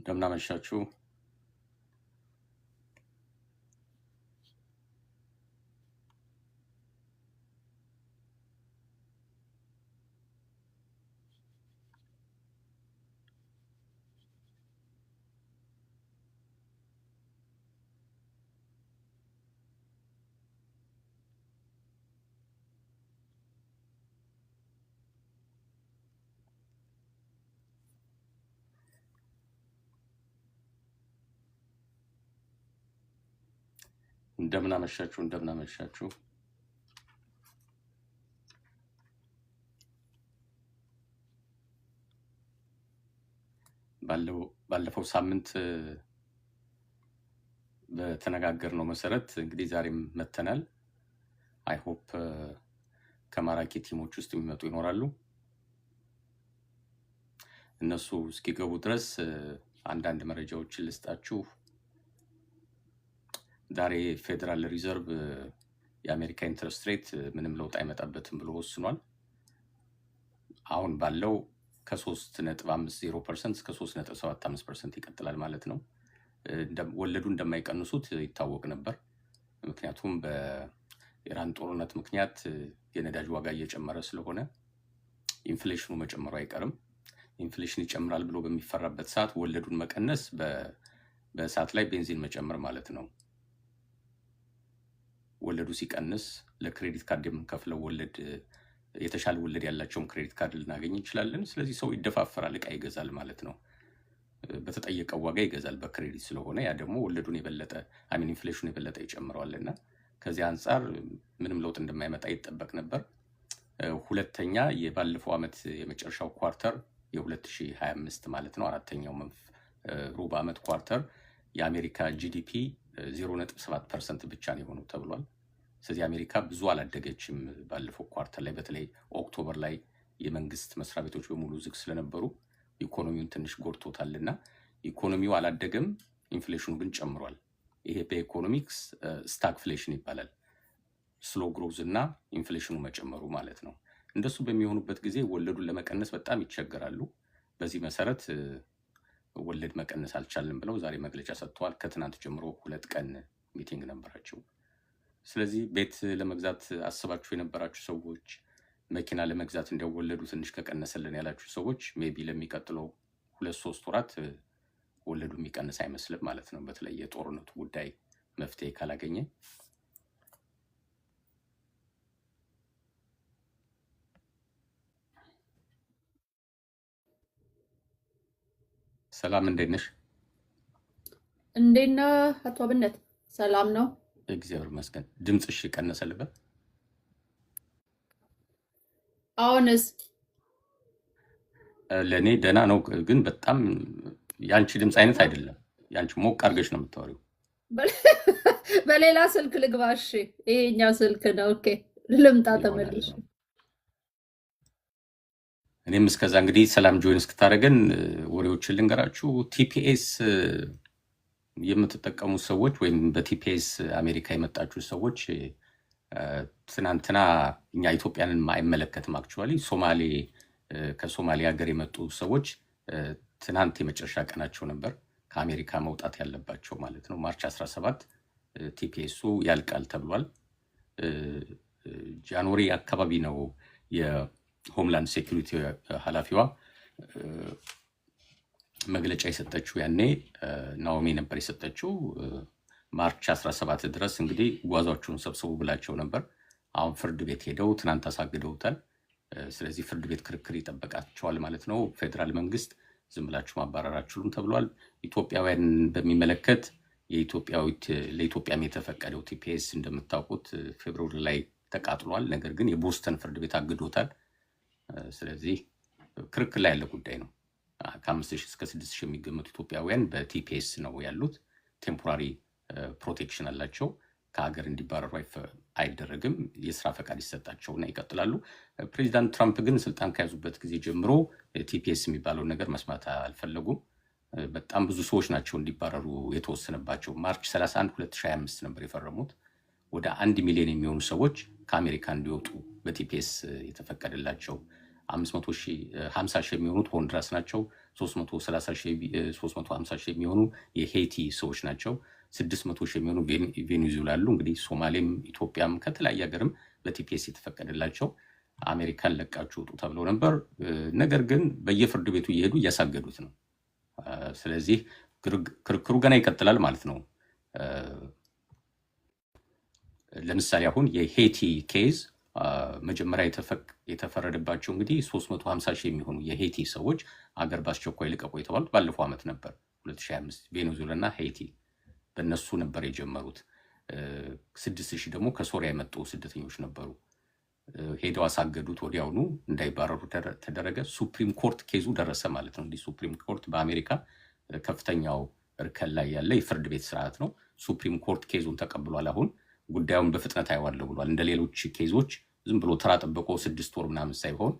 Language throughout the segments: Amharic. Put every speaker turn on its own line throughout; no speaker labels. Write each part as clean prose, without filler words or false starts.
እንደምናመሻችሁ እንደምናመሻችሁ ባለፈው ሳምንት በተነጋገርነው መሰረት እንግዲህ ዛሬም መተናል። አይ ሆፕ ከማራኪ ቲሞች ውስጥ የሚመጡ ይኖራሉ። እነሱ እስኪገቡ ድረስ አንዳንድ መረጃዎችን ልስጣችሁ። ዛሬ ፌደራል ሪዘርቭ የአሜሪካ ኢንተረስት ሬት ምንም ለውጥ አይመጣበትም ብሎ ወስኗል። አሁን ባለው ከ3.50% እስከ 3.75% ይቀጥላል ማለት ነው። ወለዱ እንደማይቀንሱት ይታወቅ ነበር። ምክንያቱም በኢራን ጦርነት ምክንያት የነዳጅ ዋጋ እየጨመረ ስለሆነ ኢንፍሌሽኑ መጨመሩ አይቀርም። ኢንፍሌሽን ይጨምራል ብሎ በሚፈራበት ሰዓት ወለዱን መቀነስ በሰዓት ላይ ቤንዚን መጨመር ማለት ነው። ወለዱ ሲቀንስ ለክሬዲት ካርድ የምንከፍለው ወለድ የተሻለ ወለድ ያላቸውን ክሬዲት ካርድ ልናገኝ እንችላለን። ስለዚህ ሰው ይደፋፈራል፣ እቃ ይገዛል ማለት ነው። በተጠየቀው ዋጋ ይገዛል በክሬዲት ስለሆነ ያ ደግሞ ወለዱን የበለጠ ኢንፍሌሽኑ የበለጠ ይጨምረዋልና ከዚህ አንጻር ምንም ለውጥ እንደማይመጣ ይጠበቅ ነበር። ሁለተኛ የባለፈው ዓመት የመጨረሻው ኳርተር የ2025 ማለት ነው አራተኛው ሩብ ዓመት ኳርተር የአሜሪካ ጂዲፒ 0.7% ብቻ ነው የሆነው ተብሏል። ስለዚህ አሜሪካ ብዙ አላደገችም ባለፈው ኳርተር ላይ። በተለይ ኦክቶበር ላይ የመንግስት መስሪያ ቤቶች በሙሉ ዝግ ስለነበሩ ኢኮኖሚውን ትንሽ ጎድቶታልና ኢኮኖሚው አላደገም፣ ኢንፍሌሽኑ ግን ጨምሯል። ይሄ በኢኮኖሚክስ ስታግፍሌሽን ይባላል። ስሎ ግሮዝ እና ኢንፍሌሽኑ መጨመሩ ማለት ነው። እንደሱ በሚሆኑበት ጊዜ ወለዱን ለመቀነስ በጣም ይቸገራሉ። በዚህ መሰረት ወለድ መቀነስ አልቻልንም ብለው ዛሬ መግለጫ ሰጥተዋል። ከትናንት ጀምሮ 2 ቀን ሚቲንግ ነበራቸው። ስለዚህ ቤት ለመግዛት አስባችሁ የነበራችሁ ሰዎች፣ መኪና ለመግዛት እንደወለዱ ትንሽ ከቀነሰልን ያላችሁ ሰዎች ሜቢ ለሚቀጥለው 2-3 ወራት ወለዱ የሚቀንስ አይመስልም ማለት ነው። በተለይ የጦርነቱ ጉዳይ መፍትሄ ካላገኘ። ሰላም እንዴት ነሽ?
እንዴት ነህ አቶ አብነት? ሰላም ነው
እግዚአብሔር ይመስገን። ድምፅሽ ቀነሰልበት?
አሁንስ?
ለእኔ ደህና ነው፣ ግን በጣም ያንቺ ድምፅ አይነት አይደለም። ያንቺ ሞቅ አድርገሽ ነው የምታወሪው።
በሌላ ስልክ ልግባ? እሺ ይሄኛው ስልክ ነው። ኦኬ ልምጣ ተመልሼ።
እኔም እስከዛ እንግዲህ ሰላም ጆይን እስክታደርገን ወሬዎችን ልንገራችሁ። ቲፒኤስ የምትጠቀሙ ሰዎች ወይም በቲፒኤስ አሜሪካ የመጣችሁ ሰዎች ትናንትና እኛ ኢትዮጵያንን አይመለከትም። አክቹዋሊ ከሶማሌ ሀገር የመጡ ሰዎች ትናንት የመጨረሻ ቀናቸው ነበር ከአሜሪካ መውጣት ያለባቸው ማለት ነው። ማርች 17 ቲፒኤሱ ያልቃል ተብሏል። ጃንዋሪ አካባቢ ነው የሆምላንድ ሴኩሪቲ ኃላፊዋ መግለጫ የሰጠችው። ያኔ ናኦሚ ነበር የሰጠችው። ማርች 17 ድረስ እንግዲህ ጓዟቸውን ሰብስቡ ብላቸው ነበር። አሁን ፍርድ ቤት ሄደው ትናንት አሳግደውታል። ስለዚህ ፍርድ ቤት ክርክር ይጠበቃቸዋል ማለት ነው። ፌዴራል መንግስት ዝም ብላችሁ ማባረር አትችሉም ተብሏል። ኢትዮጵያውያን በሚመለከት ለኢትዮጵያም የተፈቀደው ቲፒኤስ እንደምታውቁት ፌብሩዋሪ ላይ ተቃጥሏል። ነገር ግን የቦስተን ፍርድ ቤት አግዶታል። ስለዚህ ክርክር ላይ ያለ ጉዳይ ነው። ከ5,000 እስከ 6,000 የሚገመቱ ኢትዮጵያውያን በቲፒኤስ ነው ያሉት። ቴምፖራሪ ፕሮቴክሽን አላቸው። ከሀገር እንዲባረሩ አይደረግም። የስራ ፈቃድ ይሰጣቸውና ይቀጥላሉ። ፕሬዚዳንት ትራምፕ ግን ስልጣን ከያዙበት ጊዜ ጀምሮ ቲፒኤስ የሚባለውን ነገር መስማት አልፈለጉም። በጣም ብዙ ሰዎች ናቸው እንዲባረሩ የተወሰነባቸው። ማርች 31 2025 ነበር የፈረሙት። ወደ 1 ሚሊዮን የሚሆኑ ሰዎች ከአሜሪካ እንዲወጡ በቲፒኤስ የተፈቀደላቸው። 50,000 የሚሆኑት ሆንዱራስ ናቸው። 350 ሺህ የሚሆኑ የሄይቲ ሰዎች ናቸው። 600 ሺህ የሚሆኑ ቬኔዙዌላ አሉ። እንግዲህ ሶማሌም ኢትዮጵያም ከተለያየ ሀገርም በቲፒኤስ የተፈቀደላቸው አሜሪካን ለቃችሁ ውጡ ተብለው ነበር። ነገር ግን በየፍርድ ቤቱ እየሄዱ እያሳገዱት ነው። ስለዚህ ክርክሩ ገና ይቀጥላል ማለት ነው። ለምሳሌ አሁን የሄይቲ ኬዝ መጀመሪያ የተፈረደባቸው እንግዲህ 350 ሺህ የሚሆኑ የሄይቲ ሰዎች አገር በአስቸኳይ ልቀቁ የተባሉት ባለፈው ዓመት ነበር 2025። ቬኔዙዌላ እና ሄይቲ በእነሱ ነበር የጀመሩት። 6,000 ደግሞ ከሶሪያ የመጡ ስደተኞች ነበሩ። ሄደው አሳገዱት። ወዲያውኑ እንዳይባረሩ ተደረገ። ሱፕሪም ኮርት ኬዙ ደረሰ ማለት ነው። እንዲህ ሱፕሪም ኮርት በአሜሪካ ከፍተኛው እርከን ላይ ያለ የፍርድ ቤት ስርዓት ነው። ሱፕሪም ኮርት ኬዙን ተቀብሏል። አሁን ጉዳዩን በፍጥነት አየዋለሁ ብሏል። እንደ ሌሎች ኬዞች ዝም ብሎ ተራ ጠብቆ 6 ወር ምናምን ሳይሆን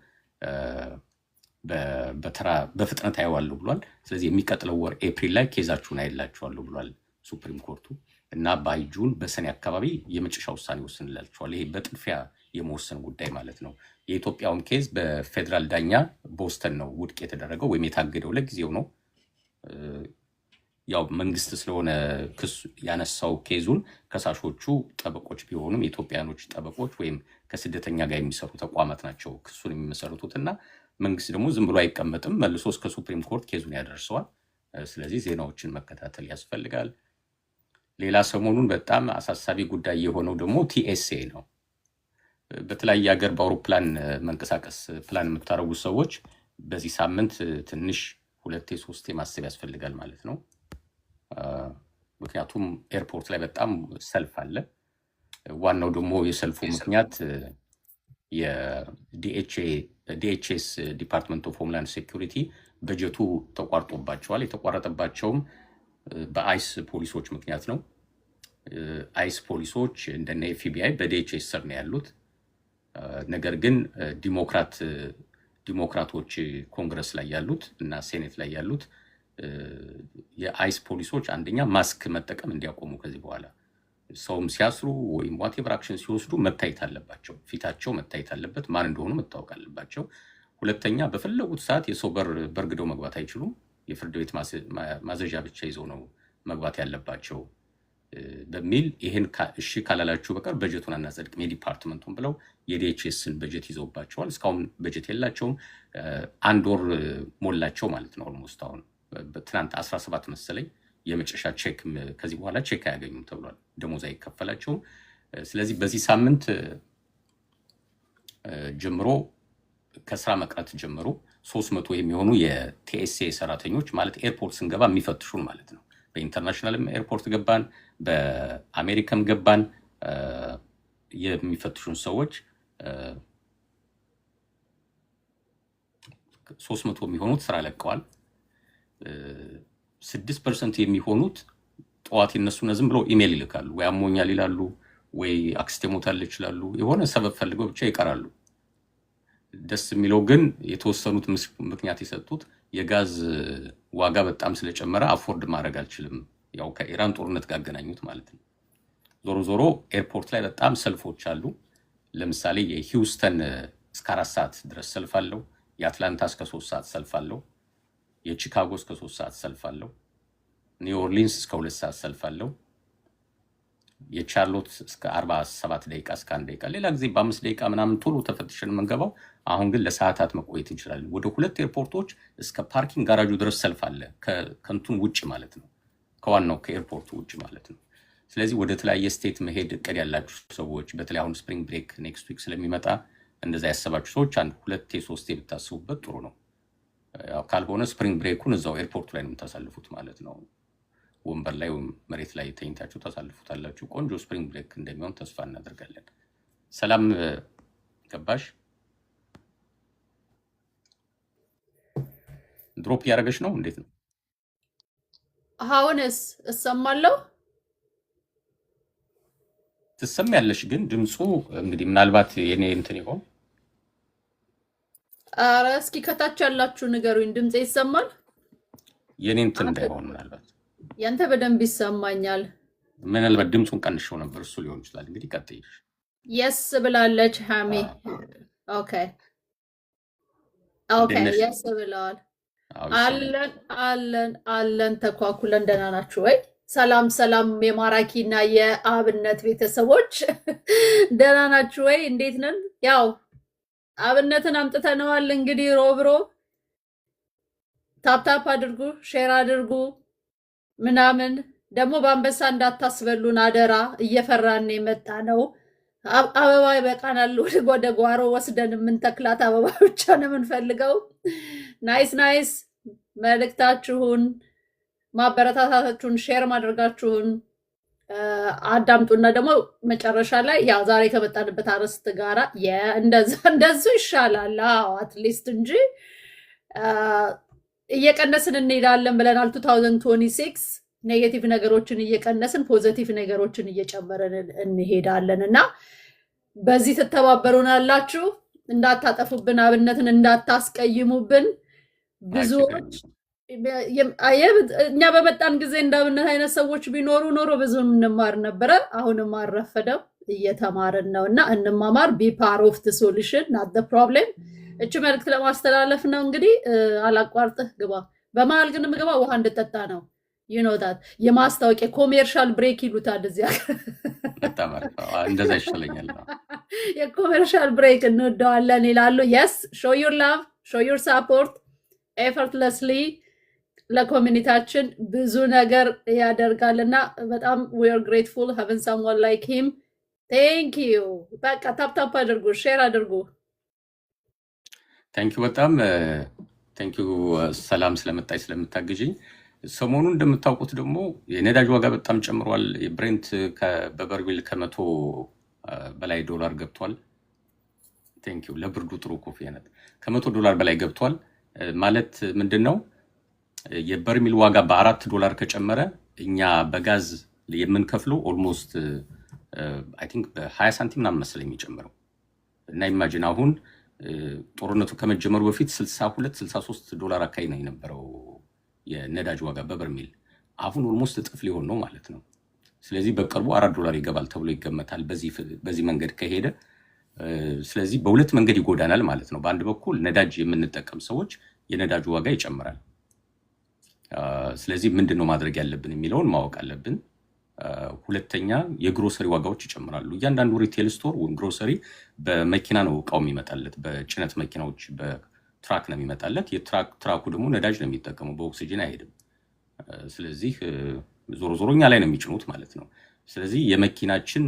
በፍጥነት አየዋለሁ ብሏል። ስለዚህ የሚቀጥለው ወር ኤፕሪል ላይ ኬዛችሁን አይላችኋለሁ ብሏል ሱፕሪም ኮርቱ እና በጁን በሰኔ አካባቢ የመጨረሻ ውሳኔ ወስንላችኋል። ይሄ በጥድፊያ የመወሰን ጉዳይ ማለት ነው። የኢትዮጵያውን ኬዝ በፌዴራል ዳኛ ቦስተን ነው ውድቅ የተደረገው ወይም የታገደው። ለጊዜው ነው። ያው መንግስት ስለሆነ ክስ ያነሳው ኬዙን ከሳሾቹ ጠበቆች ቢሆኑም የኢትዮጵያኖች ጠበቆች ወይም ከስደተኛ ጋር የሚሰሩ ተቋማት ናቸው ክሱን የሚመሰርቱት እና መንግስት ደግሞ ዝም ብሎ አይቀመጥም። መልሶ እስከ ሱፕሪም ኮርት ኬዙን ያደርሰዋል። ስለዚህ ዜናዎችን መከታተል ያስፈልጋል። ሌላ ሰሞኑን በጣም አሳሳቢ ጉዳይ የሆነው ደግሞ ቲኤስኤ ነው። በተለያየ ሀገር በአውሮፕላን መንቀሳቀስ ፕላን የምታደርጉ ሰዎች በዚህ ሳምንት ትንሽ 2-3 ማሰብ ያስፈልጋል ማለት ነው። ምክንያቱም ኤርፖርት ላይ በጣም ሰልፍ አለ። ዋናው ደግሞ የሰልፉ ምክንያት የዲኤችኤስ ዲፓርትመንት ኦፍ ሆምላንድ ሴኩሪቲ በጀቱ ተቋርጦባቸዋል። የተቋረጠባቸውም በአይስ ፖሊሶች ምክንያት ነው። አይስ ፖሊሶች እንደነ ኤፍቢአይ በዲኤችኤስ ስር ነው ያሉት። ነገር ግን ዲሞክራቶች ኮንግረስ ላይ ያሉት እና ሴኔት ላይ ያሉት የአይስ ፖሊሶች አንደኛ ማስክ መጠቀም እንዲያቆሙ ከዚህ በኋላ ሰውም ሲያስሩ ወይም ዋቴቨር አክሽን ሲወስዱ መታየት አለባቸው። ፊታቸው መታየት አለበት። ማን እንደሆኑ መታወቅ አለባቸው። ሁለተኛ በፈለጉት ሰዓት የሰው በርግደው መግባት አይችሉም። የፍርድ ቤት ማዘዣ ብቻ ይዘው ነው መግባት ያለባቸው በሚል ይሄን እሺ ካላላችሁ በቀር በጀቱን አናጸድቅም የዲፓርትመንቱን ብለው የዲኤችኤስን በጀት ይዘውባቸዋል። እስካሁን በጀት የላቸውም። 1 ወር ሞላቸው ማለት ነው። ኦልሞስት አሁን ትናንት 17 መሰለኝ የመጨረሻ ቼክ ከዚህ በኋላ ቼክ አያገኙም ተብሏል። ደሞዝ አይከፈላቸውም። ስለዚህ በዚህ ሳምንት ጀምሮ ከስራ መቅረት ጀምሮ 300 የሚሆኑ የቲኤስኤ ሰራተኞች ማለት ኤርፖርት ስንገባ የሚፈትሹን ማለት ነው። በኢንተርናሽናልም ኤርፖርት ገባን፣ በአሜሪካም ገባን የሚፈትሹን ሰዎች 300 የሚሆኑት ስራ ለቀዋል። 6% የሚሆኑት ጠዋት ይነሱና ዝም ብሎ ኢሜል ይልካሉ። ወይ አሞኛል ይላሉ፣ ወይ አክስቴ ሞታለች ይላሉ። የሆነ ሰበብ ፈልገው ብቻ ይቀራሉ። ደስ የሚለው ግን የተወሰኑት ምክንያት የሰጡት የጋዝ ዋጋ በጣም ስለጨመረ አፎርድ ማድረግ አልችልም፣ ያው ከኢራን ጦርነት ጋር አገናኙት ማለት ነው። ዞሮ ዞሮ ኤርፖርት ላይ በጣም ሰልፎች አሉ። ለምሳሌ የሂውስተን እስከ 4 ሰዓት ድረስ ሰልፍ አለው። የአትላንታ እስከ 3 ሰዓት ሰልፍ አለው። የቺካጎ እስከ 3 ሰዓት ሰልፍ አለው። ኒው ኦርሊንስ እስከ 2 ሰዓት ሰልፍ አለው። የቻርሎት እስከ 47 ደቂቃ እስከ 1 ደቂቃ። ሌላ ጊዜ በ5 ደቂቃ ምናምን ቶሎ ተፈትሸን የምንገባው፣ አሁን ግን ለሰዓታት መቆየት እንችላለን። ወደ 2 ኤርፖርቶች እስከ ፓርኪንግ ጋራጁ ድረስ ሰልፍ አለ። ከንቱን ውጭ ማለት ነው፣ ከዋናው ከኤርፖርቱ ውጭ ማለት ነው። ስለዚህ ወደ ተለያየ ስቴት መሄድ እቅድ ያላችሁ ሰዎች፣ በተለይ አሁን ስፕሪንግ ብሬክ ኔክስት ዊክ ስለሚመጣ እንደዛ ያሰባችሁ ሰዎች 1-2-3 ብታስቡበት ጥሩ ነው። ካልሆነ ስፕሪንግ ብሬኩን እዛው ኤርፖርቱ ላይ ነው የምታሳልፉት ማለት ነው። ወንበር ላይ ወይም መሬት ላይ ተኝታችሁ ታሳልፉታላችሁ። ቆንጆ ስፕሪንግ ብሬክ እንደሚሆን ተስፋ እናደርጋለን። ሰላም ገባሽ? ድሮፕ እያደረገች ነው። እንዴት ነው?
አሁንስ እሰማለሁ።
ትሰሚያለሽ፣ ግን ድምፁ እንግዲህ ምናልባት የኔ እንትን ይሆን።
ኧረ እስኪ ከታች ያላችሁ ንገሩኝ፣ ድምጼ ይሰማል?
የኔ እንትን እንዳይሆን ምናልባት
ያንተ በደንብ ይሰማኛል።
ምናልባት ድምፁን ቀንሼው ነበር፣ እሱ ሊሆን ይችላል። እንግዲህ ቀጥይሽ።
የስ ብላለች ሃሚ። ኦኬ ኦኬ፣ የስ ብለዋል።
አዎ ይሰማኛል።
አለን አለን አለን ተኳኩለን ደህና ናችሁ ወይ? ሰላም ሰላም የማራኪና የአብነት ቤተሰቦች ደህና ናችሁ ወይ? እንዴት ነን? ያው አብነትን አምጥተነዋል እንግዲህ ሮብሮ ታፕታፕ አድርጉ፣ ሼር አድርጉ ምናምን ደግሞ በአንበሳ እንዳታስበሉን አደራ። እየፈራን የመጣ ነው። አበባ ይበቃናል። ወደ ጓሮ ወስደን የምንተክላት አበባ ብቻ ነው የምንፈልገው። ናይስ ናይስ። መልእክታችሁን፣ ማበረታታታችሁን፣ ሼር ማድረጋችሁን አዳምጡና ደግሞ መጨረሻ ላይ ያው ዛሬ ከመጣንበት አርዕስት ጋራ እንደዙ ይሻላል። አዎ አትሊስት እንጂ እየቀነስን እንሄዳለን ብለናል። 2026 ኔጌቲቭ ነገሮችን እየቀነስን ፖዘቲቭ ነገሮችን እየጨመረን እንሄዳለን እና በዚህ ትተባበሩናላችሁ። እንዳታጠፉብን፣ አብነትን እንዳታስቀይሙብን። ብዙዎች እኛ በመጣን ጊዜ እንደ አብነት አይነት ሰዎች ቢኖሩ ኖሮ ብዙ እንማር ነበረ። አሁንም አልረፈደም፣ እየተማርን ነው እና እንማማር። ቢ ፓር ኦፍ ት ሶሉሽን ናት ፕሮብሌም። እች መልዕክት ለማስተላለፍ ነው እንግዲህ። አላቋርጥህ ግባ። በመሀል ግን ምገባ ውሃ እንድጠጣ ነው። ዩኖታት የማስታወቂያ ኮሜርሻል ብሬክ ይሉታል እዚያ።
በጣም አሪፍ ነው። እንደዛ ይሻለኛል።
የኮሜርሻል ብሬክ እንወደዋለን ይላሉ። የስ ሾው ዩር ላቭ ሾው ዩር ሳፖርት ኤፈርትለስሊ ለኮሚኒታችን ብዙ ነገር ያደርጋልና በጣም ዊር ግሬትፉል ሃቨን ሳምዋን ላይክ ሂም። ቴንክ ዩ። በቃ ታፕታፕ አድርጉ፣ ሼር አድርጉ።
ታንኪዩ በጣም ታንኪዩ። ሰላም ስለመጣች ስለምታግዥኝ። ሰሞኑን እንደምታውቁት ደግሞ የነዳጅ ዋጋ በጣም ጨምሯል። የብሬንት በበርሜል ከ100 በላይ ዶላር ገብቷል። ታንኪዩ። ለብርዱ ጥሩ ኮፊነት ከ$100 በላይ ገብቷል። ማለት ምንድን ነው? የበርሜል ዋጋ በ4 ከጨመረ እኛ በጋዝ የምንከፍለው ኦልሞስት አይ ቲንክ በ20 ሳንቲም ምናምን መሰለኝ የሚጨምረው እና ኢማጂን አሁን ጦርነቱ ከመጀመሩ በፊት $62-63 አካባቢ ነው የነበረው የነዳጅ ዋጋ በበርሜል። አሁን ኦልሞስት እጥፍ ሊሆን ነው ማለት ነው። ስለዚህ በቅርቡ $4 ይገባል ተብሎ ይገመታል በዚህ መንገድ ከሄደ። ስለዚህ በሁለት መንገድ ይጎዳናል ማለት ነው። በአንድ በኩል ነዳጅ የምንጠቀም ሰዎች የነዳጁ ዋጋ ይጨምራል። ስለዚህ ምንድነው ማድረግ ያለብን የሚለውን ማወቅ አለብን። ሁለተኛ የግሮሰሪ ዋጋዎች ይጨምራሉ። እያንዳንዱ ሪቴል ስቶር ወይም ግሮሰሪ በመኪና ነው እቃው የሚመጣለት፣ በጭነት መኪናዎች በትራክ ነው የሚመጣለት። የትራኩ ደግሞ ነዳጅ ነው የሚጠቀመው፣ በኦክሲጅን አይሄድም። ስለዚህ ዞሮ ዞሮ እኛ ላይ ነው የሚጭኑት ማለት ነው። ስለዚህ የመኪናችን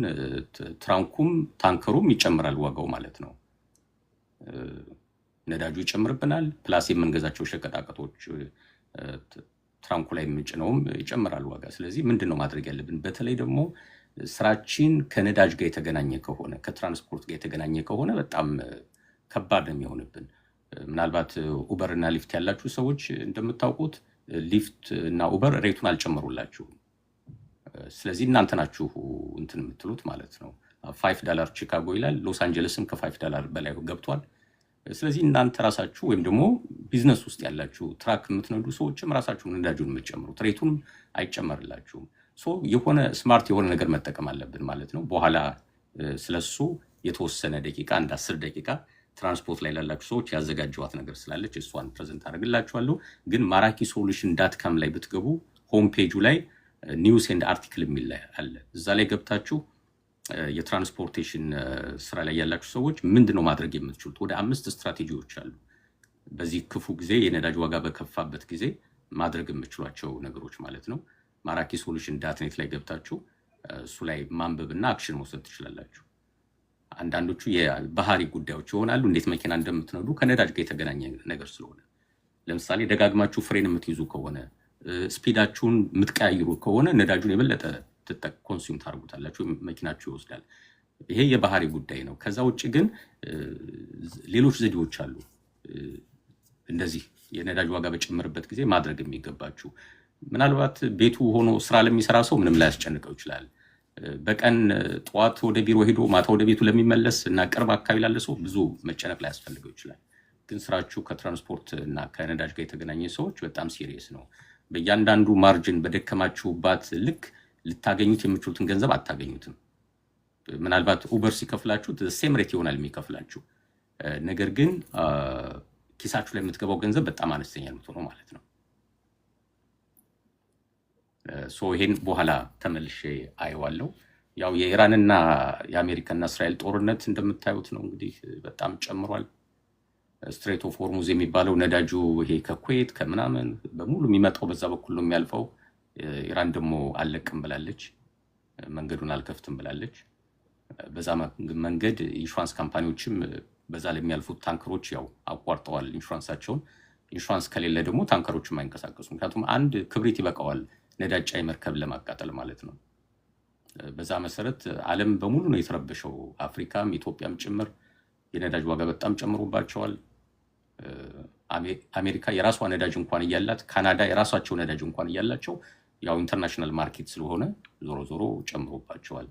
ትራንኩም ታንከሩም ይጨምራል ዋጋው ማለት ነው። ነዳጁ ይጨምርብናል፣ ፕላስ የምንገዛቸው ሸቀጣቀጦች ትራንኩ ላይ የምንጭነውም ይጨምራል ዋጋ። ስለዚህ ምንድነው ማድረግ ያለብን? በተለይ ደግሞ ስራችን ከነዳጅ ጋር የተገናኘ ከሆነ ከትራንስፖርት ጋር የተገናኘ ከሆነ በጣም ከባድ ነው የሚሆንብን። ምናልባት ኡበር እና ሊፍት ያላችሁ ሰዎች እንደምታውቁት ሊፍት እና ኡበር ሬቱን አልጨመሩላችሁም። ስለዚህ እናንተ ናችሁ እንትን የምትሉት ማለት ነው። $5 ቺካጎ ይላል፣ ሎስ አንጀለስም ከ$5 በላይ ገብቷል። ስለዚህ እናንተ ራሳችሁ ወይም ደግሞ ቢዝነስ ውስጥ ያላችሁ ትራክ የምትነዱ ሰዎችም ራሳችሁ ነዳጁን የምትጨምሩት ሬቱንም አይጨመርላችሁም። የሆነ ስማርት የሆነ ነገር መጠቀም አለብን ማለት ነው። በኋላ ስለሱ የተወሰነ ደቂቃ እንደ 10 ደቂቃ ትራንስፖርት ላይ ላላችሁ ሰዎች ያዘጋጀዋት ነገር ስላለች እሷን ፕሬዘንት አደርግላችኋለሁ። ግን marakisolution.com ላይ ብትገቡ ሆም ፔጁ ላይ ኒውስ ኤንድ አርቲክል የሚል አለ። እዛ ላይ ገብታችሁ የትራንስፖርቴሽን ስራ ላይ ያላችሁ ሰዎች ምንድነው ማድረግ የምትችሉት? ወደ 5 ስትራቴጂዎች አሉ። በዚህ ክፉ ጊዜ የነዳጅ ዋጋ በከፋበት ጊዜ ማድረግ የምትችሏቸው ነገሮች ማለት ነው። marakisolution.net ላይ ገብታችሁ እሱ ላይ ማንበብና አክሽን መውሰድ ትችላላችሁ። አንዳንዶቹ የባህሪ ጉዳዮች ይሆናሉ። እንዴት መኪና እንደምትነዱ ከነዳጅ ጋር የተገናኘ ነገር ስለሆነ፣ ለምሳሌ ደጋግማችሁ ፍሬን የምትይዙ ከሆነ፣ ስፒዳችሁን የምትቀያይሩ ከሆነ ነዳጁን የበለጠ ኮንሱም ታርጉታላችሁ፣ መኪናችሁ ይወስዳል። ይሄ የባህሪ ጉዳይ ነው። ከዛ ውጭ ግን ሌሎች ዘዴዎች አሉ። እንደዚህ የነዳጅ ዋጋ በጨመረበት ጊዜ ማድረግ የሚገባችሁ ምናልባት ቤቱ ሆኖ ስራ ለሚሰራ ሰው ምንም ላይ ያስጨንቀው ይችላል። በቀን ጠዋት ወደ ቢሮ ሄዶ ማታ ወደ ቤቱ ለሚመለስ እና ቅርብ አካባቢ ላለ ሰው ብዙ መጨነቅ ላይ ያስፈልገው ይችላል። ግን ስራችሁ ከትራንስፖርት እና ከነዳጅ ጋር የተገናኘ ሰዎች በጣም ሲሪየስ ነው። በእያንዳንዱ ማርጅን በደከማችሁባት ልክ ልታገኙት የምትችሉትን ገንዘብ አታገኙትም። ምናልባት ኡበር ሲከፍላችሁ ሴም ሬት ይሆናል የሚከፍላችሁ። ነገር ግን ኪሳችሁ ላይ የምትገባው ገንዘብ በጣም አነስተኛ የምትሆነው ማለት ነው። ይሄን በኋላ ተመልሼ አየዋለሁ። ያው የኢራንና የአሜሪካና እስራኤል ጦርነት እንደምታዩት ነው እንግዲህ በጣም ጨምሯል። ስትሬት ኦፍ ሆርሙዝ የሚባለው ነዳጁ ይሄ ከኩዌት ከምናምን በሙሉ የሚመጣው በዛ በኩል ነው የሚያልፈው። ኢራን ደግሞ አልለቅም ብላለች፣ መንገዱን አልከፍትም ብላለች። በዛ መንገድ ኢንሹራንስ ካምፓኒዎችም በዛ ላይ የሚያልፉት ታንከሮች ያው አቋርጠዋል ኢንሹራንሳቸውን። ኢንሹራንስ ከሌለ ደግሞ ታንከሮችም አይንቀሳቀሱ። ምክንያቱም አንድ ክብሪት ይበቃዋል ነዳጅ ጫኝ መርከብ ለማቃጠል ማለት ነው። በዛ መሰረት ዓለም በሙሉ ነው የተረበሸው፣ አፍሪካም ኢትዮጵያም ጭምር። የነዳጅ ዋጋ በጣም ጨምሮባቸዋል። አሜሪካ የራሷ ነዳጅ እንኳን እያላት፣ ካናዳ የራሳቸው ነዳጅ እንኳን እያላቸው ያው ኢንተርናሽናል ማርኬት ስለሆነ ዞሮ ዞሮ ጨምሮባቸዋል።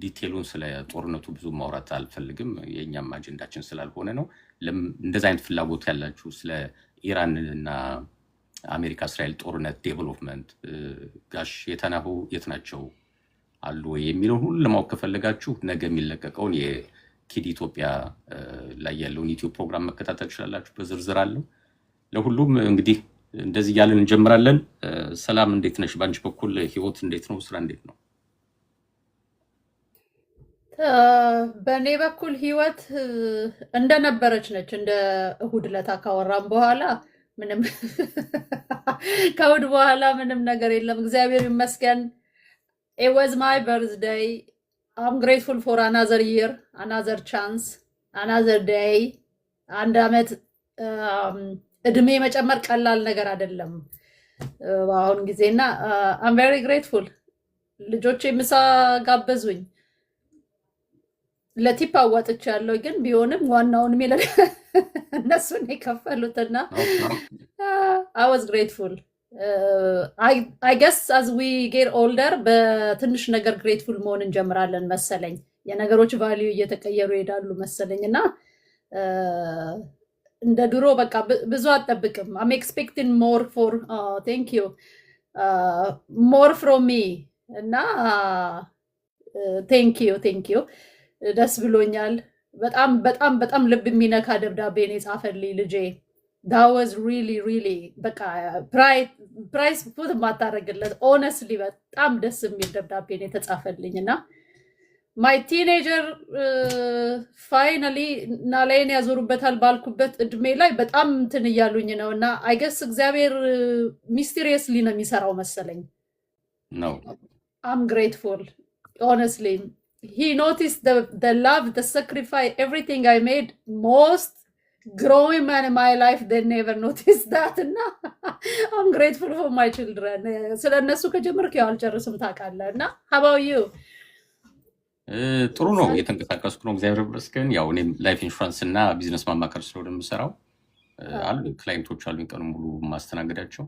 ዲቴሉን ስለ ጦርነቱ ብዙ ማውራት አልፈልግም፣ የኛም አጀንዳችን ስላልሆነ ነው። እንደዛ አይነት ፍላጎት ያላችሁ ስለ ኢራን እና አሜሪካ እስራኤል ጦርነት ዴቨሎፕመንት ጋሽ የተናሁ የት ናቸው አሉ ወይ የሚለውን ሁሉ ለማወቅ ከፈለጋችሁ ነገ የሚለቀቀውን የኪድ ኢትዮጵያ ላይ ያለውን ዩቲዩብ ፕሮግራም መከታተል ትችላላችሁ። በዝርዝር አለው። ለሁሉም እንግዲህ እንደዚህ እያለን እንጀምራለን። ሰላም፣ እንዴት ነሽ? በአንቺ በኩል ህይወት እንዴት ነው? ስራ እንዴት ነው?
በእኔ በኩል ህይወት እንደነበረች ነች። እንደ እሁድ ዕለት ካወራን በኋላ ምንም ከእሁድ በኋላ ምንም ነገር የለም። እግዚአብሔር ይመስገን። it was my birthday. I'm grateful for another year, another chance, another day. አንድ አመት እድሜ መጨመር ቀላል ነገር አይደለም በአሁን ጊዜና I'm very grateful። ልጆቼ ምሳ ጋበዙኝ። ለቲፕ አዋጥቻለሁ፣ ግን ቢሆንም ዋናውን ሚለ እነሱን የከፈሉትና I was grateful. I guess as we get older በትንሽ ነገር grateful መሆን እንጀምራለን መሰለኝ። የነገሮች ቫልዩ እየተቀየሩ ይሄዳሉ መሰለኝ እና እንደ ድሮ በቃ ብዙ አጠብቅም። I'm expecting more for thank you more from me እና thank you ደስ ብሎኛል። በጣም በጣም በጣም ልብ የሚነካ ደብዳቤ ነው የጻፈልኝ ልጄ። that was really በቃ ፕራይስ ፑት ማታረግለት ሆነስትሊ በጣም ደስ የሚል ደብዳቤ ነው የተጻፈልኝ እና ማይ ቲኔጀር ፋይናሊ ናላይን ያዞሩበታል ባልኩበት እድሜ ላይ በጣም እንትን እያሉኝ ነው እና አይ ገስ እግዚአብሔር ሚስቴሪየስሊ ነው የሚሰራው መሰለኝ
ነው።
I'm grateful honestly. He noticed the love, the sacrifice, everything I made. Most growing man in my life, they never noticed that. And I'm grateful for my children. So እነሱ ከጀመርኩ ያው አልጨርስም ታውቃለህ። እና how about you?
ጥሩ ነው፣ የተንቀሳቀስኩ ነው እግዚአብሔር ይመስገን። ያው እኔም ላይፍ ኢንሹራንስ እና ቢዝነስ ማማከር ስለሆነ የምሰራው አሉ ክላይንቶች አሉኝ ቀኑ ሙሉ ማስተናገዳቸው።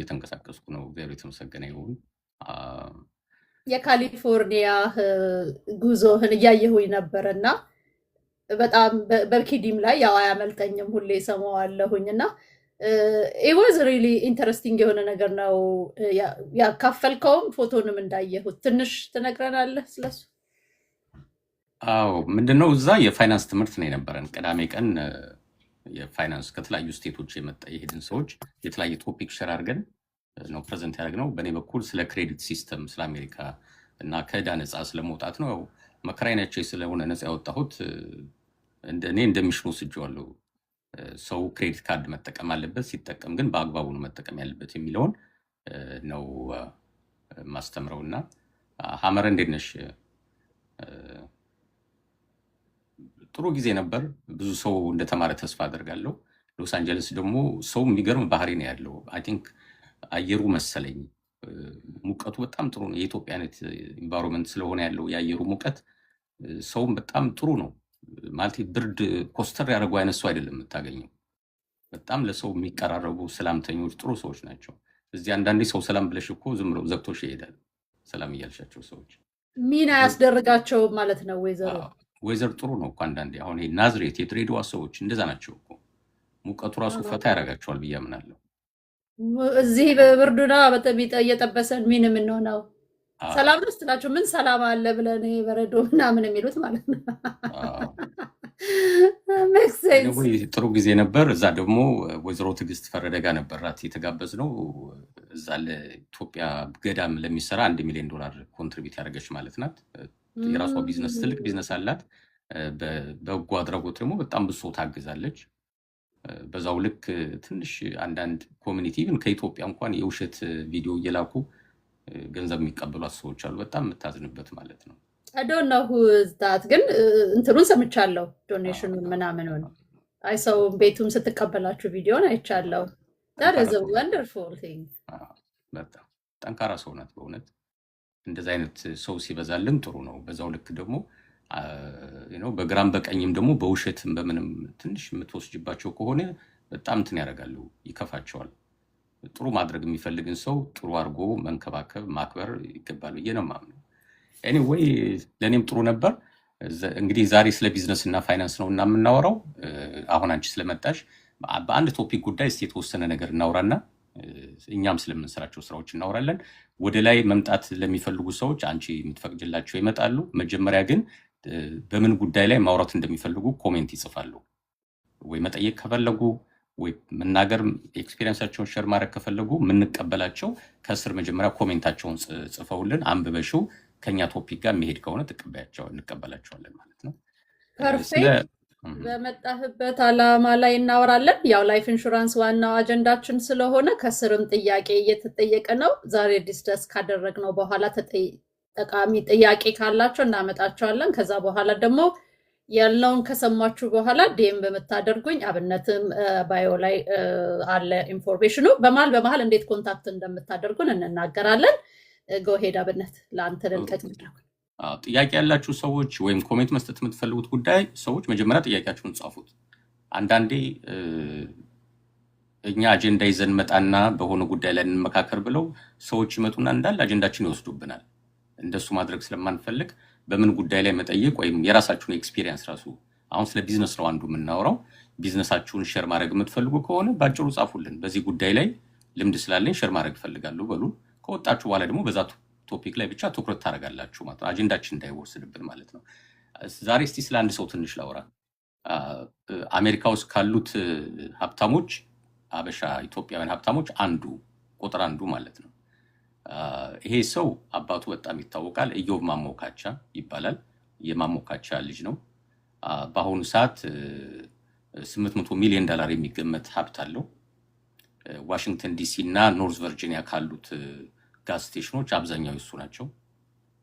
የተንቀሳቀስኩ ነው፣ እግዚአብሔር የተመሰገነ ይሁን።
የካሊፎርኒያ ጉዞህን እያየሁኝ ነበር እና በጣም በኪዲም ላይ ያው አያመልጠኝም፣ ሁሌ ሰማዋለሁኝ እና it was really interesting የሆነ ነገር ነው ያካፈልከውም። ፎቶንም እንዳየሁት ትንሽ ትነግረናለህ ስለሱ?
አዎ፣ ምንድነው እዛ የፋይናንስ ትምህርት ነው የነበረን። ቅዳሜ ቀን የፋይናንስ ከተለያዩ ስቴቶች የሄድን ሰዎች የተለያየ ቶፒክ ሸር አድርገን ነው ፕሬዘንት ያደረግነው። በእኔ በኩል ስለ ክሬዲት ሲስተም ስለ አሜሪካ እና ከዕዳ ነፃ ስለመውጣት ነው። መከራይናቸው ስለሆነ ነፃ ያወጣሁት እኔ እንደሚሽኑ ወስጄዋለሁ። ሰው ክሬዲት ካርድ መጠቀም አለበት፣ ሲጠቀም ግን በአግባቡ ነው መጠቀም ያለበት የሚለውን ነው ማስተምረው። እና ሀመረ እንዴት ነሽ? ጥሩ ጊዜ ነበር። ብዙ ሰው እንደተማረ ተስፋ አደርጋለሁ። ሎስ አንጀለስ ደግሞ ሰው የሚገርም ባህሪ ነው ያለው። አይ ቲንክ አየሩ መሰለኝ ሙቀቱ በጣም ጥሩ ነው። የኢትዮጵያ አይነት ኢንቫይሮንመንት ስለሆነ ያለው የአየሩ ሙቀት ሰውም በጣም ጥሩ ነው ማለት ብርድ ኮስተር ያደረጉ አይነት ሰው አይደለም የምታገኘው። በጣም ለሰው የሚቀራረቡ ሰላምተኞች ጥሩ ሰዎች ናቸው። እዚህ አንዳንዴ ሰው ሰላም ብለሽ እኮ ዝም ብለው ዘግቶሽ ይሄዳል። ሰላም እያልሻቸው ሰዎች
ሚና ያስደርጋቸው ማለት ነው።
ወይዘር ጥሩ ነው እኮ አንዳንዴ። አሁን ይሄ ናዝሬት የድሬዳዋ ሰዎች እንደዛ ናቸው እኮ። ሙቀቱ ራሱ ፈታ ያደርጋቸዋል ብዬ አምናለሁ።
እዚህ በብርዱና በጠቢጠ እየጠበሰን ምን የምንሆነው ሰላም ነው ስትላቸው ምን ሰላም አለ ብለን በረዶ ምናምን የሚሉት ማለት ነው። makes sense
ኤኒዌይ ጥሩ ጊዜ ነበር። እዛ ደግሞ ወይዘሮ ትዕግስት ፈረደ ጋር ነበር ራት የተጋበዝነው። እዛ ለኢትዮጵያ ገዳም ለሚሰራ $1 ሚሊዮን ኮንትሪቢዩት ያደረገች ማለት ናት። የራሷ ቢዝነስ ትልቅ ቢዝነስ አላት። በበጎ አድራጎት ደግሞ በጣም ብዙ ሰው ታግዛለች። በዛው ልክ ትንሽ አንዳንድ ኮሚኒቲ ግን ከኢትዮጵያ እንኳን የውሸት ቪዲዮ እየላኩ ገንዘብ የሚቀበሏት ሰዎች አሉ። በጣም የምታዝንበት ማለት ነው።
I don't know who is that ግን እንትኑን ሰምቻለሁ ዶኔሽኑን ምናምኑን አይ ሰው ቤቱም ስትቀበላችሁ ቪዲዮን አይቻለሁ። that is a wonderful thing
በጣም ጠንካራ ሰው ናት በእውነት። እንደዚህ አይነት ሰው ሲበዛልን ጥሩ ነው። በዛው ልክ ደግሞ በግራም በቀኝም ደግሞ በውሸትም በምንም ትንሽ የምትወስጅባቸው ከሆነ በጣም እንትን ያደርጋሉ፣ ይከፋቸዋል። ጥሩ ማድረግ የሚፈልግን ሰው ጥሩ አድርጎ መንከባከብ ማክበር ይገባል ብዬ ነው የማምነው። ኤኒዌይ ለእኔም ጥሩ ነበር። እንግዲህ ዛሬ ስለ ቢዝነስ እና ፋይናንስ ነው እና የምናወራው። አሁን አንቺ ስለመጣሽ በአንድ ቶፒክ ጉዳይ እስኪ የተወሰነ ነገር እናውራና እኛም ስለምንሰራቸው ስራዎች እናወራለን። ወደ ላይ መምጣት ለሚፈልጉ ሰዎች አንቺ የምትፈቅጅላቸው ይመጣሉ። መጀመሪያ ግን በምን ጉዳይ ላይ ማውራት እንደሚፈልጉ ኮሜንት ይጽፋሉ። ወይ መጠየቅ ከፈለጉ ወይ መናገር ኤክስፒሪየንሳቸውን ሼር ማድረግ ከፈለጉ የምንቀበላቸው ከስር መጀመሪያ ኮሜንታቸውን ጽፈውልን አንብበሽው ከኛ ቶፒክ ጋር መሄድ ከሆነ እንቀበላቸዋለን ማለት ነው።
ፐርፌክት። በመጣህበት አላማ ላይ እናወራለን። ያው ላይፍ ኢንሹራንስ ዋናው አጀንዳችን ስለሆነ ከስርም ጥያቄ እየተጠየቀ ነው። ዛሬ ዲስከስ ካደረግነው በኋላ ጠቃሚ ጥያቄ ካላቸው እናመጣቸዋለን። ከዛ በኋላ ደግሞ ያልነውን ከሰማችሁ በኋላ ዲኤም በመታደርጉኝ አብነትም ባዮ ላይ አለ ኢንፎርሜሽኑ። በመሀል እንዴት ኮንታክት እንደምታደርጉን እንናገራለን። ጎሄድ አብነት ለአንተ ልልቀቅ።
ጥያቄ ያላችሁ ሰዎች ወይም ኮሜንት መስጠት የምትፈልጉት ጉዳይ ሰዎች መጀመሪያ ጥያቄያችሁን ጻፉት። አንዳንዴ እኛ አጀንዳ ይዘን መጣና በሆነ ጉዳይ ላይ እንመካከር ብለው ሰዎች ይመጡና እንዳለ አጀንዳችን ይወስዱብናል። እንደሱ ማድረግ ስለማንፈልግ በምን ጉዳይ ላይ መጠየቅ ወይም የራሳችሁን ኤክስፒሪየንስ ራሱ አሁን ስለ ቢዝነስ ነው አንዱ የምናወራው። ቢዝነሳችሁን ሼር ማድረግ የምትፈልጉ ከሆነ ባጭሩ ጻፉልን። በዚህ ጉዳይ ላይ ልምድ ስላለኝ ሼር ማድረግ እፈልጋለሁ በሉ። ከወጣችሁ በኋላ ደግሞ በዛ ቶፒክ ላይ ብቻ ትኩረት ታደርጋላችሁ ማለት ነው። አጀንዳችን እንዳይወስድብን ማለት ነው። ዛሬ እስቲ ስለ አንድ ሰው ትንሽ ላውራ። አሜሪካ ውስጥ ካሉት ሀብታሞች አበሻ ኢትዮጵያውያን ሀብታሞች ቁጥር አንዱ ማለት ነው። ይሄ ሰው አባቱ በጣም ይታወቃል። ኢዮብ ማሞካቻ ይባላል። የማሞካቻ ልጅ ነው። በአሁኑ ሰዓት $800 ሚሊዮን የሚገመት ሀብት አለው። ዋሽንግተን ዲሲ እና ኖርዝ ቨርጂኒያ ካሉት ጋዝ ስቴሽኖች አብዛኛው እሱ ናቸው።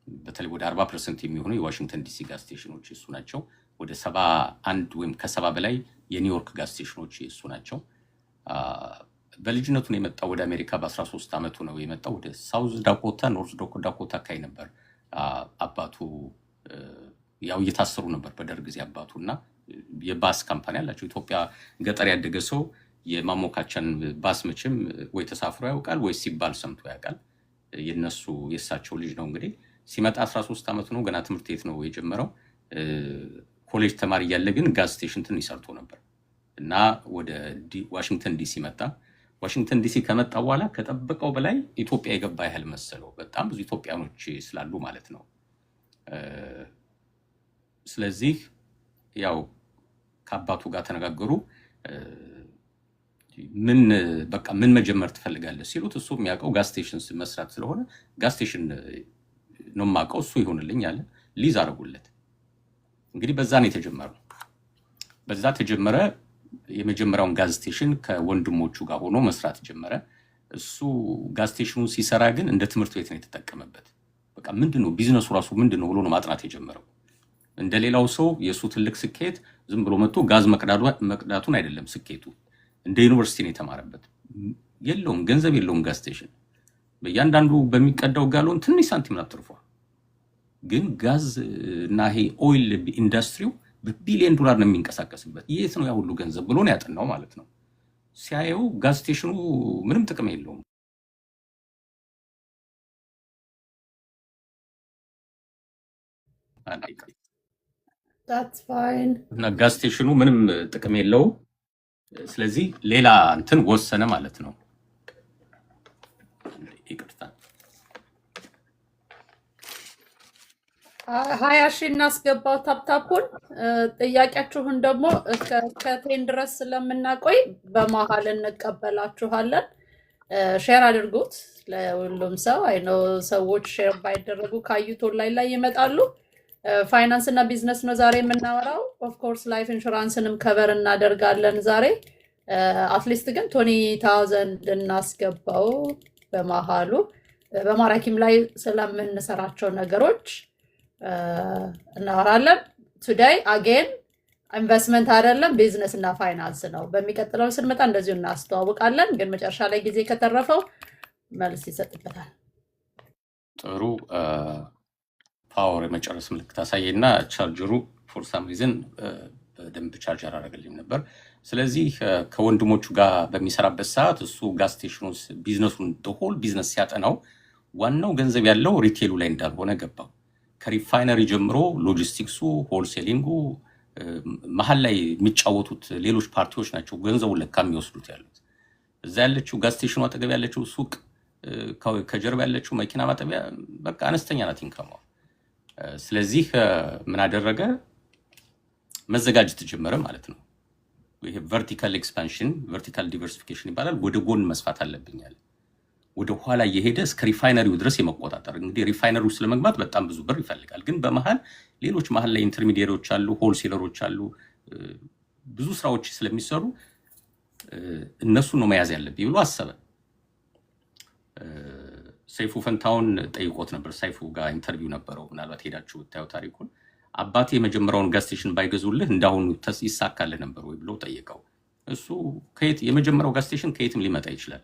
በተለይ ወደ 40% የሚሆኑ የዋሽንግተን ዲሲ ጋዝ ስቴሽኖች እሱ ናቸው። ወደ 71 ወይም ከ70 በላይ የኒውዮርክ ጋዝ ስቴሽኖች እሱ ናቸው። በልጅነቱ ነው የመጣው ወደ አሜሪካ። በ13 ዓመቱ ነው የመጣው። ወደ ሳውዝ ዳኮታ ኖርዝ ዳኮታ አካባቢ ነበር አባቱ። ያው እየታሰሩ ነበር በደርግ ጊዜ አባቱ እና የባስ ካምፓኒ አላቸው። ኢትዮጵያ ገጠር ያደገ ሰው የማሞካቻን ባስ መቼም ወይ ተሳፍሮ ያውቃል ወይ ሲባል ሰምቶ ያውቃል። የእሳቸው ልጅ ነው እንግዲህ። ሲመጣ 13 ዓመቱ ነው። ገና ትምህርት ቤት ነው የጀመረው። ኮሌጅ ተማሪ እያለ ግን ጋዝ ስቴሽን ትንሽ ሰርቶ ነበር እና ወደ ዋሽንግተን ዲሲ መጣ። ዋሽንግተን ዲሲ ከመጣ በኋላ ከጠበቀው በላይ ኢትዮጵያ የገባ ያህል መሰለው። በጣም ብዙ ኢትዮጵያኖች ስላሉ ማለት ነው። ስለዚህ ያው ከአባቱ ጋር ተነጋገሩ። ምን መጀመር ትፈልጋለህ ሲሉት እሱ የሚያውቀው ጋዝ ስቴሽን መስራት ስለሆነ ጋዝ ስቴሽን ነው የማውቀው፣ እሱ ይሆንልኝ አለ። ሊዝ አደረጉለት። እንግዲህ በዛ ነው የተጀመረው። በዛ ተጀመረ። የመጀመሪያውን ጋዝ ስቴሽን ከወንድሞቹ ጋር ሆኖ መስራት ጀመረ። እሱ ጋዝ ስቴሽኑን ሲሰራ ግን እንደ ትምህርት ቤት ነው የተጠቀመበት። በቃ ምንድነው ቢዝነሱ ራሱ ምንድነው ብሎ ነው ማጥናት የጀመረው። እንደሌላው ሰው የሱ ትልቅ ስኬት ዝም ብሎ መጥቶ ጋዝ መቅዳቱን አይደለም ስኬቱ። እንደ ዩኒቨርሲቲ ነው የተማረበት። የለውም ገንዘብ የለውም ጋዝ ስቴሽን። በእያንዳንዱ በሚቀዳው ጋሎን ትንሽ ሳንቲም አትርፏል። ግን ጋዝ እና ይሄ ኦይል ኢንዱስትሪው በቢሊዮን ዶላር ነው የሚንቀሳቀስበት። የት ነው ያ ሁሉ ገንዘብ ብሎ ነው ያጠናው ማለት ነው። ሲያየው ጋዝ ስቴሽኑ ምንም ጥቅም የለውም።
That's fine.
እና ጋዝ ስቴሽኑ ምንም ጥቅም የለውም። ስለዚህ ሌላ እንትን ወሰነ ማለት ነው። ይቅርታ
20 ሺህ እናስገባው ታፕታፑን። ጥያቄያችሁን ደግሞ ከቴን ድረስ ስለምናቆይ በመሀል እንቀበላችኋለን። ሼር አድርጉት ለሁሉም ሰው። አይኖ ሰዎች ሼር ባይደረጉ ካዩት ኦንላይን ላይ ይመጣሉ። ፋይናንስ እና ቢዝነስ ነው ዛሬ የምናወራው። ኦፍኮርስ ላይፍ ኢንሹራንስንም ከቨር እናደርጋለን ዛሬ። አትሊስት ግን 20,000 እናስገባው በመሀሉ። በማራኪም ላይ ስለምንሰራቸው ነገሮች እናወራለን። ቱዴይ አጌን ኢንቨስትመንት አይደለም ቢዝነስ እና ፋይናንስ ነው። በሚቀጥለው ስንመጣ እንደዚሁ እናስተዋውቃለን። ግን መጨረሻ ላይ ጊዜ ከተረፈው መልስ ይሰጥበታል።
ጥሩ ፓወር የመጨረስ ምልክት አሳየና ቻርጀሩ ፎር ሳም ሪዝን በደንብ ቻርጅ አላደረገልኝም ነበር። ስለዚህ ከወንድሞቹ ጋር በሚሰራበት ሰዓት እሱ ጋዝ ስቴሽን ውስጥ ቢዝነሱን ሆል ቢዝነስ ሲያጠናው ዋናው ገንዘብ ያለው ሪቴሉ ላይ እንዳልሆነ ገባው። ከሪፋይነሪ ጀምሮ ሎጂስቲክሱ፣ ሆልሴሊንጉ መሀል ላይ የሚጫወቱት ሌሎች ፓርቲዎች ናቸው ገንዘቡን ለካ የሚወስዱት ያሉት። እዛ ያለችው ጋዝ ስቴሽኑ አጠገብ ያለችው ሱቅ፣ ከጀርባ ያለችው መኪና ማጠቢያ በቃ አነስተኛ ናት ኢንካሟ። ስለዚህ ምን አደረገ? መዘጋጀት ጀመረ ማለት ነው። ይሄ ቨርቲካል ኤክስፓንሽን ቨርቲካል ዲቨርሲፊኬሽን ይባላል። ወደ ጎን መስፋት አለብኛል። ወደ ኋላ እየሄደ እስከ ሪፋይነሪው ድረስ የመቆጣጠር። እንግዲህ ሪፋይነሪው ስለመግባት በጣም ብዙ ብር ይፈልጋል። ግን በመሀል ሌሎች መሀል ላይ ኢንተርሚዲየሮች አሉ፣ ሆልሴለሮች አሉ፣ ብዙ ስራዎች ስለሚሰሩ እነሱን ነው መያዝ ያለብኝ ብሎ አሰበ። ሰይፉ ፈንታውን ጠይቆት ነበር። ሰይፉ ጋር ኢንተርቪው ነበረው። ምናልባት ሄዳችሁ ብታዩ ታሪኩን። አባቴ የመጀመሪያውን ጋዝ ስቴሽን ባይገዙልህ እንዳሁኑ ይሳካልህ ነበር ወይ ብሎ ጠየቀው። እሱ የመጀመሪያው ጋዝ ስቴሽን ከየትም ሊመጣ ይችላል።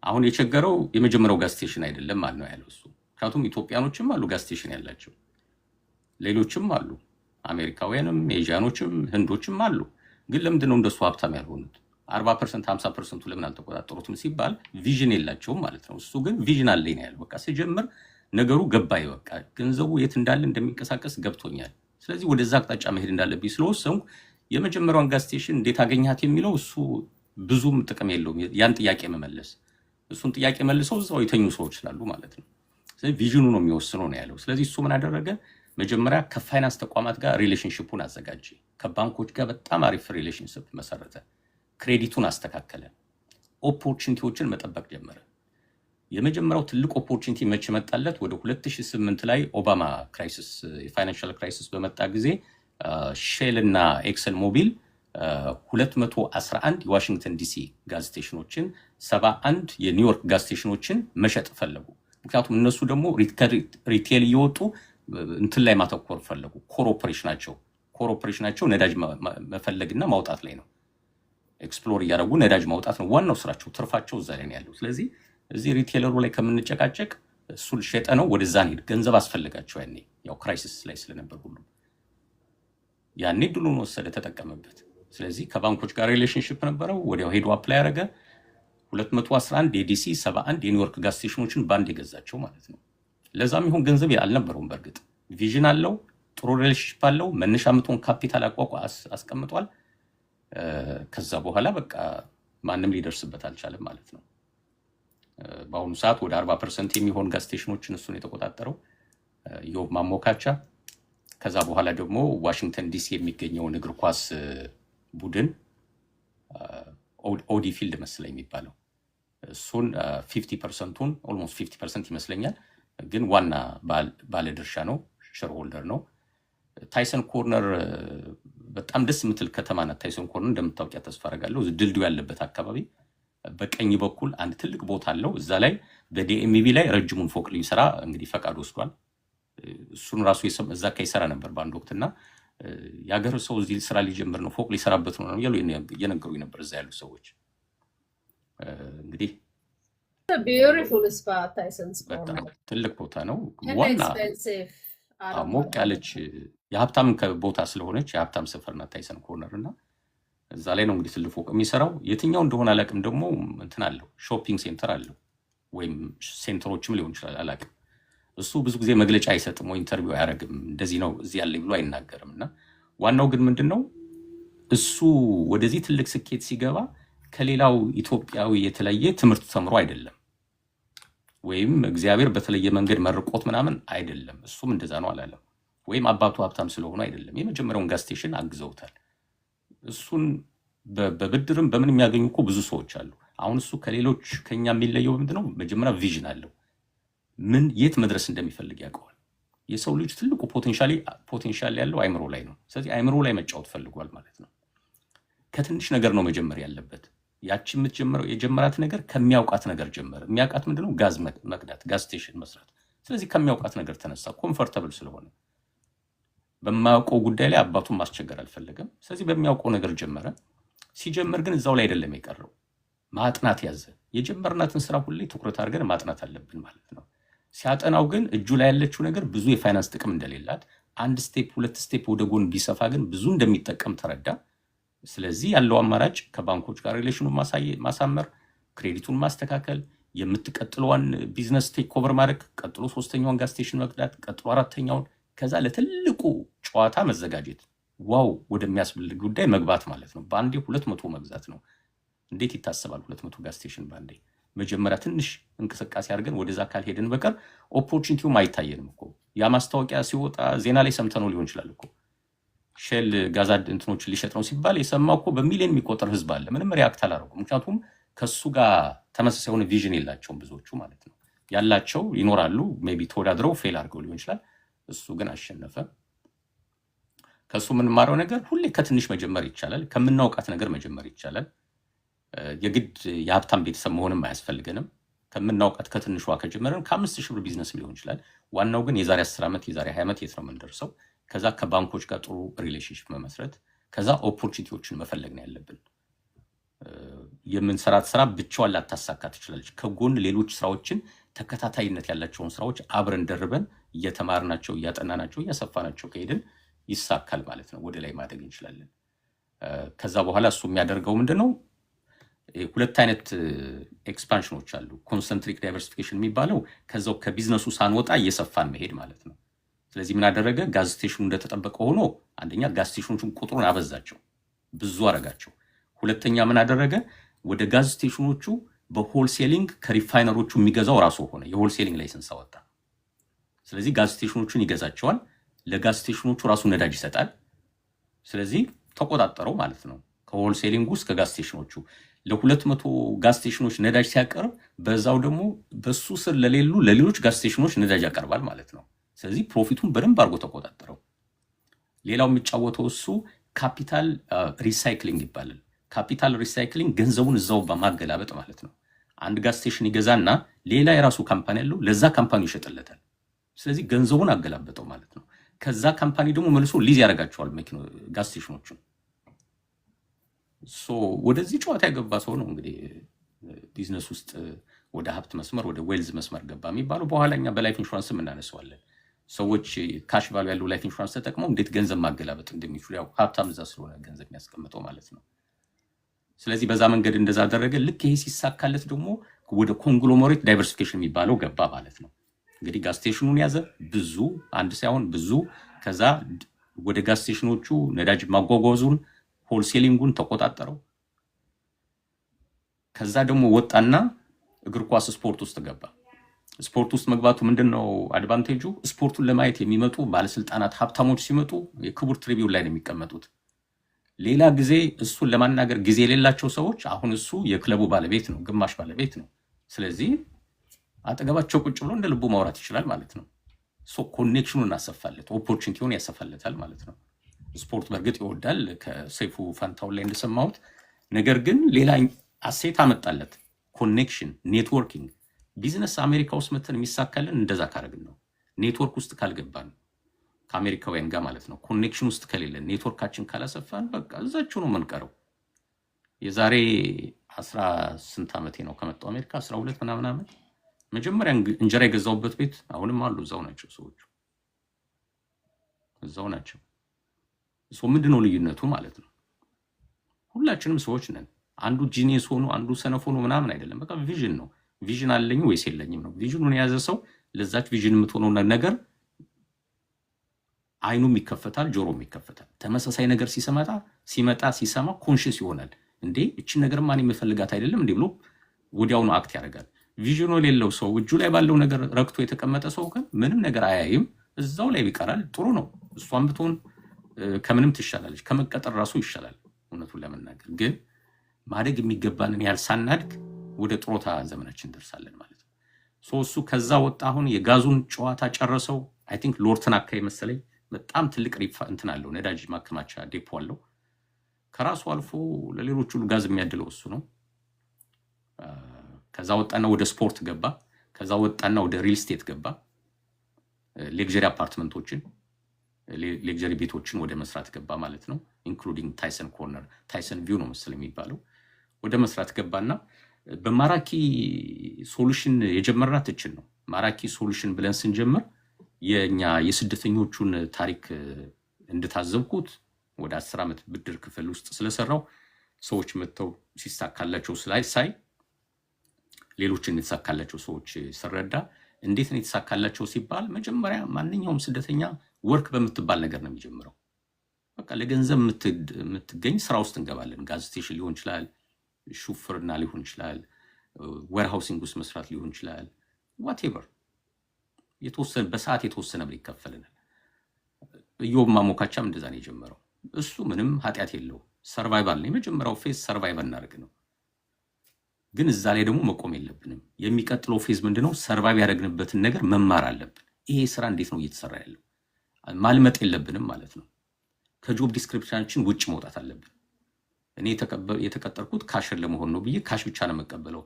አሁን የቸገረው የመጀመሪያው ጋዝ ስቴሽን አይደለም ማለት ነው ያለው እሱ። ምክንያቱም ኢትዮጵያኖችም አሉ ጋዝ ስቴሽን ያላቸው፣ ሌሎችም አሉ፣ አሜሪካውያንም፣ ኤዥያኖችም፣ ህንዶችም አሉ። ግን ለምንድነው እንደሱ ሀብታም ያልሆኑት? 40% 50% ለምን አልተቆጣጠሩትም ሲባል ቪዥን የላቸውም ማለት ነው። እሱ ግን ቪዥን አለኝ ነው ያለው። በቃ ሲጀምር ነገሩ ገባኝ። በቃ ገንዘቡ የት እንዳለ እንደሚንቀሳቀስ ገብቶኛል። ስለዚህ ወደዛ አቅጣጫ መሄድ እንዳለብኝ ስለወሰንኩ የመጀመሪያውን ጋዝ ስቴሽን እንዴት አገኘሃት የሚለው እሱ ብዙም ጥቅም የለውም። ያን ጥያቄ መመለስ እሱን ጥያቄ መልሰው እዛው የተኙ ሰዎች ስላሉ ማለት ነው። ስለዚህ ቪዥኑ ነው የሚወስነው ነው ያለው። ስለዚህ እሱ ምን አደረገ? መጀመሪያ ከፋይናንስ ተቋማት ጋር ሪሌሽንሺፑን አዘጋጀ። ከባንኮች ጋር በጣም አሪፍ ሪሌሽንሺፕ መሰረተ። ክሬዲቱን አስተካከለ። ኦፖርቹኒቲዎችን መጠበቅ ጀመረ። የመጀመሪያው ትልቅ ኦፖርቹኒቲ መቼ መጣለት? ወደ 2008 ላይ ኦባማ ክራይሲስ የፋይናንሻል ክራይሲስ በመጣ ጊዜ ሼል እና ኤክሰን ሞቢል 211 የዋሽንግተን ዲሲ ጋዝ ስቴሽኖችን 71 የኒውዮርክ ጋዝ ስቴሽኖችን መሸጥ ፈለጉ። ምክንያቱም እነሱ ደግሞ ሪቴል እየወጡ እንትን ላይ ማተኮር ፈለጉ። ኮርፖሬሽናቸው ነዳጅ መፈለግና ማውጣት ላይ ነው። ኤክስፕሎር እያደረጉ ነዳጅ ማውጣት ነው ዋናው ስራቸው። ትርፋቸው እዛ ላይ ነው ያለው። ስለዚህ እዚህ ሪቴለሩ ላይ ከምንጨቃጨቅ እሱን ሸጠ ነው ወደዛ ሄድ። ገንዘብ አስፈልጋቸው ያኔ ያው ክራይሲስ ላይ ስለነበር ሁሉ ያኔ ድሉን ወሰደ፣ ተጠቀመበት። ስለዚህ ከባንኮች ጋር ሪሌሽንሺፕ ነበረው። ወዲያው ሄዶ አፕላይ ያደረገ 211 የዲሲ 71 የኒውዮርክ ጋዝ ስቴሽኖችን ባንድ የገዛቸው ማለት ነው። ለዛም ይሁን ገንዘብ አልነበረውም። በእርግጥ ቪዥን አለው፣ ጥሩ ሪሌሽንሺፕ አለው፣ መነሻ ምትሆን ካፒታል አስቀምጧል። ከዛ በኋላ በቃ ማንም ሊደርስበት አልቻለም ማለት ነው። በአሁኑ ሰዓት ወደ 40% የሚሆን ጋዝ ስቴሽኖችን እሱን የተቆጣጠረው ዮብ ማሞካቻ። ከዛ በኋላ ደግሞ ዋሽንግተን ዲሲ የሚገኘውን እግር ኳስ ቡድን ኦዲ ፊልድ መስለኝ የሚባለው እሱን 50%ን ኦልሞስት 50% ይመስለኛል፣ ግን ዋና ባለድርሻ ነው፣ ሼርሆልደር ነው። ታይሰን ኮርነር በጣም ደስ የምትል ከተማ ናት። ታይሰን ኮርነር እንደምታውቂያ ተስፋ አደርጋለሁ። ድልድዩ ያለበት አካባቢ በቀኝ በኩል አንድ ትልቅ ቦታ አለው። እዛ ላይ በዲኤምቪ ላይ ረጅሙን ፎቅ ሊሰራ እንግዲህ ፈቃድ ወስዷል። እሱን ራሱ እዛ ይሰራ ነበር በአንድ ወቅትና የሀገር ሰው እዚህ ስራ ሊጀምር ነው ፎቅ ሊሰራበት ነው እያሉ እየነገሩኝ ነበር እዛ ያሉ ሰዎች። እንግዲህ በጣም ትልቅ ቦታ ነው። ዋና ሞቅ ያለች የሀብታም ቦታ ስለሆነች የሀብታም ሰፈር ናት ታይሰን ኮርነር እና እዛ ላይ ነው እንግዲህ ትልቅ ፎቅ የሚሰራው። የትኛው እንደሆነ አላውቅም። ደግሞ እንትን አለው ሾፒንግ ሴንተር አለው ወይም ሴንተሮችም ሊሆን ይችላል አላውቅም። እሱ ብዙ ጊዜ መግለጫ አይሰጥም ወይ ኢንተርቪው አያደርግም። እንደዚህ ነው እዚህ ያለኝ ብሎ አይናገርም። እና ዋናው ግን ምንድን ነው እሱ ወደዚህ ትልቅ ስኬት ሲገባ ከሌላው ኢትዮጵያዊ የተለየ ትምህርት ተምሮ አይደለም። ወይም እግዚአብሔር በተለየ መንገድ መርቆት ምናምን አይደለም። እሱም እንደዛ ነው አላለም። ወይም አባቱ ሀብታም ስለሆኑ አይደለም። የመጀመሪያውን ጋዝ ስቴሽን አግዘውታል። እሱን በብድርም በምን የሚያገኙ እኮ ብዙ ሰዎች አሉ። አሁን እሱ ከሌሎች ከኛ የሚለየው ምንድነው? መጀመሪያ ቪዥን አለው። ምን የት መድረስ እንደሚፈልግ ያውቀዋል። የሰው ልጅ ትልቁ ፖቴንሻል ያለው አይምሮ ላይ ነው። ስለዚህ አይምሮ ላይ መጫወት ፈልጓል ማለት ነው። ከትንሽ ነገር ነው መጀመር ያለበት። ያቺ የጀመራት ነገር ከሚያውቃት ነገር ጀመረ። የሚያውቃት ምንድነው? ጋዝ መቅዳት፣ ጋዝ ስቴሽን መስራት። ስለዚህ ከሚያውቃት ነገር ተነሳ። ኮምፎርታብል ስለሆነ በማያውቀው ጉዳይ ላይ አባቱን ማስቸገር አልፈለገም። ስለዚህ በሚያውቀው ነገር ጀመረ። ሲጀምር ግን እዛው ላይ አይደለም የቀረው፣ ማጥናት ያዘ። የጀመርናትን ስራ ሁሌ ትኩረት አድርገን ማጥናት አለብን ማለት ነው። ሲያጠናው ግን እጁ ላይ ያለችው ነገር ብዙ የፋይናንስ ጥቅም እንደሌላት፣ አንድ ስቴፕ ሁለት ስቴፕ ወደ ጎን ቢሰፋ ግን ብዙ እንደሚጠቀም ተረዳ። ስለዚህ ያለው አማራጭ ከባንኮች ጋር ሪሌሽኑን ማሳመር፣ ክሬዲቱን ማስተካከል፣ የምትቀጥለዋን ቢዝነስ ቴክ ኦቨር ማድረግ፣ ቀጥሎ 3ኛውን ጋዝ ስቴሽን መቅዳት፣ ቀጥሎ 4ኛውን፣ ከዛ ለትልቁ ጨዋታ መዘጋጀት፣ ዋው ወደሚያስፈልግ ጉዳይ መግባት ማለት ነው። በአንዴ 200 መግዛት ነው። እንዴት ይታሰባል 200 ጋዝ ስቴሽን በአንዴ? መጀመሪያ ትንሽ እንቅስቃሴ አድርገን ወደዛ ካልሄድን በቀር ኦፖርቹኒቲውም አይታየንም እኮ። ያ ማስታወቂያ ሲወጣ ዜና ላይ ሰምተነው ሊሆን ይችላል እኮ። ሼል ጋዝ እንትኖችን ሊሸጥ ነው ሲባል የሰማው እኮ በሚሊዮን የሚቆጠር ህዝብ አለ። ምንም ሪያክት አላደረጉም። ምክንያቱም ከሱ ጋር ተመሳሳይ የሆነ ቪዥን የላቸውም ብዙዎቹ ማለት ነው። ያላቸው ይኖራሉ፣ ሜቢ ተወዳድረው ፌል አድርገው ሊሆን ይችላል። እሱ ግን አሸነፈ። ከሱ የምንማረው ነገር ሁሌ ከትንሽ መጀመር ይቻላል። ከምናውቃት ነገር መጀመር ይቻላል። የግድ የሀብታም ቤተሰብ መሆንም አያስፈልገንም። ከምናውቃት ከትንሿ ከጀመረን ከ5,000 ብር ቢዝነስ ሊሆን ይችላል። ዋናው ግን የዛሬ 10 ዓመት የዛሬ 20 ዓመት የት ነው የምንደርሰው? ከዛ ከባንኮች ጋር ጥሩ ሪሌሽንሽፕ መመስረት፣ ከዛ ኦፖርቹኒቲዎችን መፈለግ ነው ያለብን። የምንሰራት ስራ ብቻዋን ላታሳካ ትችላለች። ከጎን ሌሎች ስራዎችን ተከታታይነት ያላቸውን ስራዎች አብረን ደርበን እየተማርናቸው እያጠናናቸው እያሰፋናቸው ከሄድን ይሳካል ማለት ነው። ወደ ላይ ማደግ እንችላለን። ከዛ በኋላ እሱ የሚያደርገው ምንድነው? ሁለት አይነት ኤክስፓንሽኖች አሉ። ኮንሰንትሪክ ዳይቨርሲፊኬሽን የሚባለው ከዛው ከቢዝነሱ ሳንወጣ እየሰፋን መሄድ ማለት ነው። ስለዚህ ምን አደረገ? ጋዝ ስቴሽኑ እንደተጠበቀ ሆኖ አንደኛ ጋዝ ስቴሽኖቹን ቁጥሩን አበዛቸው፣ ብዙ አረጋቸው። ሁለተኛ ምን አደረገ? ወደ ጋዝ ስቴሽኖቹ በሆልሴሊንግ ከሪፋይነሮቹ የሚገዛው ራሱ ሆነ። የሆልሴሊንግ ላይሰንስ አወጣ። ስለዚህ ጋዝ ስቴሽኖቹን ይገዛቸዋል፣ ለጋዝ ስቴሽኖቹ ራሱ ነዳጅ ይሰጣል። ስለዚህ ተቆጣጠረው ማለት ነው። ከሆልሴሊንግ ውስጥ ከጋዝ ስቴሽኖቹ ለ200 ጋዝ ስቴሽኖች ነዳጅ ሲያቀርብ በዛው ደግሞ በሱ ስር ለሌሎች ጋዝ ስቴሽኖች ነዳጅ ያቀርባል ማለት ነው። ስለዚህ ፕሮፊቱን በደንብ አድርጎ ተቆጣጠረው። ሌላው የሚጫወተው እሱ ካፒታል ሪሳይክሊንግ ይባላል። ካፒታል ሪሳይክሊንግ ገንዘቡን እዛው በማገላበጥ ማለት ነው። አንድ ጋዝ ስቴሽን ይገዛና ሌላ የራሱ ካምፓኒ ያለው ለዛ ካምፓኒ ይሸጥለታል። ስለዚህ ገንዘቡን አገላበጠው ማለት ነው። ከዛ ካምፓኒ ደግሞ መልሶ ሊዝ ያደርጋቸዋል ጋዝ ስቴሽኖቹን። ወደዚህ ጨዋታ የገባ ሰው ነው እንግዲህ ቢዝነስ ውስጥ ወደ ሀብት መስመር ወደ ዌልዝ መስመር ገባ የሚባለው። በኋላ እኛ በላይፍ ኢንሹራንስም እናነሳዋለን። ሰዎች ካሽ ቫሉ ያለው ላይፍ ኢንሹራንስ ተጠቅመው እንዴት ገንዘብ ማገላበጥ እንደሚችሉ፣ ያው ሀብታም እዛ ስለሆነ ገንዘብ የሚያስቀምጠው ማለት ነው። ስለዚህ በዛ መንገድ እንደዛ አደረገ። ልክ ይሄ ሲሳካለት ደግሞ ወደ ኮንግሎመሬት ዳይቨርሲፊኬሽን የሚባለው ገባ ማለት ነው። እንግዲህ ጋዝ ስቴሽኑን ያዘ፣ ብዙ አንድ ሳይሆን ብዙ። ከዛ ወደ ጋዝ ስቴሽኖቹ ነዳጅ ማጓጓዙን ሆልሴሊንጉን ተቆጣጠረው። ከዛ ደግሞ ወጣና እግር ኳስ ስፖርት ውስጥ ገባ። ስፖርት ውስጥ መግባቱ ምንድነው አድቫንቴጁ? ስፖርቱን ለማየት የሚመጡ ባለስልጣናት፣ ሀብታሞች ሲመጡ የክቡር ትሪቢዩን ላይ ነው የሚቀመጡት። ሌላ ጊዜ እሱን ለማናገር ጊዜ የሌላቸው ሰዎች አሁን እሱ የክለቡ ባለቤት ነው፣ ግማሽ ባለቤት ነው። ስለዚህ አጠገባቸው ቁጭ ብሎ እንደ ልቡ ማውራት ይችላል ማለት ነው። ኮኔክሽኑን እናሰፋለት፣ ኦፖርቹኒቲውን ያሰፋለታል ማለት ነው። ስፖርት በእርግጥ ይወዳል ከሰይፉ ፋንታውን ላይ እንደሰማሁት። ነገር ግን ሌላ አሴት አመጣለት፣ ኮኔክሽን፣ ኔትወርኪንግ። ቢዝነስ አሜሪካ ውስጥ መተን የሚሳካልን እንደዛ ካረግን ነው። ኔትወርክ ውስጥ ካልገባን ከአሜሪካውያን ጋር ማለት ነው። ኮኔክሽን ውስጥ ከሌለን፣ ኔትወርካችን ካላሰፋን በቃ እዛችሁ ነው የምንቀረው። የዛሬ 10 ስንት ዓመቴ ነው ከመጣሁ አሜሪካ 12 ምናምን ዓመት። መጀመሪያ እንጀራ የገዛውበት ቤት አሁንም አሉ፣ እዛው ናቸው ሰዎቹ፣ እዛው ናቸው። ምንድነው ልዩነቱ ማለት ነው? ሁላችንም ሰዎች ነን። አንዱ ጂኒየስ ሆኖ አንዱ ሰነፍ ሆኖ ምናምን አይደለም። በቃ ቪዥን ነው። ቪዥን አለኝ ወይስ የለኝም ነው። ቪዥኑን የያዘ ሰው ለዛች ቪዥን የምትሆነው ነገር አይኑም ይከፈታል፣ ጆሮም ይከፈታል። ተመሳሳይ ነገር ሲሰማ ኮንሽስ ይሆናል። እንዴ እቺ ነገር ማን የምፈልጋት አይደለም እንዴ ብሎ ወዲያውኑ አክት ያደርጋል። ቪዥኑ የሌለው ሰው እጁ ላይ ባለው ነገር ረክቶ የተቀመጠ ሰው ግን ምንም ነገር አያይም፣ እዛው ላይ ይቀራል። ጥሩ ነው። እሷን ብትሆን ከምንም ትሻላለች፣ ከመቀጠር ራሱ ይሻላል እውነቱን ለመናገር። ግን ማደግ የሚገባንን ያህል ሳናድግ ወደ ጥሮታ ዘመናችን ደርሳለን ማለት ነው። እሱ ከዛ ወጣ። አሁን የጋዙን ጨዋታ ጨረሰው። አይ ቲንክ ሎርተን አካባቢ መሰለኝ በጣም ትልቅ እንትን አለው፣ ነዳጅ ማከማቻ ዴፖ አለው። ከራሱ አልፎ ለሌሎች ሁሉ ጋዝ የሚያድለው እሱ ነው። ከዛ ወጣና ወደ ስፖርት ገባ። ከዛ ወጣና ወደ ሪል ስቴት ገባ። ሌክዠሪ አፓርትመንቶችን፣ ሌክዠሪ ቤቶችን ወደ መስራት ገባ ማለት ነው። ኢንክሉዲንግ ታይሰን ኮርነር፣ ታይሰን ቪው ነው መሰለኝ የሚባለው። ወደ መስራት ገባና በማራኪ ሶሉሽን የጀመርናት እችን ነው። ማራኪ ሶሉሽን ብለን ስንጀምር የኛ የስደተኞቹን ታሪክ እንድታዘብኩት ወደ 10 ዓመት ብድር ክፍል ውስጥ ስለሰራው ሰዎች መጥተው ሲሳካላቸው ሳይ ሌሎችን የተሳካላቸው ሰዎች ስረዳ እንዴት ነው የተሳካላቸው ሲባል መጀመሪያ ማንኛውም ስደተኛ ወርክ በምትባል ነገር ነው የሚጀምረው። በቃ ለገንዘብ የምትገኝ ስራ ውስጥ እንገባለን። ጋዝ ስቴሽን ሊሆን ይችላል፣ ሹፍርና ሊሆን ይችላል፣ ዌርሃውሲንግ ውስጥ መስራት ሊሆን ይችላል። ዋቴቨር የተወሰነ በሰዓት የተወሰነ ብር ይከፈልናል። ኢዮብ ማሞካቻም እንደዛ ነው የጀመረው። እሱ ምንም ኃጢአት የለው። ሰርቫይቫል ነው የመጀመሪያው ፌዝ፣ ሰርቫይቫል እናደርግ ነው። ግን እዛ ላይ ደግሞ መቆም የለብንም። የሚቀጥለው ፌዝ ምንድነው? ሰርቫይቭ ያደረግንበትን ነገር መማር አለብን። ይሄ ስራ እንዴት ነው እየተሰራ ያለው? ማልመጥ የለብንም ማለት ነው። ከጆብ ዲስክሪፕሽናችን ውጭ መውጣት አለብን። እኔ የተቀጠርኩት ካሽር ለመሆን ነው ብዬ ካሽ ብቻ ነው መቀበለው።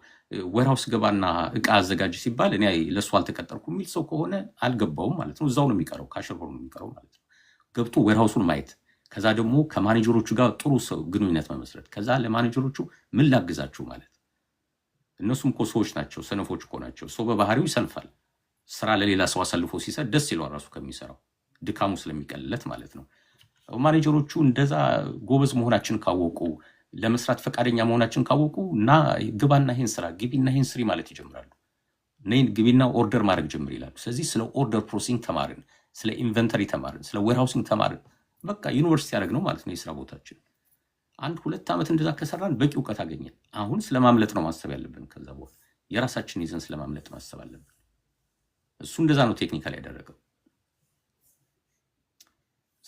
ዌርሃውስ ገባና እቃ አዘጋጅ ሲባል እኔ ለሱ አልተቀጠርኩም የሚል ሰው ከሆነ አልገባውም ማለት ነው። እዛው ነው የሚቀረው፣ ካሽር ሆኖ የሚቀረው ማለት ነው። ገብቶ ዌርሃውሱን ማየት፣ ከዛ ደግሞ ከማኔጀሮቹ ጋር ጥሩ ሰው ግንኙነት መመስረት፣ ከዛ ለማኔጀሮቹ ምን ላግዛችሁ ማለት። እነሱም እኮ ሰዎች ናቸው፣ ሰነፎች እኮ ናቸው። ሰው በባህሪው ይሰንፋል። ስራ ለሌላ ሰው አሳልፎ ሲሰጥ ደስ ይለዋል ራሱ ከሚሰራው ድካሙ ስለሚቀልለት ማለት ነው። ማኔጀሮቹ እንደዛ ጎበዝ መሆናችን ካወቁ፣ ለመስራት ፈቃደኛ መሆናችን ካወቁ እና ግባና ይሄን ስራ ግቢና ይሄን ስሪ ማለት ይጀምራሉ። ነይን ግቢና ኦርደር ማድረግ ጀምር ይላሉ። ስለዚህ ስለ ኦርደር ፕሮሰሲንግ ተማርን፣ ስለ ኢንቨንተሪ ተማርን፣ ስለ ዌርሃውሲንግ ተማርን። በቃ ዩኒቨርሲቲ ያደረግ ነው ማለት ነው የስራ ቦታችን። 1-2 ዓመት እንደዛ ከሰራን በቂ እውቀት አገኘን። አሁን ስለማምለጥ ነው ማሰብ ያለብን። ከዛ በኋላ የራሳችን ይዘን ስለማምለጥ ማሰብ አለብን። እሱ እንደዛ ነው ቴክኒካል ያደረገው።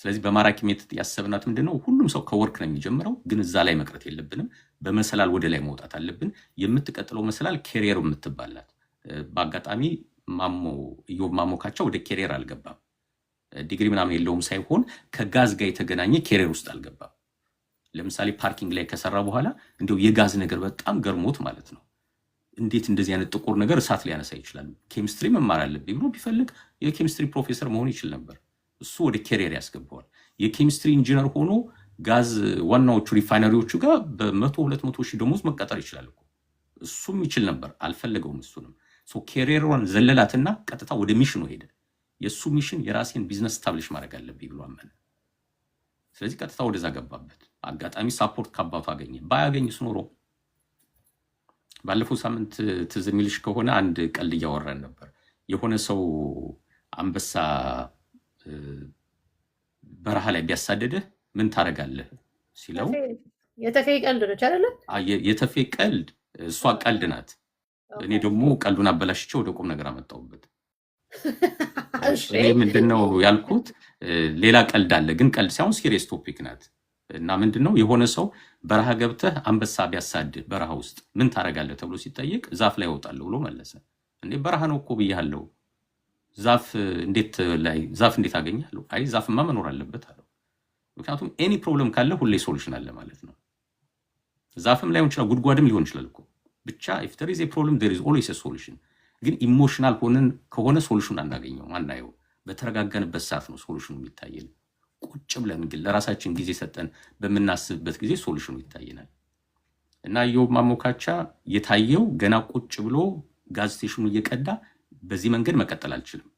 ስለዚህ በማራኪ ሜትድ ያሰብናት ምንድነው? ሁሉም ሰው ከወርክ ነው የሚጀምረው፣ ግን እዛ ላይ መቅረት የለብንም። በመሰላል ወደ ላይ መውጣት አለብን። የምትቀጥለው መሰላል ኬሪየር የምትባላት። በአጋጣሚ ኢዮብ ማሞካቻ ወደ ኬሪየር አልገባም። ዲግሪ ምናምን የለውም ሳይሆን ከጋዝ ጋር የተገናኘ ኬሪየር ውስጥ አልገባም። ለምሳሌ ፓርኪንግ ላይ ከሰራ በኋላ እንደው የጋዝ ነገር በጣም ገርሞት ማለት ነው። እንዴት እንደዚህ አይነት ጥቁር ነገር እሳት ሊያነሳ ይችላል? ኬሚስትሪ መማር አለብኝ ብሎ ቢፈልግ የኬሚስትሪ ፕሮፌሰር መሆን ይችል ነበር። እሱ ወደ ኬሪየር ያስገባዋል። የኬሚስትሪ ኢንጂነር ሆኖ ጋዝ ዋናዎቹ ሪፋይነሪዎቹ ጋር በ100-200 ሺህ ደሞዝ መቀጠር ይችላል እኮ። እሱም ይችል ነበር፣ አልፈለገውም። እሱንም ኬሪየሯን ዘለላትና ቀጥታ ወደ ሚሽኑ ሄደ። የእሱ ሚሽን የራሴን ቢዝነስ ስታብሊሽ ማድረግ አለብኝ ብሎ አመነ። ስለዚህ ቀጥታ ወደዛ ገባበት። አጋጣሚ ሳፖርት ከአባቱ አገኘ። ባያገኝስ ኖሮ ባለፈው ሳምንት ትዝ የሚልሽ ከሆነ አንድ ቀልድ እያወራን ነበር። የሆነ ሰው አንበሳ በረሃ ላይ ቢያሳደድህ ምን ታደርጋለህ ሲለው፣
የተፌ ቀልድ ነች አይደለ?
የተፌ ቀልድ እሷ ቀልድ ናት። እኔ ደግሞ ቀልዱን አበላሽቼ ወደ ቁም ነገር አመጣሁበት። እኔ ምንድነው ያልኩት? ሌላ ቀልድ አለ፣ ግን ቀልድ ሳይሆን ሲሪየስ ቶፒክ ናት። እና ምንድነው የሆነ ሰው በረሃ ገብተህ አንበሳ ቢያሳድህ በረሃ ውስጥ ምን ታደርጋለህ ተብሎ ሲጠየቅ ዛፍ ላይ እወጣለሁ ብሎ መለሰ። እንዴ በረሃ ነው እኮ ብያለሁ፣ ዛፍ እንዴት አገኛለሁ? አይ ዛፍማ መኖር አለበት አለው። ምክንያቱም ኤኒ ፕሮብለም ካለ ሁሌ ሶሉሽን አለ ማለት ነው። ዛፍም ላይሆን ይችላል፣ ጉድጓድም ሊሆን ይችላል እኮ። ብቻ ኢፍ ዜር ኢዝ ኤ ፕሮብለም ዜር ኢዝ ኦልዌይስ ኤ ሶሉሽን። ግን ኢሞሽናል ከሆነ ሶሉሽን አናገኘው፣ አናየው። በተረጋጋንበት ሰዓት ነው ሶሉሽኑ የሚታየን። ቁጭ ብለን ግን ለራሳችን ጊዜ ሰጠን በምናስብበት ጊዜ ሶሉሽኑ ይታየናል። እና ኢዮብ ማሞካቻ የታየው ገና ቁጭ ብሎ ጋዝ ስቴሽኑ እየቀዳ በዚህ መንገድ መቀጠል አልችልም፣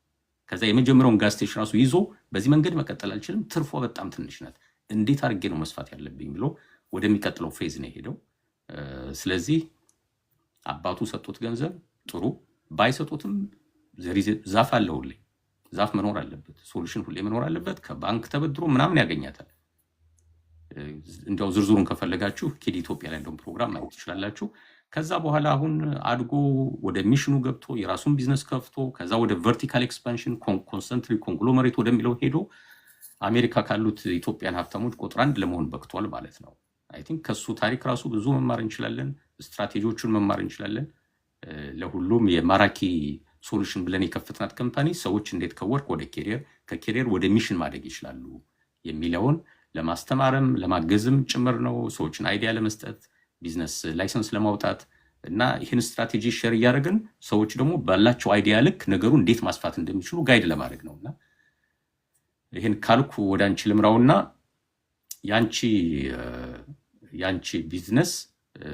ከዛ የመጀመሪያውን ጋዝ ስቴሽን ራሱ ይዞ በዚህ መንገድ መቀጠል አልችልም፣ ትርፏ በጣም ትንሽ ናት፣ እንዴት አድርጌ ነው መስፋት ያለብኝ ብሎ ወደሚቀጥለው ፌዝ ነው የሄደው። ስለዚህ አባቱ ሰጡት ገንዘብ፣ ጥሩ ባይሰጡትም ዛፍ አለ፣ ሁሌ ዛፍ መኖር አለበት፣ ሶሉሽን ሁሌ መኖር አለበት። ከባንክ ተበድሮ ምናምን ያገኛታል። እንዲያው ዝርዝሩን ከፈለጋችሁ ኪድ ኢትዮጵያ ላይ እንደውም ፕሮግራም ማየት ትችላላችሁ። ከዛ በኋላ አሁን አድጎ ወደ ሚሽኑ ገብቶ የራሱን ቢዝነስ ከፍቶ ከዛ ወደ ቨርቲካል ኤክስፓንሽን ኮንሰንትሪክ ኮንግሎመሬት ወደሚለው ሄዶ አሜሪካ ካሉት ኢትዮጵያን ሀብታሞች ቁጥር 1 ለመሆን በቅቷል ማለት ነው። አይ ቲንክ ከሱ ታሪክ ራሱ ብዙ መማር እንችላለን፣ ስትራቴጂዎቹን መማር እንችላለን። ለሁሉም የማራኪ ሶሉሽን ብለን የከፈትናት ካምፓኒ ሰዎች እንዴት ከወርክ ወደ ኬሪየር ከኬሪየር ወደ ሚሽን ማደግ ይችላሉ የሚለውን ለማስተማርም ለማገዝም ጭምር ነው። ሰዎችን አይዲያ ለመስጠት ቢዝነስ ላይሰንስ ለማውጣት እና ይህን ስትራቴጂ ሼር እያደረግን ሰዎች ደግሞ ባላቸው አይዲያ ልክ ነገሩ እንዴት ማስፋት እንደሚችሉ ጋይድ ለማድረግ ነውና ይህን ካልኩ ወደ አንቺ ልምራውና ያንቺ ቢዝነስ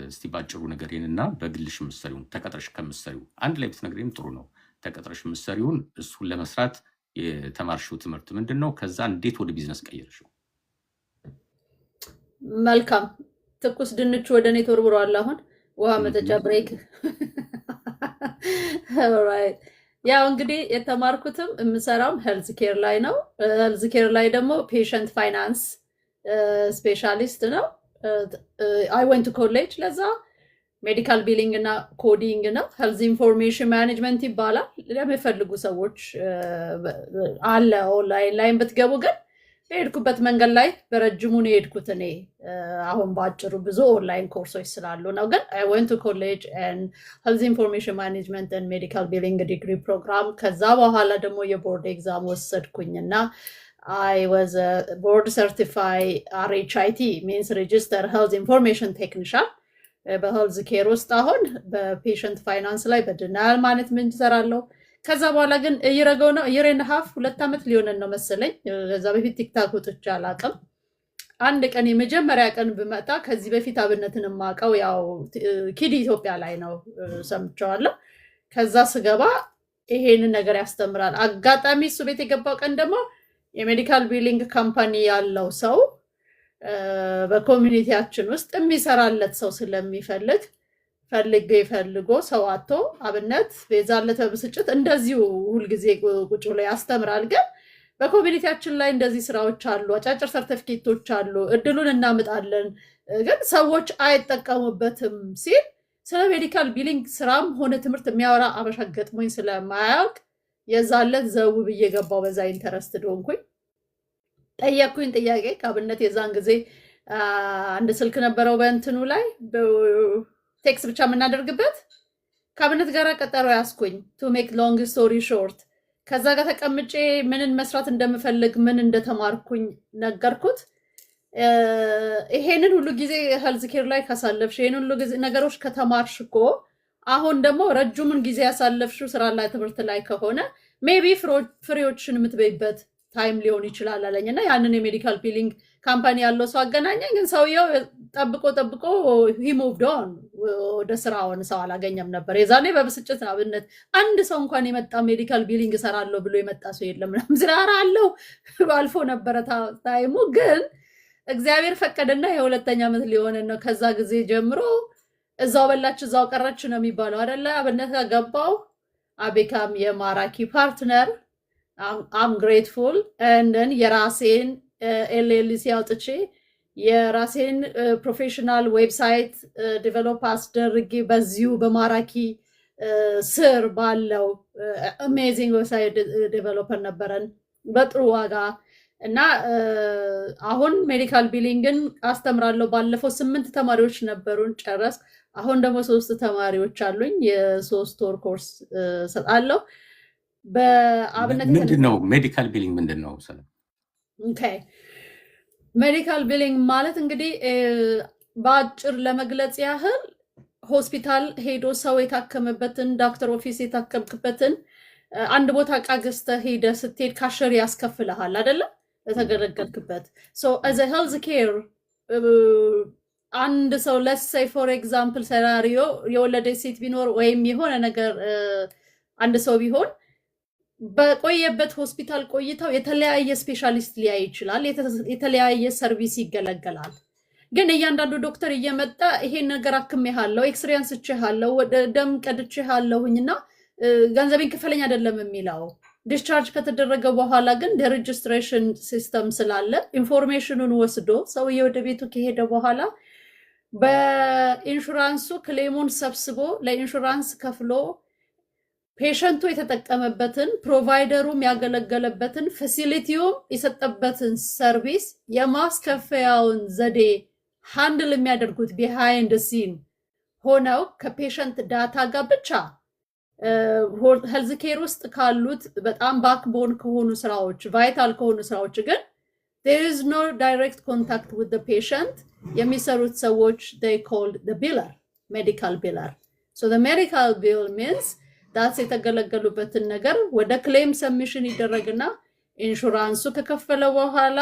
እስቲ ባጭሩ ነገሬንና በግልሽ ምሰሪውን ተቀጥረሽ ከምሰሪው አንድ ላይ ብትነግሪኝ ጥሩ ነው። ተቀጥረሽ ምሰሪውን እሱን ለመስራት የተማርሽው ትምህርት ምንድነው? ከዛ እንዴት ወደ ቢዝነስ ቀየርሽው?
መልካም ትኩስ ድንች ወደ እኔ ተወርውሯል። አሁን ውሃ መጠጫ ብሬክ። ኦልራይት ያው እንግዲህ የተማርኩትም የምሰራውም ሄልዝ ኬር ላይ ነው። ሄልዝ ኬር ላይ ደግሞ ፔሸንት ፋይናንስ ስፔሻሊስት ነው። አይ ወንት ኮሌጅ ለዛ ሜዲካል ቢሊንግ እና ኮዲንግ ነው። ሄልዝ ኢንፎርሜሽን ማኔጅመንት ይባላል። ለሚፈልጉ ሰዎች አለ ኦንላይን ላይ ብትገቡ ግን የሄድኩበት መንገድ ላይ በረጅሙ ነው የሄድኩት እኔ። አሁን ባጭሩ ብዙ ኦንላይን ኮርሶች ስላሉ ነው። ግን አይ ወንት ቱ ኮሌጅ ኤንድ ሄልዝ ኢንፎርሜሽን ማኔጅመንት ኤንድ ሜዲካል ቢሊንግ ዲግሪ ፕሮግራም። ከዛ በኋላ ደግሞ የቦርድ ኤግዛም ወሰድኩኝና I was a board certified RHIT means registered health information technician በሄልዝ ኬር ውስጥ አሁን በፔሸንት ፋይናንስ ላይ በዲናል ማኔጅመንት እሰራለሁ። ከዛ በኋላ ግን እየረገው ነው የሬን ሀፍ 2 ዓመት ሊሆነን ነው መሰለኝ። ከዛ በፊት ቲክታክ ወጥቼ አላውቅም። አንድ ቀን የመጀመሪያ ቀን ብመጣ ከዚህ በፊት አብነትን ማቀው ያው ኪድ ኢትዮጵያ ላይ ነው ሰምቻለሁ። ከዛ ስገባ ይሄንን ነገር ያስተምራል። አጋጣሚ እሱ ቤት የገባው ቀን ደግሞ የሜዲካል ቢሊንግ ካምፓኒ ያለው ሰው በኮሚኒቲያችን ውስጥ የሚሰራለት ሰው ስለሚፈልግ ፈልጎ ሰው አጥቶ አብነት ቤዛለት በብስጭት እንደዚሁ ሁልጊዜ ቁጭ ብሎ ያስተምራል። ግን በኮሚኒቲያችን ላይ እንደዚህ ስራዎች አሉ፣ አጫጭር ሰርቲፊኬቶች አሉ፣ እድሉን እናምጣለን፣ ግን ሰዎች አይጠቀሙበትም ሲል ስለ ሜዲካል ቢሊንግ ስራም ሆነ ትምህርት የሚያወራ አበሻ ገጥሞኝ ስለማያውቅ የዛለት ዘው ብዬ ገባው። በዛ ኢንተረስትድ ሆንኩኝ። ጠየቅኩኝ ጥያቄ ከአብነት የዛን ጊዜ አንድ ስልክ ነበረው በእንትኑ ላይ ቴክስት ብቻ የምናደርግበት። ከአብነት ጋር ቀጠሮ ያስኩኝ ቱ ሜክ ሎንግ ስቶሪ ሾርት። ከዛ ጋር ተቀምጬ ምንን መስራት እንደምፈልግ ምን እንደተማርኩኝ ነገርኩት። ይሄንን ሁሉ ጊዜ ሄልዝ ኬር ላይ ካሳለፍሽ ይሄንን ሁሉ ጊዜ ነገሮች ከተማርሽ እኮ አሁን ደግሞ ረጅሙን ጊዜ ያሳለፍሽው ስራ ላይ ትምህርት ላይ ከሆነ ሜቢ ፍሬዎችን የምትበይበት ታይም ሊሆን ይችላል አለኝና ያንን የሜዲካል ቢሊንግ ካምፓኒ ያለው ሰው አገናኘኝ። ግን ሰውየው ጠብቆ ሂ ሙቭድ ኦን ወደ ስራውን ሰው አላገኘም ነበር። የዛኔ በብስጭት አብነት አንድ ሰው እንኳን የመጣ ሜዲካል ቢሊንግ እሰራለሁ ብሎ የመጣ ሰው የለም ምናምን ስራራ አለው አልፎ ነበረ ታይሙ። ግን እግዚአብሔር ፈቀደና የ2ኛ ዓመት ሊሆን ነው። ከዛ ጊዜ ጀምሮ እዛው በላች እዛው ቀረች ነው የሚባለው አይደለ? አብነት ገባው አቤካም የማራኪ ፓርትነር አም ግሬትፉል እንደን የራሴን ኤልኤልሲ አውጥቼ የራሴን ፕሮፌሽናል ዌብሳይት ዲቨሎፕ አስደርጌ በዚሁ በማራኪ ስር ባለው አሜዚንግ ዌብሳይት ዴቨሎፐር ነበረን በጥሩ ዋጋ እና አሁን ሜዲካል ቢሊንግን አስተምራለሁ። ባለፈው 8 ተማሪዎች ነበሩን ጨረስ። አሁን ደግሞ 3 ተማሪዎች አሉኝ። የ3 ወር ኮርስ ሰጣለሁ። በአብነት
ምንድነው ሜዲካል ቢሊንግ ምንድነው?
ኦኬ ሜዲካል ቢሊንግ ማለት እንግዲህ በአጭር ለመግለጽ ያህል ሆስፒታል ሄዶ ሰው የታከመበትን ዶክተር ኦፊስ የታከምክበትን አንድ ቦታ ዕቃ ገዝተህ ሄደህ ስትሄድ ካሸር ያስከፍልሃል አይደለ? ለተገለገልክበት ሶ as a health care አንድ ሰው let's say for example ሰራሪዮ የወለደች ሴት ቢኖር ወይም የሆነ ነገር አንድ ሰው ቢሆን በቆየበት ሆስፒታል ቆይታው የተለያየ ስፔሻሊስት ሊያይ ይችላል፣ የተለያየ ሰርቪስ ይገለገላል። ግን እያንዳንዱ ዶክተር እየመጣ ይሄን ነገር አክሜሃለሁ፣ ኤክስፒሪየንስ እችሃለሁ፣ ደም ቀድቼሃለሁኝና ገንዘቤን ክፈለኝ አይደለም የሚለው። ዲስቻርጅ ከተደረገ በኋላ ግን የሬጅስትሬሽን ሲስተም ስላለ ኢንፎርሜሽኑን ወስዶ ሰውዬ ወደ ቤቱ ከሄደ በኋላ በኢንሹራንሱ ክሌሙን ሰብስቦ ለኢንሹራንስ ከፍሎ ፔሸንቱ የተጠቀመበትን ፕሮቫይደሩም ያገለገለበትን ፋሲሊቲውም የሰጠበትን ሰርቪስ የማስከፈያውን ዘዴ ሃንድል የሚያደርጉት ቢሃይንድ ሲን ሆነው ከፔሸንት ዳታ ጋር ብቻ ሄልዝ ኬር ውስጥ ካሉት በጣም ባክቦን ከሆኑ ስራዎች ቫይታል ከሆኑ ስራዎች ግን there is no direct contact with the patient የሚሰሩት ሰዎች they called the biller medical biller so the medical bill means that's የተገለገሉበትን ነገር ወደ ክሌም ሰብሚሽን ይደረግና ኢንሹራንሱ ከከፈለ በኋላ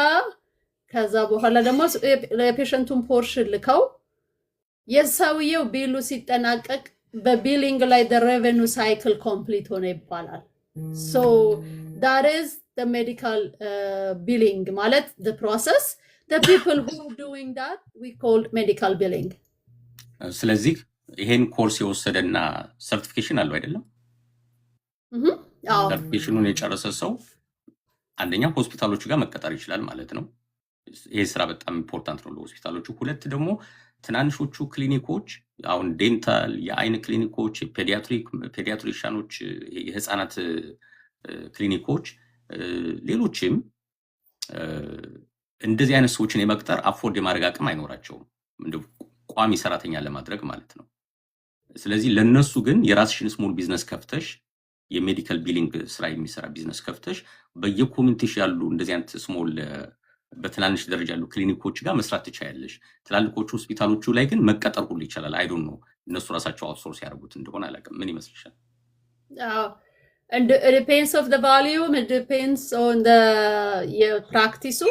ከዛ በኋላ ደግሞ ለፔሸንቱን ፖርሽን ልከው የሰውየው ቢሉ ሲጠናቀቅ በቢሊንግ ላይ the revenue cycle complete ሆነ ይባላል so that is the medical billing ማለት the process the people who are doing that we call medical billing
ስለዚህ ይሄን ኮርስ የወሰደና ሰርቲፊኬሽን አለው አይደለም ሰርቲፊኬሽኑን የጨረሰ ሰው አንደኛ ሆስፒታሎቹ ጋር መቀጠር ይችላል ማለት ነው ይሄ ስራ በጣም ኢምፖርታንት ነው ለሆስፒታሎቹ ሁለት ደግሞ ትናንሾቹ ክሊኒኮች አሁን ዴንታል የአይን ክሊኒኮች ፔዲያትሪሻኖች የህፃናት ክሊኒኮች ሌሎችም እንደዚህ አይነት ሰዎችን የመቅጠር አፎርድ የማድረግ አቅም አይኖራቸውም እንደ ቋሚ ሰራተኛ ለማድረግ ማለት ነው ስለዚህ ለነሱ ግን የራስሽን ስሞል ቢዝነስ ከፍተሽ የሜዲካል ቢሊንግ ስራ የሚሰራ ቢዝነስ ከፍተሽ በየኮሚኒቲሽ ያሉ እንደዚህ አይነት ስሞል በትናንሽ ደረጃ ያሉ ክሊኒኮች ጋር መስራት ትችያለሽ ትላልቆቹ ሆስፒታሎቹ ላይ ግን መቀጠር ሁሉ ይችላል አይ ዶንት ኖ እነሱ ራሳቸው አውትሶርስ ያደርጉት እንደሆነ አላውቅም ምን ይመስልሻል
and it depends of the volume it depends on the practice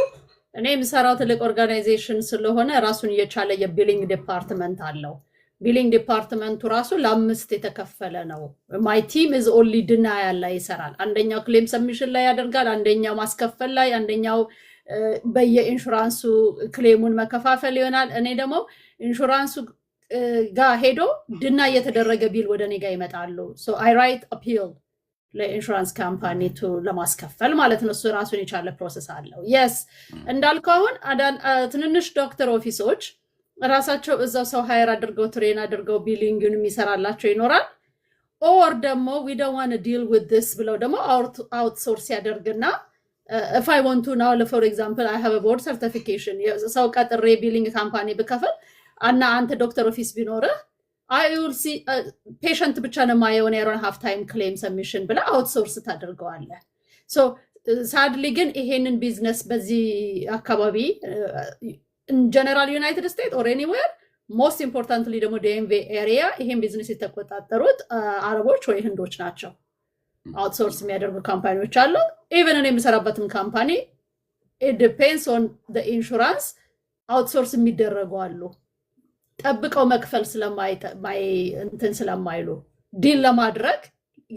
እኔ የምሰራው ትልቅ ኦርጋናይዜሽን ስለሆነ ራሱን የቻለ የቢሊንግ ዲፓርትመንት አለው ቢሊንግ ዲፓርትመንቱ ራሱ ለአምስት የተከፈለ ነው my team is only denial ላይ ይሰራል አንደኛው ክሌም ሰብሚሽን ላይ ያደርጋል አንደኛው ማስከፈል ላይ አንደኛው በየኢንሹራንሱ ክሌሙን መከፋፈል ይሆናል እኔ ደግሞ ኢንሹራንሱ ጋር ሄዶ ድና የተደረገ ቢል ወደ እኔ ጋር ይመጣሉ so I write appeal ለኢንሹራንስ ካምፓኒ ለማስከፈል ማለት ነው እሱ ራሱን የቻለ ፕሮሰስ አለው yes እንዳልከው አሁን ትንንሽ ዶክተር ኦፊሶች ራሳቸው እዛው ሰው ሃየር አድርገው ትሬን አድርገው ቢሊንግን የሚሰራላቸው ይኖራል or ደግሞ we don't want to deal with this ብለው ደግሞ outsource ያደርግና if I want to now for example I have a board certification ሰው ቀጥሬ ቢሊንግ ካምፓኒ ብከፍል እና አንተ ዶክተር ኦፊስ ቢኖርህ I will see patient ብቻ ነው ማየው I don't have time claim submission ብላ outsource ታደርገዋለህ so sadly ግን ይሄንን ቢዝነስ በዚህ አካባቢ in general United States or anywhere most importantly ደግሞ DMV area ይሄን ቢዝነስ የተቆጣጠሩት አረቦች ወይ ህንዶች ናቸው outsource የሚያደርጉ ካምፓኒዎች አሉ even እኔ የምሰራበትም ካምፓኒ it depends on the insurance outsource የሚደረጉ አሉ ጠብቀው መክፈል እንትን ስለማይሉ ዲል ለማድረግ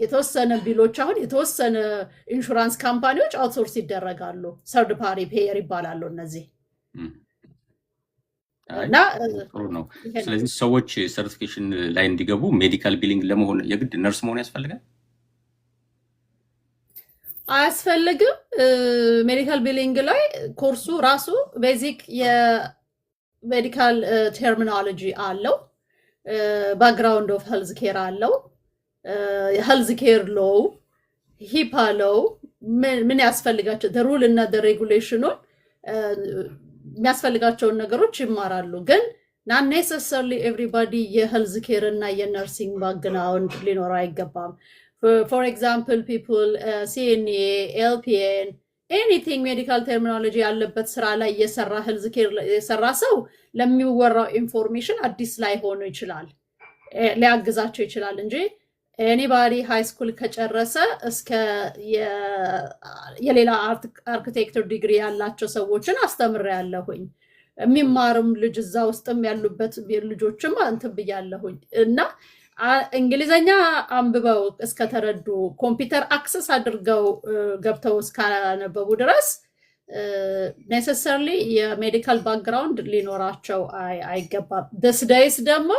የተወሰነ ቢሎች አሁን የተወሰነ ኢንሹራንስ ካምፓኒዎች አውትሶርስ ይደረጋሉ ሰርድ ፓርቲ ፔየር ይባላሉ እነዚህ እና
ነው ስለዚህ ሰዎች ሰርቲፊኬሽን ላይ እንዲገቡ ሜዲካል ቢሊንግ ለመሆን የግድ ነርስ መሆን ያስፈልጋል አያስፈልግም ሜዲካል ቢሊንግ ላይ ኮርሱ ራሱ ቤዚክ የሜዲካል ተርሚኖሎጂ አለው ባክግራውንድ ኦፍ ሄልዝ ኬር አለው ሄልዝ ኬር ሎው ሂፓ ሎው ምን ያስፈልጋቸው the rule እና the regulation የሚያስፈልጋቸውን ነገሮች ይማራሉ ግን not necessarily everybody የሄልዝ ኬር እና የነርሲንግ ባክግራውንድ ሊኖር አይገባም for example people CNA LPN anything medical terminology ያለበት ስራ ላይ የሰራ ሄልዝ ኬር የሰራ ሰው ለሚወራው ኢንፎርሜሽን አዲስ ላይ ሆኖ ይችላል ሊያግዛቸው ይችላል እንጂ anybody high school ከጨረሰ እስከ የሌላ አርኪቴክቸር ዲግሪ ያላቸው ሰዎችን አስተምሬያለሁኝ የሚማርም ልጅ እዛ ውስጥም ያሉበት ልጆችም እንትን ብያለሁኝ እና እንግሊዘኛ አንብበው እስከተረዱ ኮምፒውተር አክሰስ አድርገው ገብተው እስካነበቡ ድረስ necessarily የሜዲካል ባክግራውንድ ሊኖራቸው አይገባም this days ደግሞ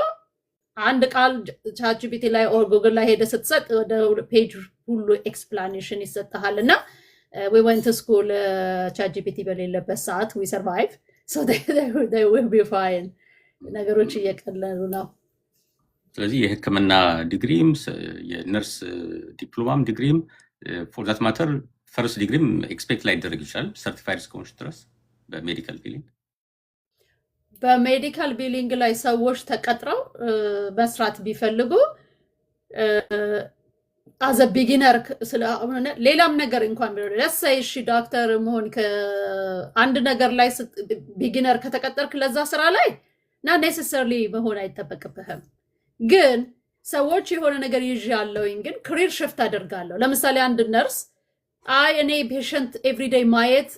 አንድ ቃል ChatGPT ላይ or Google ላይ ሄደ ስትሰጥ ወደ ፔጅ ሁሉ ኤክስፕላኔሽን ይሰጣልና we went to school ChatGPT በሌለበት ሰዓት we survive so they will be fine
ነገሮች እየቀለሉ ነው።
ስለዚህ የሕክምና ዲግሪም የነርስ ዲፕሎማም ዲግሪም ፎር ዛት ማተር ፈርስት ዲግሪም ኤክስፔክት ላይ ይደረግ ይችላል ሰርቲፋይድ እስከሆንሽ ድረስ በሜዲካል ቢሊንግ።
በሜዲካል ቢሊንግ ላይ ሰዎች ተቀጥረው መስራት ቢፈልጉ አዘ ቢጊነር ስለሆነ ሌላም ነገር እንኳን ለሳይ እሺ ዶክተር መሆን ከአንድ ነገር ላይ ቢጊነር ከተቀጠርክ ለዛ ስራ ላይ ና ኔሰሰርሊ መሆን አይጠበቅብህም። ግን ሰዎች የሆነ ነገር ይዤ ያለውኝ ግን ክሪር ሽፍት አደርጋለሁ። ለምሳሌ አንድ ነርስ አይ እኔ ፔሸንት ኤቭሪዴይ ማየት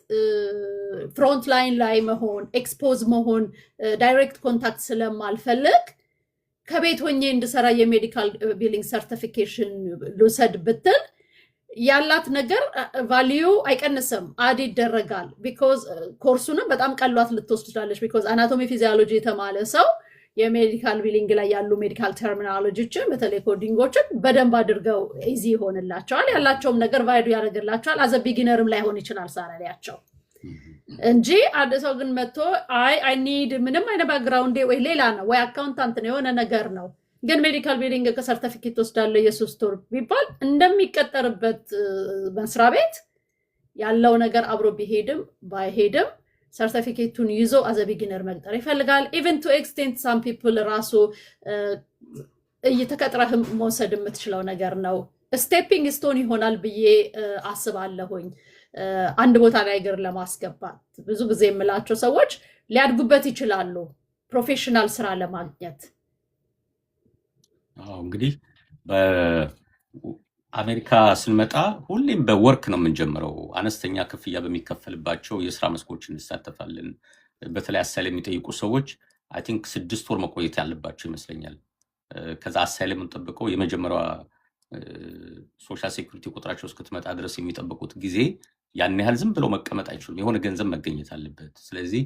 ፍሮንት ላይን ላይ መሆን ኤክስፖዝ መሆን ዳይሬክት ኮንታክት ስለማልፈልግ ከቤት ሆኜ እንድሰራ የሜዲካል ቢሊንግ ሰርቲፊኬሽን ልውሰድ ብትል ያላት ነገር ቫሊዩ አይቀንስም፣ አድ ይደረጋል። ቢኮዝ ኮርሱንም በጣም ቀሏት ልትወስድ ትችላለች። ቢኮዝ አናቶሚ ፊዚዮሎጂ የተማለ ሰው የሜዲካል ቢሊንግ ላይ ያሉ ሜዲካል ተርሚኖሎጂዎችን በተለይ ኮዲንጎችን በደንብ አድርገው ኢዚ ይሆንላቸዋል። ያላቸውም ነገር ቫይዱ ያደርግላቸዋል። አዘ ቢጊነርም ላይሆን ይችላል ሳላሪያቸው እንጂ አንድ ሰው ግን መጥቶ አይ ኒድ ምንም አይነት ባክግራውንድ ወይ ሌላ ነው ወይ አካውንታንት ነው የሆነ ነገር ነው ግን ሜዲካል ቢሊንግ ከሰርቲፊኬት ወስዳለሁ የ3 ወር ቢባል እንደሚቀጠርበት መስሪያ ቤት ያለው ነገር አብሮ ቢሄድም ባይሄድም ሰርቲፊኬቱን ይዞ አዘ ቢጊነር መቅጠር ይፈልጋል። ኢቨን ቱ ኤክስቴንት ሳም ፒፕል ራሱ እየተቀጥረህ መውሰድ የምትችለው ነገር ነው። ስቴፒንግ ስቶን ይሆናል ብዬ አስባለሁኝ። አንድ ቦታ ላይ እግር ለማስገባት ብዙ ጊዜ የምላቸው ሰዎች ሊያድጉበት ይችላሉ ፕሮፌሽናል ስራ ለማግኘት።
እንግዲህ በአሜሪካ ስንመጣ ሁሌም በወርክ ነው የምንጀምረው። አነስተኛ ክፍያ በሚከፈልባቸው የስራ መስኮች እንሳተፋለን። በተለይ አሳይለም የሚጠይቁ ሰዎች አይ ቲንክ 6 ወር መቆየት ያለባቸው ይመስለኛል። ከዛ አሳይለምን ጠብቀው የመጀመሪያዋ ሶሻል ሴኩሪቲ ቁጥራቸው እስክትመጣ ድረስ የሚጠብቁት ጊዜ ያን ያህል ዝም ብለው መቀመጥ አይችሉም። የሆነ ገንዘብ መገኘት አለበት። ስለዚህ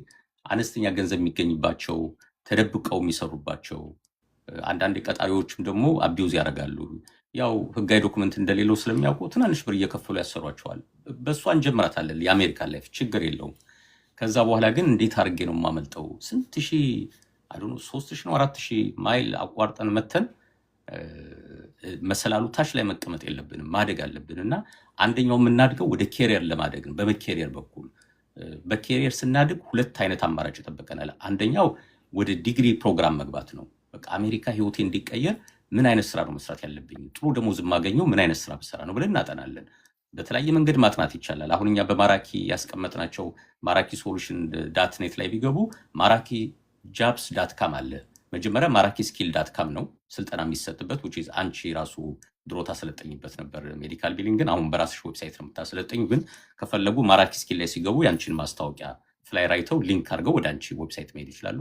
አነስተኛ ገንዘብ የሚገኝባቸው ተደብቀው የሚሰሩባቸው፣ አንዳንድ ቀጣሪዎችም ደግሞ አቢውዝ ያደርጋሉ። ያው ህጋዊ ዶክመንት እንደሌለው ስለሚያውቁ ትናንሽ ብር እየከፈሉ ያሰሯቸዋል። በእሷ እንጀምራታለን የአሜሪካን ላይፍ ችግር የለውም። ከዛ በኋላ ግን እንዴት አድርጌ ነው የማመልጠው? ስንት ሺህ 3,000 ነው 4,000 ማይል አቋርጠን መተን መሰላሉ ታች ላይ መቀመጥ የለብንም፣ ማደግ አለብን። እና አንደኛው የምናድገው ወደ ኬሪየር ለማደግ ነው። በኬሪየር በኩል በኬሪየር ስናድግ 2 አይነት አማራጭ ይጠበቀናል። አንደኛው ወደ ዲግሪ ፕሮግራም መግባት ነው። በቃ አሜሪካ ህይወቴ እንዲቀየር ምን አይነት ስራ ነው መስራት ያለብኝ፣ ጥሩ ደሞዝ የማገኘው ምን አይነት ስራ ብሰራ ነው ብለን እናጠናለን። በተለያየ መንገድ ማጥናት ይቻላል። አሁን እኛ በማራኪ ያስቀመጥናቸው ማራኪ ሶሉሽን ዳትኔት ላይ ቢገቡ ማራኪ ጃብስ ዳትካም አለ። መጀመሪያ ማራኪ ስኪል ዳትካም ነው ስልጠና የሚሰጥበት which is አንቺ ራሱ ድሮ ታሰለጠኝበት ነበር ሜዲካል ቢሊንግን። አሁን በራስሽ ዌብሳይት ነው የምታሰለጠኙ። ግን ከፈለጉ ማራኪ ስኪል ላይ ሲገቡ ያንቺን ማስታወቂያ ፍላይ ራይተው ሊንክ አድርገው ወደ አንቺ ዌብሳይት መሄድ ይችላሉ።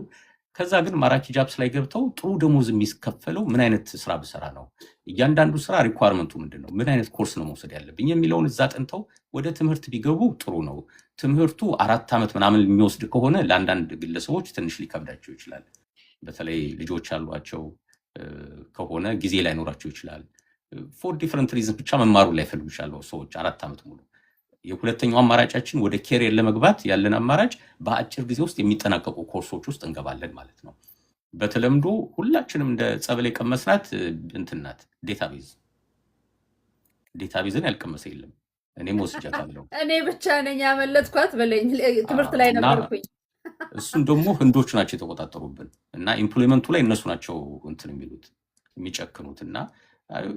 ከዛ ግን ማራኪ ጃብስ ላይ ገብተው ጥሩ ደሞዝ የሚከፈለው ምን አይነት ስራ ብሰራ ነው፣ እያንዳንዱ ስራ ሪኳርመንቱ ምንድን ነው፣ ምን አይነት ኮርስ ነው መውሰድ ያለብኝ የሚለውን እዛ ጠንተው ወደ ትምህርት ቢገቡ ጥሩ ነው። ትምህርቱ 4 ዓመት ምናምን የሚወስድ ከሆነ ለአንዳንድ ግለሰቦች ትንሽ ሊከብዳቸው ይችላል። በተለይ ልጆች ያሏቸው ከሆነ ጊዜ ላይኖራቸው ይችላል። ፎር ዲፈረንት ሪዝን ብቻ መማሩ ላይፈልጉ ይችላሉ ሰዎች 4 ዓመት ሙሉ። የሁለተኛው አማራጫችን ወደ ኬሪየር ለመግባት ያለን አማራጭ በአጭር ጊዜ ውስጥ የሚጠናቀቁ ኮርሶች ውስጥ እንገባለን ማለት ነው። በተለምዶ ሁላችንም እንደ ጸበል የቀመስናት እንትናት ዴታቤዝን ያልቀመሰ የለም። እኔም ወስጃታለሁ።
እኔ ብቻ ነኝ ያመለጥኳት በለኝ። ትምህርት ላይ ነበርኩኝ።
እሱን ደግሞ ህንዶች ናቸው የተቆጣጠሩብን እና ኢምፕሎይመንቱ ላይ እነሱ ናቸው እንትን የሚሉት የሚጨክኑት። እና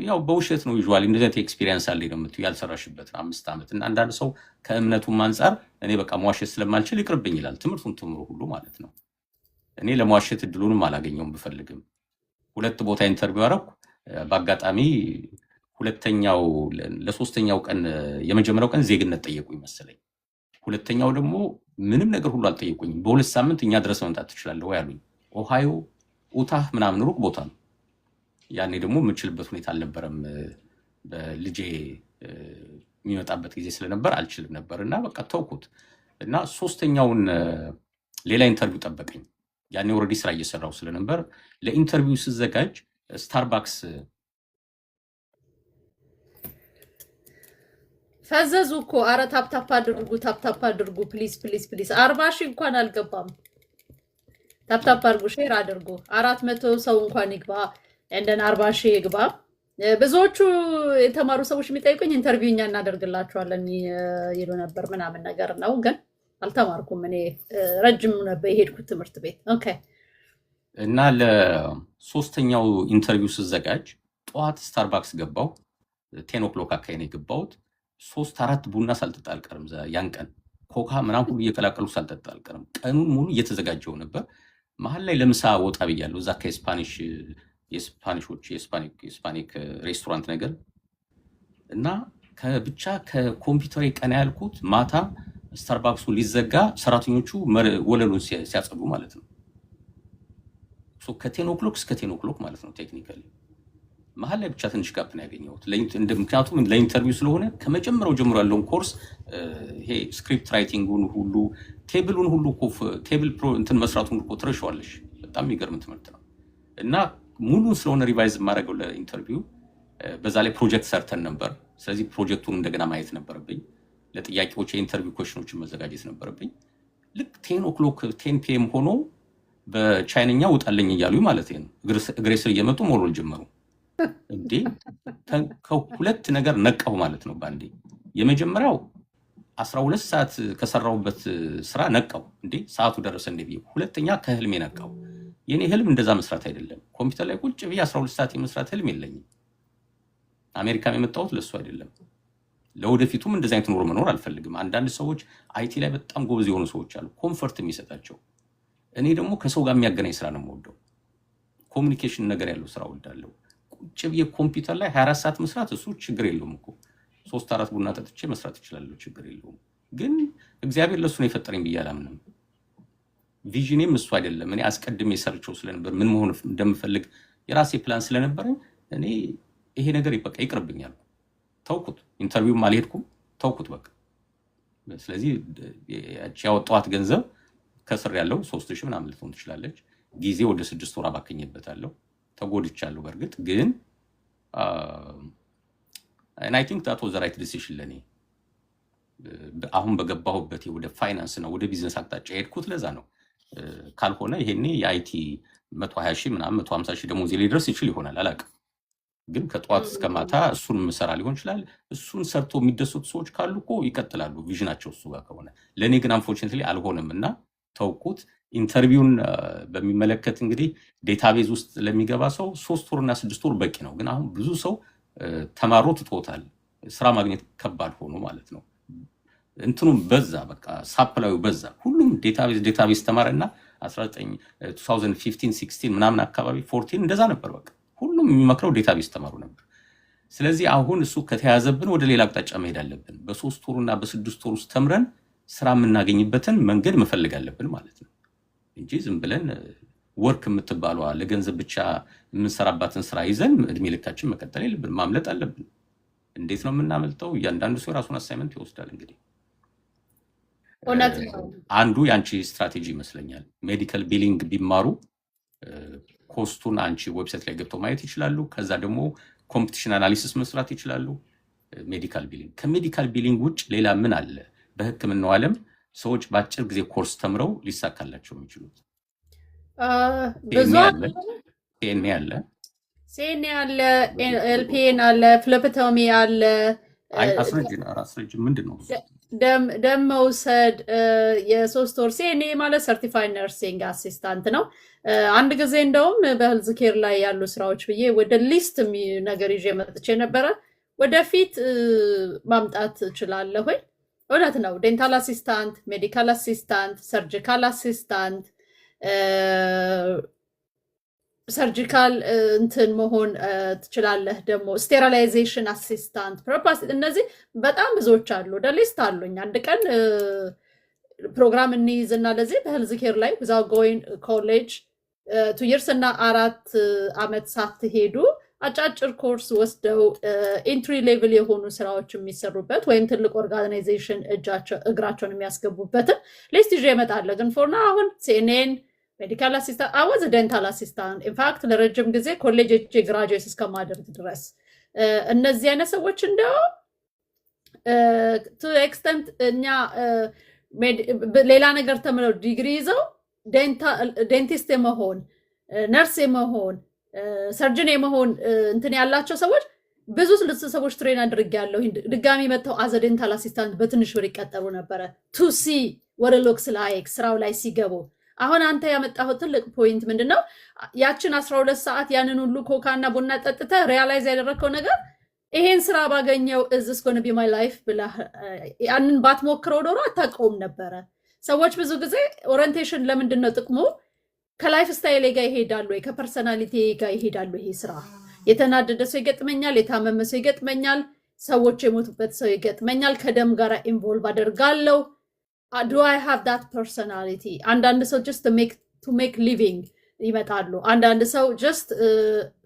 ያው በውሸት ነው ዩዥዋሊ እንደዚህ አይነት ኤክስፒሪየንስ አለኝ ነው የምትይው ያልሰራሽበትን 5 ዓመት። እና አንዳንድ ሰው ከእምነቱም አንጻር እኔ በቃ መዋሸት ስለማልችል ይቅርብኝ ይላል። ትምህርቱን ትምሩ ሁሉ ማለት ነው። እኔ ለመዋሸት እድሉንም አላገኘውም ብፈልግም። 2 ቦታ ኢንተርቪው አደረኩ። በአጋጣሚ ለሶስተኛው ቀን የመጀመሪያው ቀን ዜግነት ጠየቁ ይመስለኝ። ሁለተኛው ደግሞ ምንም ነገር ሁሉ አልጠየቁኝም። በ2 ሳምንት እኛ ድረስ መምጣት ትችላለህ ወይ አሉኝ። ኦሃዮ ኡታህ ምናምን ሩቅ ቦታ ነው። ያኔ ደግሞ የምችልበት ሁኔታ አልነበረም። በልጄ የሚመጣበት ጊዜ ስለነበር አልችልም ነበር እና በቃ ተውኩት። እና ሶስተኛውን ሌላ ኢንተርቪው ጠበቀኝ። ያኔ ኦልሬዲ ስራ እየሰራው ስለነበር ለኢንተርቪው ስዘጋጅ ስታርባክስ
ፈዘዙ እኮ። አረ ታፕታፕ አድርጉ ፕሊዝ ፕሊዝ ፕሊዝ። 40 ሺህ እንኳን አልገባም። ታፕታፕ አድርጉ፣ ሼር አድርጉ። 400 ሰው እንኳን ይግባ እንደን 40 ሺህ ይግባ። ብዙዎቹ የተማሩ ሰዎች የሚጠይቁኝ ኢንተርቪው እኛ እናደርግላቸዋለን ይሉ ነበር ምናምን ነገር ነው፣ ግን አልተማርኩም። እኔ ረጅም ነበር የሄድኩት ትምህርት ቤት። ኦኬ።
እና ለሶስተኛው ኢንተርቪው ስዘጋጅ ጠዋት ስታርባክስ ገባው። 10 ኦክሎክ አካባቢ ነው የገባሁት። 3-4 ቡና ሳልጠጣ አልቀርም። ያን ቀን ኮካ ምናምን ሁሉ እየቀላቀሉ ሳልጠጣ አልቀርም። ቀኑን ሙሉ እየተዘጋጀው ነበር። መሀል ላይ ለምሳ ወጣ ብያለሁ። እዛ የስፓኒክ ሬስቶራንት ነገር እና ብቻ ከኮምፒውተር ቀና ያልኩት ማታ ስታርባክሱ ሊዘጋ ሰራተኞቹ ወለሉን ሲያጸዱ ማለት ነው። ከ10 ኦክሎክ እስከ 10 ኦክሎክ ማለት ነው። ቴክኒካሊ መሀል ላይ ብቻ ትንሽ ጋፕ ነው ያገኘሁት። ምክንያቱም ለኢንተርቪው ስለሆነ ከመጀመሪያው ጀምሮ ያለውን ኮርስ ይሄ ስክሪፕት ራይቲንጉን ሁሉ ቴብሉን ሁሉ ቴብል እንትን መስራቱን እኮ ትረሻዋለሽ። በጣም የሚገርም ትምህርት ነው እና ሙሉን ስለሆነ ሪቫይዝ የማደርገው ለኢንተርቪው። በዛ ላይ ፕሮጀክት ሰርተን ነበር። ስለዚህ ፕሮጀክቱን እንደገና ማየት ነበረብኝ። ለጥያቄዎች የኢንተርቪው ኮሽኖችን መዘጋጀት ነበረብኝ። ልክ 10 ኦክሎክ 10 ፒኤም ሆኖ በቻይነኛ ውጣለኝ እያሉ ማለት ነው። እግሬ ስር እየመጡ መውለል ጀመሩ። እንዴ ከሁለት ነገር ነቃሁ ማለት ነው ባንዴ። የመጀመሪያው 12 ሰዓት ከሰራሁበት ስራ ነቃሁ። እንዴ ሰዓቱ ደረሰ እንዴ ብዬ። ሁለተኛ ከህልሜ ነቃሁ። የኔ ህልም እንደዛ መስራት አይደለም። ኮምፒውተር ላይ ቁጭ ብዬ 12 ሰዓት የመስራት ህልም የለኝም። አሜሪካም የመጣሁት ለሱ አይደለም። ለወደፊቱም እንደዚህ አይነት ኑሮ መኖር አልፈልግም። አንዳንድ ሰዎች አይቲ ላይ በጣም ጎበዝ የሆኑ ሰዎች አሉ፣ ኮምፈርት የሚሰጣቸው። እኔ ደግሞ ከሰው ጋር የሚያገናኝ ስራ ነው የምወደው። ኮሚኒኬሽን ነገር ያለው ስራ ወዳለው። ቁጭ ብዬ ኮምፒውተር ላይ 24 ሰዓት መስራት እሱ ችግር የለውም እኮ 3-4 ቡና ጠጥቼ መስራት እችላለሁ፣ ችግር የለውም። ግን እግዚአብሔር ለሱ ነው የፈጠረኝ ብዬ አላምንም። ቪዥኔም እሱ አይደለም። እኔ አስቀድሜ ሰርቼው ስለነበር ምን መሆን እንደምፈልግ የራሴ ፕላን ስለነበረኝ እኔ ይሄ ነገር በቃ ይቅርብኛል፣ ተውኩት። ኢንተርቪውም አልሄድኩም፣ ተውኩት በቃ። ስለዚህ ያወጣኋት ገንዘብ ከስር ያለው 3000 ምናምን ልትሆን ትችላለች። ጊዜ ወደ 6 ወር አባከኝበታለሁ። ተጎድቻለሁ በእርግጥ ግን and I think that was the right decision ለኔ። አሁን በገባሁበት ወደ ፋይናንስ ነው ወደ ቢዝነስ አቅጣጫ ሄድኩት። ለዛ ነው። ካልሆነ ይሄኔ የአይቲ 120 ሺህ ምናምን 150 ሺህ ደሞዝ ሊደርስ ይችል ይሆናል፣ አላውቅም። ግን ከጠዋት እስከ ማታ እሱን ምሰራ ሊሆን ይችላል። እሱን ሰርቶ የሚደሰቱ ሰዎች ካሉ እኮ ይቀጥላሉ፣ ቪዥናቸው እሱ ጋር ከሆነ። ለእኔ ግን አንፎርቹኔትሊ አልሆነም እና ተውኩት። ኢንተርቪውን በሚመለከት እንግዲህ ዴታቤዝ ውስጥ ለሚገባ ሰው 3 ወርና 6 ወር በቂ ነው። ግን አሁን ብዙ ሰው ተማሮ ትቶታል። ስራ ማግኘት ከባድ ሆኖ ማለት ነው። እንትኑም በዛ፣ በቃ ሳፕላዩ በዛ። ሁሉም ዴታቤዝ ተማረና 2015 16 ምናምን አካባቢ 14 እንደዛ ነበር። በቃ ሁሉም የሚመክረው ዴታቤዝ ተማሩ ነበር። ስለዚህ አሁን እሱ ከተያዘብን ወደ ሌላ አቅጣጫ መሄድ አለብን። በ3 ወርና በ6 ወር ውስጥ ተምረን ስራ የምናገኝበትን መንገድ መፈለግ አለብን ማለት ነው እንጂ ዝም ብለን ወርክ የምትባሏ ለገንዘብ ብቻ የምንሰራባትን ስራ ይዘን እድሜ ልካችን መቀጠል የለብን፣ ማምለጥ አለብን። እንዴት ነው የምናመልጠው? እያንዳንዱ ሰው የራሱን አሳይመንት ይወስዳል። እንግዲህ አንዱ የአንቺ ስትራቴጂ ይመስለኛል። ሜዲካል ቢሊንግ ቢማሩ ኮስቱን አንቺ ዌብሳይት ላይ ገብተው ማየት ይችላሉ። ከዛ ደግሞ ኮምፒቲሽን አናሊሲስ መስራት ይችላሉ። ሜዲካል ቢሊንግ ከሜዲካል ቢሊንግ ውጭ ሌላ ምን አለ? በህክምናው ዓለም ሰዎች በአጭር ጊዜ ኮርስ ተምረው ሊሳካላቸው የሚችሉት
ብዙ
ሲኤንኤ አለ፣
ኤልፒኤን አለ፣ ፍሎፖቶሚ አለ።
አስረጅ ምንድን ነው?
ደም መውሰድ የ3 ወር ሲኤንኤ ማለት ሰርቲፋይድ ነርሲንግ አሲስታንት ነው። አንድ ጊዜ እንደውም በሄልዝ ኬር ላይ ያሉ ስራዎች ብዬ ወደ ሊስት ነገር ይዤ መጥቼ ነበረ። ወደፊት ማምጣት እችላለሁ። እውነት ነው። ዴንታል አሲስታንት፣ ሜዲካል አሲስታንት፣ ሰርጂካል አሲስታንት፣ ሰርጂካል እንትን መሆን ትችላለህ። ደግሞ ስቴሪላይዜሽን አሲስታንት፣ እነዚህ በጣም ብዙዎች አሉ። ወደ ሊስት አሉኝ። አንድ ቀን ፕሮግራም እንይዝና ለዚህ በሄልዝ ኬር ላይ ዊዛውት ጎይንግ ኮሌጅ 2 years እና 4 ዓመት ሳትሄዱ አጫጭር ኮርስ ወስደው ኢንትሪ ሌቭል የሆኑ ስራዎች የሚሰሩበት ወይም ትልቅ ኦርጋናይዜሽን እግራቸውን የሚያስገቡበትን ሊስት ይዤ እመጣለሁ። ግን ፎርና አሁን ሲኤንኤን፣ ሜዲካል አሲስታንት፣ አወዝ ዴንታል አሲስታንት ኢንፋክት ለረጅም ጊዜ ኮሌጅ ግራጁዌት እስከማደርግ ድረስ እነዚህ አይነት ሰዎች እንደው ቱ ኤክስተንት እኛ ሌላ ነገር ተምረው ዲግሪ ይዘው ዴንቲስት የመሆን ነርስ የመሆን ሰርጅን የመሆን እንትን ያላቸው ሰዎች ብዙ ሰዎች ትሬን አድርጌያለሁ። ድጋሚ መጥተው አዘ ዴንታል አሲስታንት በትንሽ ብር ይቀጠሩ ነበረ ቱ ሲ ወደ ሎክስ ላይክ ስራው ላይ ሲገቡ። አሁን አንተ ያመጣኸው ትልቅ ፖይንት ምንድነው? ያችን 12 ሰዓት ያንን ሁሉ ኮካና ቡና ጠጥተ ሪያላይዝ ያደረግከው ነገር ይሄን ስራ ባገኘው is going to be my life ብለህ ያንን ባትሞክረው ዶሮ አታውቀውም ነበረ። ሰዎች ብዙ ጊዜ ኦሪየንቴሽን ለምንድን ነው ጥቅሙ? ከላይፍ ስታይል ጋር ይሄዳሉ ወይ ከፐርሰናሊቲ ጋር ይሄዳሉ። ይሄ ስራ የተናደደ ሰው ይገጥመኛል፣ የታመመ ሰው ይገጥመኛል፣ ሰዎች የሞቱበት ሰው ይገጥመኛል፣ ከደም ጋር ኢንቮልቭ አደርጋለሁ። do I have that personality? አንዳንድ ሰው just to make living ይመጣሉ። አንዳንድ ሰው just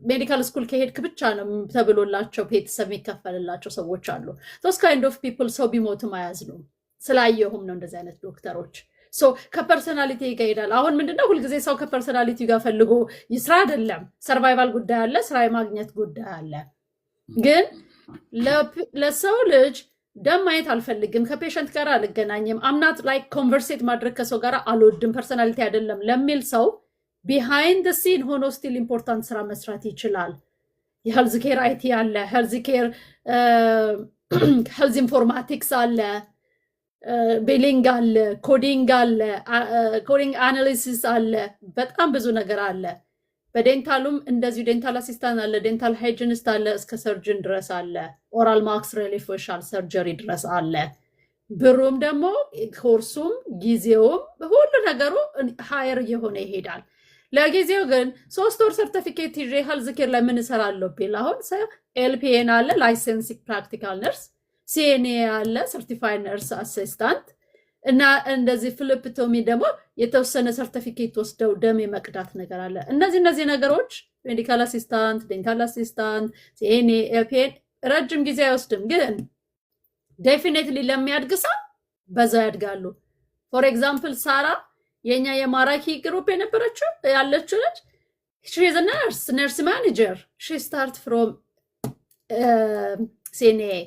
ሜዲካል ስኩል ከሄድክ ብቻ ነው ተብሎላቸው ቤተሰብ የሚከፈልላቸው ሰዎች አሉ። those kind of people ሰው ቢሞትም አያዝኑም። ስላየሁም ነው እንደዚህ አይነት ዶክተሮች። ሶ ከፐርሰናሊቲ ጋር ይሄዳል። አሁን ምንድነው ሁልጊዜ ሰው ከፐርሰናሊቲ ጋር ፈልጎ ይስራ አይደለም። ሰርቫይቫል ጉዳይ አለ፣ ስራ የማግኘት ጉዳይ አለ። ግን ለሰው ልጅ ደም ማየት አልፈልግም፣ ከፔሸንት ጋር አልገናኝም፣ አምናት ላይ ኮንቨርሴት ማድረግ ከሰው ጋር አልወድም፣ ፐርሰናሊቲ አይደለም ለሚል ሰው ቢሃይንድ ዘ ሲን ሆኖ ስቲል ኢምፖርታንት ስራ መስራት ይችላል። የሄልዝ ኬር አይቲ አለ፣ ሄልዝ ኬር ሄልዝ ኢንፎርማቲክስ አለ፣ ቢሊንግ አለ፣ ኮዲንግ አለ፣ ኮዲንግ አናሊሲስ አለ፣ በጣም ብዙ ነገር አለ። በዴንታሉም እንደዚሁ ዴንታል አሲስታንት አለ፣ ዴንታል ሃይጂኒስት አለ፣ እስከ ሰርጅን ድረስ አለ፣ ኦራል ማክሲሎፋሻል ሰርጀሪ ድረስ አለ። ብሩም ደግሞ ኮርሱም ጊዜውም ሁሉ ነገሩ ሃየር እየሆነ ይሄዳል። ለጊዜው ግን 3 ወር ሰርቲፊኬት ይዤ ሄልዝ ኬር ላይ ምን እሰራለሁ ቢል አሁን ኤልፒኤን አለ፣ ላይሰንሲንግ ፕራክቲካል ነርስ፣ ሲኤንኤ አለ፣ ሰርቲፋይድ ነርስ አሲስታንት እና እንደዚህ ፍሊፕቶሚ ደግሞ የተወሰነ ሰርቲፊኬት ወስደው ደም የመቅዳት ነገር አለ። እነዚህ ነገሮች ሜዲካል አሲስታንት፣ ዴንታል አሲስታንት፣ ሲኤንኤ፣ ኤልፒኤን ረጅም ጊዜ አይወስድም፣ ግን ዴፊኔትሊ ለሚያድግ ሰው በዛ ያድጋሉ። ፎር ኤግዛምፕል ሳራ የኛ የማራኪ ግሩፕ የነበረችው ያለችው ልጅ she is a nurse manager. she start from CNA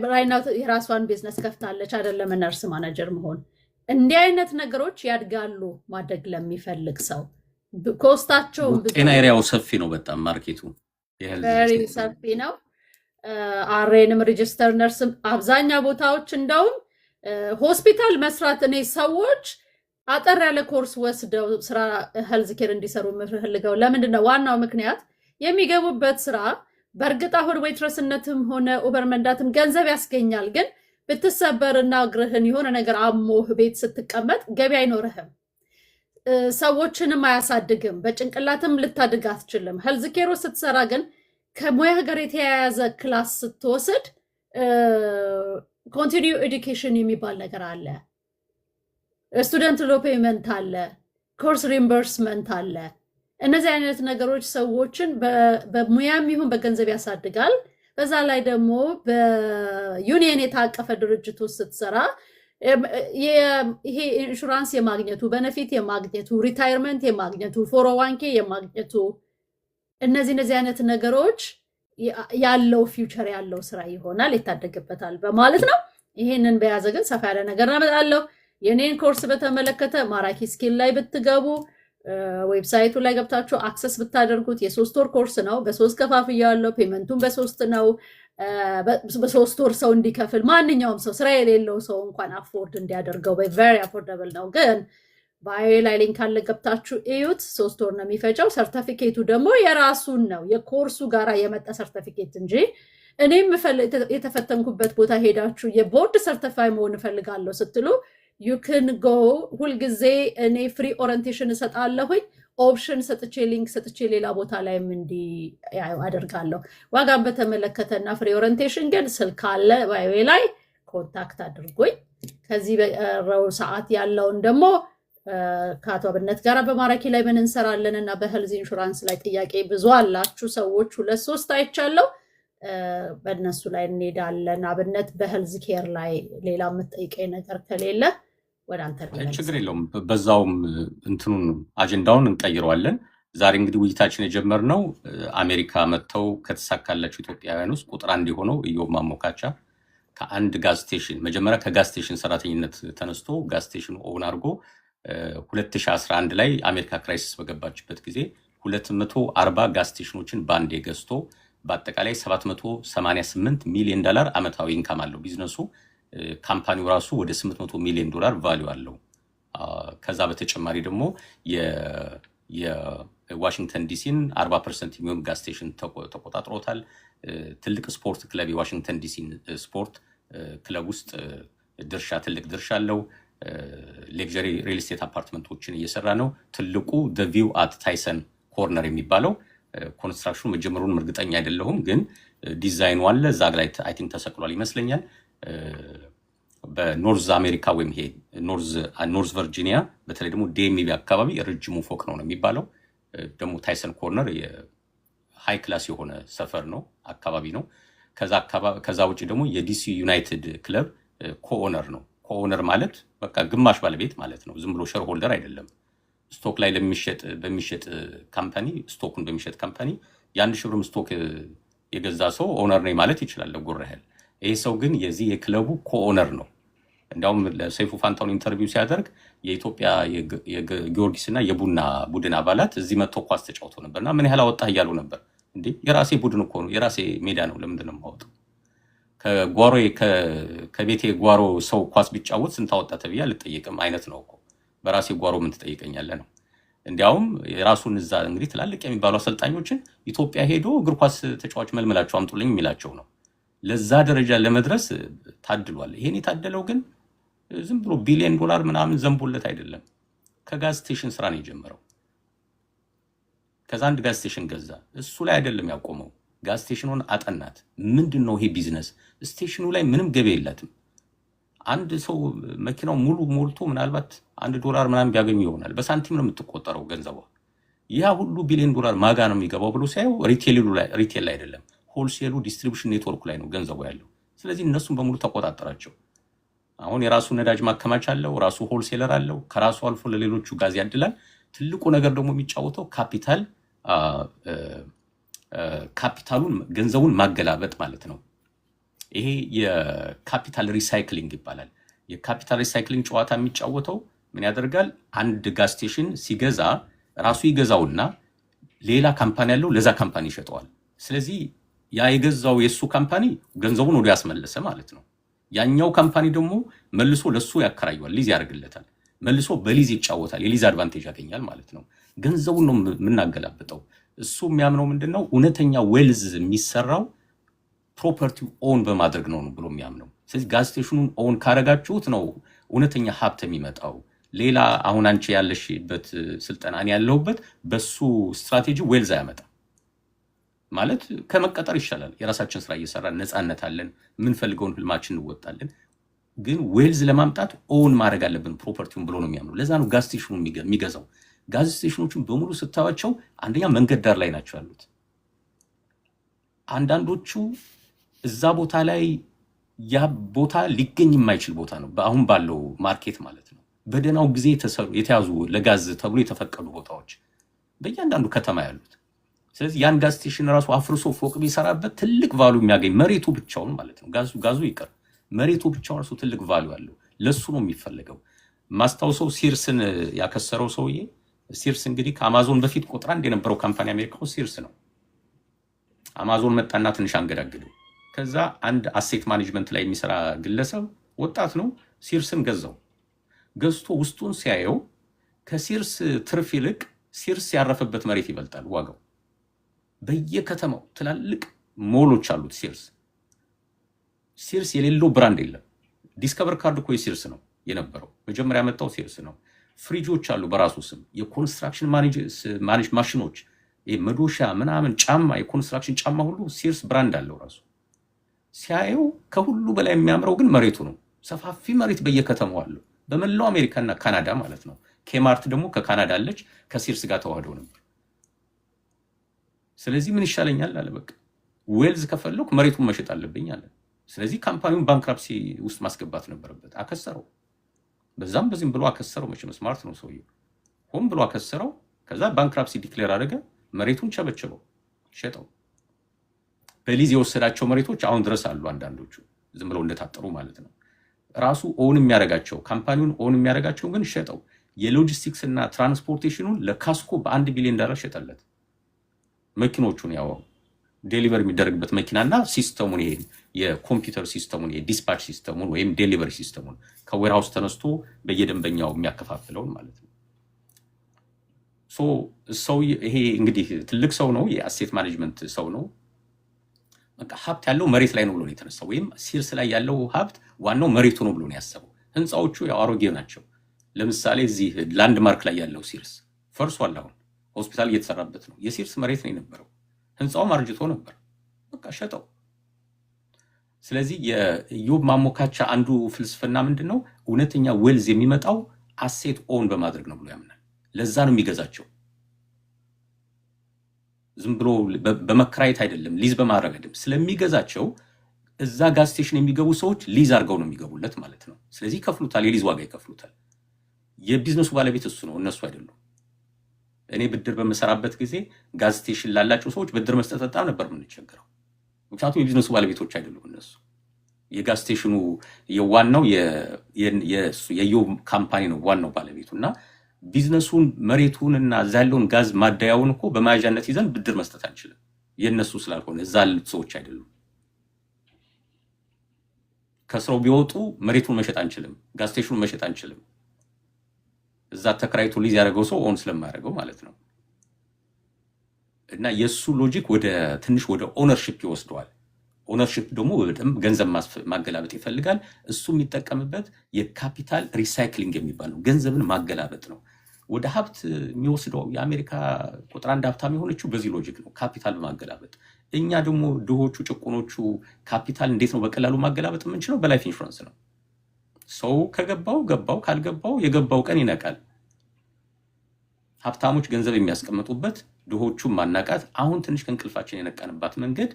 right now የራሷን ቢዝነስ ከፍታለች። አይደለም ነርስ ማኔጀር መሆን። እንዲህ አይነት ነገሮች ያድጋሉ ማደግ ለሚፈልግ ሰው። ኮስታቸው
ጤና ኤሪያው ሰፊ ነው፣ በጣም ማርኬቱ
very ሰፊ ነው። አሬንም ሬጂስተር ነርስም አብዛኛው ቦታዎች እንደውም ሆስፒታል መስራት እኔ ሰዎች አጠር ያለ ኮርስ ወስደው ስራ ሄልዝ ኬር እንዲሰሩ የምፈልገው ለምንድነው? ዋናው ምክንያት የሚገቡበት ስራ በእርግጥ አሁን ዌይትረስነትም ሆነ ኡበር መንዳትም ገንዘብ ያስገኛል። ግን ብትሰበርና እግርህን የሆነ ነገር አሞህ ቤት ስትቀመጥ ገቢ አይኖርህም፣ ሰዎችንም አያሳድግም፣ በጭንቅላትም ልታድግ አትችልም። ሄልዝ ኬር ስትሰራ ግን ከሙያ ጋር የተያያዘ ክላስ ስትወስድ ኮንቲኒው ኤዱኬሽን የሚባል ነገር አለ፣ ስቱደንት ሎ ፔመንት አለ፣ ኮርስ ሪምበርስመንት አለ። እነዚህ አይነት ነገሮች ሰዎችን በሙያም ይሁን በገንዘብ ያሳድጋል። በዛ ላይ ደግሞ በዩኒየን የታቀፈ ድርጅት ውስጥ ስትሰራ ይሄ ኢንሹራንስ የማግኘቱ በነፊት የማግኘቱ ሪታይርመንት የማግኘቱ 401k የማግኘቱ እነዚህ አይነት ነገሮች ያለው ፊውቸር ያለው ስራ ይሆናል፣ ይታደግበታል በማለት ነው። ይሄንን በያዘ ግን ሰፋ ያለ ነገር አመጣለሁ። የኔን ኮርስ በተመለከተ ማራኪ ስኪል ላይ ብትገቡ ዌብሳይቱ ላይ ገብታችሁ አክሰስ ብታደርጉት የ3 ወር ኮርስ ነው። በ3 ከፋፍያለሁ። ፔመንቱን በ3 ነው። በ3 ወር ሰው እንዲከፍል ማንኛውም ሰው ስራ የሌለው ሰው እንኳን አፎርድ እንዲያደርገው ቬሪ አፎርደብል ነው። ግን ባዮ ላይ ሊንክ አለ፣ ገብታችሁ እዩት። 3 ወር ነው የሚፈጀው። ሰርቲፊኬቱ ደግሞ የራሱን ነው የኮርሱ ጋራ የመጣ ሰርቲፊኬት እንጂ እኔም የተፈተንኩበት ቦታ ሄዳችሁ የቦርድ ሰርቲፋይ መሆን እፈልጋለሁ ስትሉ you can go ሁልጊዜ እኔ ፍሪ ኦሪንቴሽን እሰጣለሁኝ። ኦፕሽን ሰጥቼ ሊንክ ሰጥቼ ሌላ ቦታ ላይም እንዲ አደርጋለሁ። ዋጋን በተመለከተና ፍሪ ኦሪንቴሽን ግን ስልክ አለ ባዮ ላይ ኮንታክት አድርጎኝ። ከዚህ በረው ሰዓት ያለውን ደግሞ ከአቶ አብነት ጋር በማራኪ ላይ ምን እንሰራለን እና በሄልዝ ኢንሹራንስ ላይ ጥያቄ ብዙ አላችሁ ሰዎች 2-3 አይቻለሁ። በእነሱ ላይ እንሄዳለን። አብነት በሄልዝ ኬር ላይ ሌላ የምትጠይቀኝ ነገር ከሌለ ወደ አንተ
ችግር የለውም። በዛውም እንትኑን አጀንዳውን እንቀይረዋለን። ዛሬ እንግዲህ ውይይታችን የጀመርነው አሜሪካ መጥተው ከተሳካላቸው ኢትዮጵያውያን ውስጥ ቁጥር 1 የሆነው ኢዮብ ማሞካቻ ከአንድ ጋዝ ስቴሽን መጀመሪያ ከጋዝ ስቴሽን ሰራተኝነት ተነስቶ ጋዝ ስቴሽን ኦን አድርጎ 2011 ላይ አሜሪካ ክራይሲስ በገባችበት ጊዜ 240 ጋዝ ስቴሽኖችን ባንዴ ገዝቶ በአጠቃላይ $788 ሚሊዮን ዓመታዊ ኢንካም አለው ቢዝነሱ። ካምፓኒው ራሱ ወደ $800 ሚሊዮን ቫልዩ አለው። ከዛ በተጨማሪ ደግሞ የዋሽንግተን ዲሲን 40% የሚሆን ጋዝ ስቴሽን ተቆጣጥሮታል። ትልቅ ስፖርት ክለብ የዋሽንግተን ዲሲን ስፖርት ክለብ ውስጥ ትልቅ ድርሻ አለው። ሌክዠሪ ሪል ስቴት አፓርትመንቶችን እየሰራ ነው። ትልቁ ዘ ቪው አት ታይሰን ኮርነር የሚባለው ኮንስትራክሽኑ መጀመሩን እርግጠኛ አይደለሁም፣ ግን ዲዛይኑ አለ እዛ ላይ አይ ቲንክ ተሰቅሏል ይመስለኛል። በኖርዝ አሜሪካ ወይም ይሄ ኖርዝ ቨርጂኒያ በተለይ ደግሞ ዲኤምቪ አካባቢ ረጅሙ ፎቅ ነው የሚባለው። ደግሞ ታይሰን ኮርነር ሃይ ክላስ የሆነ ሰፈር ነው አካባቢ ነው። ከዛ ውጭ ደግሞ የዲሲ ዩናይትድ ክለብ ኮኦነር ነው። ኮኦነር ማለት በቃ ግማሽ ባለቤት ማለት ነው። ዝም ብሎ ሼር ሆልደር አይደለም። ስቶክ ላይ በሚሸጥ ካምፓኒ ስቶኩን በሚሸጥ ካምፓኒ የአንድ ሺህ ብርም ስቶክ የገዛ ሰው ኦነር ነኝ ማለት ይችላል ለጉራህል። ይሄ ሰው ግን የዚህ የክለቡ ኮኦነር ነው። እንዲያውም ለሰይፉ ፋንታውን ኢንተርቪው ሲያደርግ የኢትዮጵያ የጊዮርጊስና የቡና ቡድን አባላት እዚህ መጥተው ኳስ ተጫውተው ነበርና ምን ያህል አወጣህ እያሉ ነበር። እንዴ የራሴ ቡድን እኮ ነው፣ የራሴ ሜዳ ነው፣ ለምንድን ነው የማወጣው? ከቤቴ ጓሮ ሰው ኳስ ቢጫወት ስንት አወጣ ተብዬ አልጠየቅም አይነት ነው እኮ። በራሴ ጓሮ ምን ትጠይቀኛለህ ነው። እንዲያውም የራሱን እዛ እንግዲህ ትላልቅ የሚባሉ አሰልጣኞችን ኢትዮጵያ ሄዶ እግር ኳስ ተጫዋች መልመላቸው አምጡልኝ የሚላቸው ነው። ለዛ ደረጃ ለመድረስ ታድሏል። ይሄን የታደለው ግን ዝም ብሎ $ቢሊዮን ምናምን ዘንቦለት አይደለም። ከጋዝ ስቴሽን ስራ ነው የጀመረው። ከዛ አንድ ጋዝ ስቴሽን ገዛ። እሱ ላይ አይደለም ያቆመው። ጋዝ ስቴሽኑን አጠናት። ምንድነው ይሄ ቢዝነስ? ስቴሽኑ ላይ ምንም ገቢ የላትም። አንድ ሰው መኪናው ሙሉ ሞልቶ ምናልባት $1 ምናምን ቢያገኙ ይሆናል። በሳንቲም ነው የምትቆጠረው ገንዘቧ። ያ ሁሉ $ቢሊዮን ማጋ ነው የሚገባው ብሎ ሳይው ሪቴል ላይ አይደለም፣ ሆልሴሉ ዲስትሪቢዩሽን ኔትወርክ ላይ ነው ገንዘቡ ያለው። ስለዚህ እነሱን በሙሉ ተቆጣጠራቸው። አሁን የራሱ ነዳጅ ማከማቻ አለው፣ ራሱ ሆልሴለር አለው። ከራሱ አልፎ ለሌሎቹ ጋዝ ያድላል። ትልቁ ነገር ደግሞ የሚጫወተው ካፒታሉን ገንዘቡን ማገላበጥ ማለት ነው። ይሄ የካፒታል ሪሳይክሊንግ ይባላል። የካፒታል ሪሳይክሊንግ ጨዋታ የሚጫወተው ምን ያደርጋል? አንድ ጋዝ ስቴሽን ሲገዛ ራሱ ይገዛውና ሌላ ካምፓኒ ያለው ለዛ ካምፓኒ ይሸጠዋል። ስለዚህ ያ የገዛው የሱ ካምፓኒ ገንዘቡን ወደ ያስመለሰ ማለት ነው። ያኛው ካምፓኒ ደግሞ መልሶ ለሱ ያከራየዋል፣ ሊዝ ያደርግለታል። መልሶ በሊዝ ይጫወታል፣ የሊዝ አድቫንቴጅ ያገኛል ማለት ነው። ገንዘቡን ነው የምናገላብጠው። እሱ የሚያምነው ምንድነው? እውነተኛ ዌልዝ የሚሰራው ፕሮፐርቲው ኦን በማድረግ ነው ብሎ የሚያምነው። ስለዚህ ጋዝ ስቴሽኑን ኦን ካረጋችሁት ነው እውነተኛ ሀብት የሚመጣው። ሌላ አሁን አንቺ ያለሽበት ስልጠና እኔ ያለሁበት በሱ ስትራቴጂ ዌልዝ አያመጣም ማለት ከመቀጠር ይሻላል። የራሳችን ስራ እየሰራን ነፃነት አለን፣ የምንፈልገውን ህልማችን እንወጣለን። ግን ዌልዝ ለማምጣት ኦን ማድረግ አለብን ፕሮፐርቲውን ብሎ ነው የሚያምነው። ለዛ ነው ጋዝ ስቴሽኑ የሚገዛው። ጋዝ ስቴሽኖችን በሙሉ ስታዋቸው አንደኛ መንገድ ዳር ላይ ናቸው ያሉት። አንዳንዶቹ እዛ ቦታ ላይ ያ ቦታ ሊገኝ የማይችል ቦታ ነው፣ አሁን ባለው ማርኬት ማለት ነው። በደህናው ጊዜ የተያዙ ለጋዝ ተብሎ የተፈቀዱ ቦታዎች በእያንዳንዱ ከተማ ያሉት። ስለዚህ ያን ጋዝ ስቴሽን ራሱ አፍርሶ ፎቅ ቢሰራበት ትልቅ ቫሉ የሚያገኝ መሬቱ ብቻውን ማለት ነው። ጋዙ ይቀር፣ መሬቱ ብቻውን ራሱ ትልቅ ቫሉ ያለው ለሱ ነው የሚፈለገው። ማስታውሰው ሲርስን ያከሰረው ሰውዬ ሲርስ እንግዲህ ከአማዞን በፊት ቁጥር 1 የነበረው ካምፓኒ አሜሪካ ውስጥ ሲርስ ነው። አማዞን መጣና ትንሽ አንገዳግደው። ከዛ አንድ አሴት ማኔጅመንት ላይ የሚሰራ ግለሰብ ወጣት ነው፣ ሲርስን ገዛው። ገዝቶ ውስጡን ሲያየው ከሲርስ ትርፍ ይልቅ ሲርስ ያረፈበት መሬት ይበልጣል ዋጋው። በየከተማው ትላልቅ ሞሎች አሉት ሲርስ የሌለው ብራንድ የለም። ዲስከቨር ካርድ እኮ የሲርስ ነው የነበረው፣ መጀመሪያ ያመጣው ሲርስ ነው። ፍሪጆች አሉ በራሱ ስም፣ የኮንስትራክሽን ማኔጅ ማሽኖች፣ መዶሻ ምናምን፣ ጫማ፣ የኮንስትራክሽን ጫማ ሁሉ ሲርስ ብራንድ አለው ራሱ። ሲያየው ከሁሉ በላይ የሚያምረው ግን መሬቱ ነው። ሰፋፊ መሬት በየከተማው አለው፣ በመላው አሜሪካና ካናዳ ማለት ነው። ኬማርት ደግሞ ከካናዳ አለች፣ ከሲርስ ጋር ተዋህደው ነበር። ስለዚህ ምን ይሻለኛል አለ። በቃ ዌልዝ ከፈለኩ መሬቱን መሸጥ አለብኝ አለ። ስለዚህ ካምፓኒውን ባንክራፕሲ ውስጥ ማስገባት ነበረበት። አከሰረው፣ በዛም በዚህም ብሎ አከሰረው። መቼም ስማርት ነው ሰውዬው። ሆን ብሎ አከሰረው። ከዛ ባንክራፕሲ ዲክሌር አደረገ። መሬቱን ቸበቸበው፣ ሸጠው። በሊዝ የወሰዳቸው መሬቶች አሁን ድረስ አሉ፣ አንዳንዶቹ ዝም ብለው እንደታጠሩ ማለት ነው። ራሱ ኦን የሚያደርጋቸው ካምፓኒውን ኦን የሚያደርጋቸው ግን ሸጠው። የሎጂስቲክስ እና ትራንስፖርቴሽኑን ለካስኮ $1 ቢሊዮን ሸጠለት። መኪኖቹን ያው ዴሊቨሪ የሚደረግበት መኪናና ሲስተሙን ይሄ የኮምፒውተር ሲስተሙን የዲስፓች ሲስተሙን ወይም ዴሊቨሪ ሲስተሙን ከዌርሃውስ ተነስቶ በየደንበኛው የሚያከፋፍለውን ማለት ነው። ሰው ይሄ እንግዲህ ትልቅ ሰው ነው፣ የአሴት ማኔጅመንት ሰው ነው። በቃ ሀብት ያለው መሬት ላይ ነው ብሎ ነው የተነሳው። ወይም ሲርስ ላይ ያለው ሀብት ዋናው መሬቱ ነው ብሎ ነው ያሰበው። ህንፃዎቹ ያው አሮጌ ናቸው። ለምሳሌ እዚህ ላንድማርክ ላይ ያለው ሲርስ ፈርሷል። አሁን ሆስፒታል እየተሰራበት ነው። የሲርስ መሬት ነው የነበረው። ህንፃውም አርጅቶ ነበር። በቃ ሸጠው። ስለዚህ የኢዮብ ማሞካቻ አንዱ ፍልስፍና ምንድን ነው? እውነተኛ ዌልዝ የሚመጣው አሴት ኦን በማድረግ ነው ብሎ ያምናል። ለዛ ነው የሚገዛቸው። ዝም ብሎ በመከራየት አይደለም፣ ሊዝ በማድረግ አይደለም። ስለሚገዛቸው እዛ ጋዝ ስቴሽን የሚገቡ ሰዎች ሊዝ አድርገው ነው የሚገቡለት ማለት ነው። ስለዚህ ይከፍሉታል፣ የሊዝ ዋጋ ይከፍሉታል። የቢዝነሱ ባለቤት እሱ ነው፣ እነሱ አይደሉም። እኔ ብድር በምሰራበት ጊዜ ጋዝ ስቴሽን ላላቸው ሰዎች ብድር መስጠት በጣም ነበር የምንቸገረው። ምክንያቱም የቢዝነሱ ባለቤቶች አይደሉም እነሱ። የጋዝ ስቴሽኑ የዋናው የኢዮብ ካምፓኒ ነው ዋናው ባለቤቱ እና ቢዝነሱን መሬቱን እና እዛ ያለውን ጋዝ ማደያውን እኮ በመያዣነት ይዘን ብድር መስጠት አንችልም፣ የእነሱ ስላልሆነ። እዛ ያሉት ሰዎች አይደሉም። ከስራው ቢወጡ መሬቱን መሸጥ አንችልም፣ ጋዝ ስቴሽኑን መሸጥ አንችልም። እዛ ተከራይቶ ሊዝ ያደረገው ሰው ኦን ስለማያደርገው ማለት ነው። እና የእሱ ሎጂክ ወደ ትንሽ ወደ ኦነርሽፕ ይወስደዋል። ኦነርሽፕ ደግሞ በደንብ ገንዘብ ማገላበጥ ይፈልጋል። እሱ የሚጠቀምበት የካፒታል ሪሳይክሊንግ የሚባል ነው፣ ገንዘብን ማገላበጥ ነው። ወደ ሀብት የሚወስደው የአሜሪካ ቁጥር 1 ሀብታም የሆነችው በዚህ ሎጂክ ነው፣ ካፒታል በማገላበጥ። እኛ ደግሞ ድሆቹ ጭቁኖቹ ካፒታል እንዴት ነው በቀላሉ ማገላበጥ የምንችለው? በላይፍ ኢንሹራንስ ነው። ሰው ከገባው ገባው፣ ካልገባው የገባው ቀን ይነቃል። ሀብታሞች ገንዘብ የሚያስቀምጡበት፣ ድሆቹም ማናቃት። አሁን ትንሽ ከእንቅልፋችን የነቃንባት መንገድ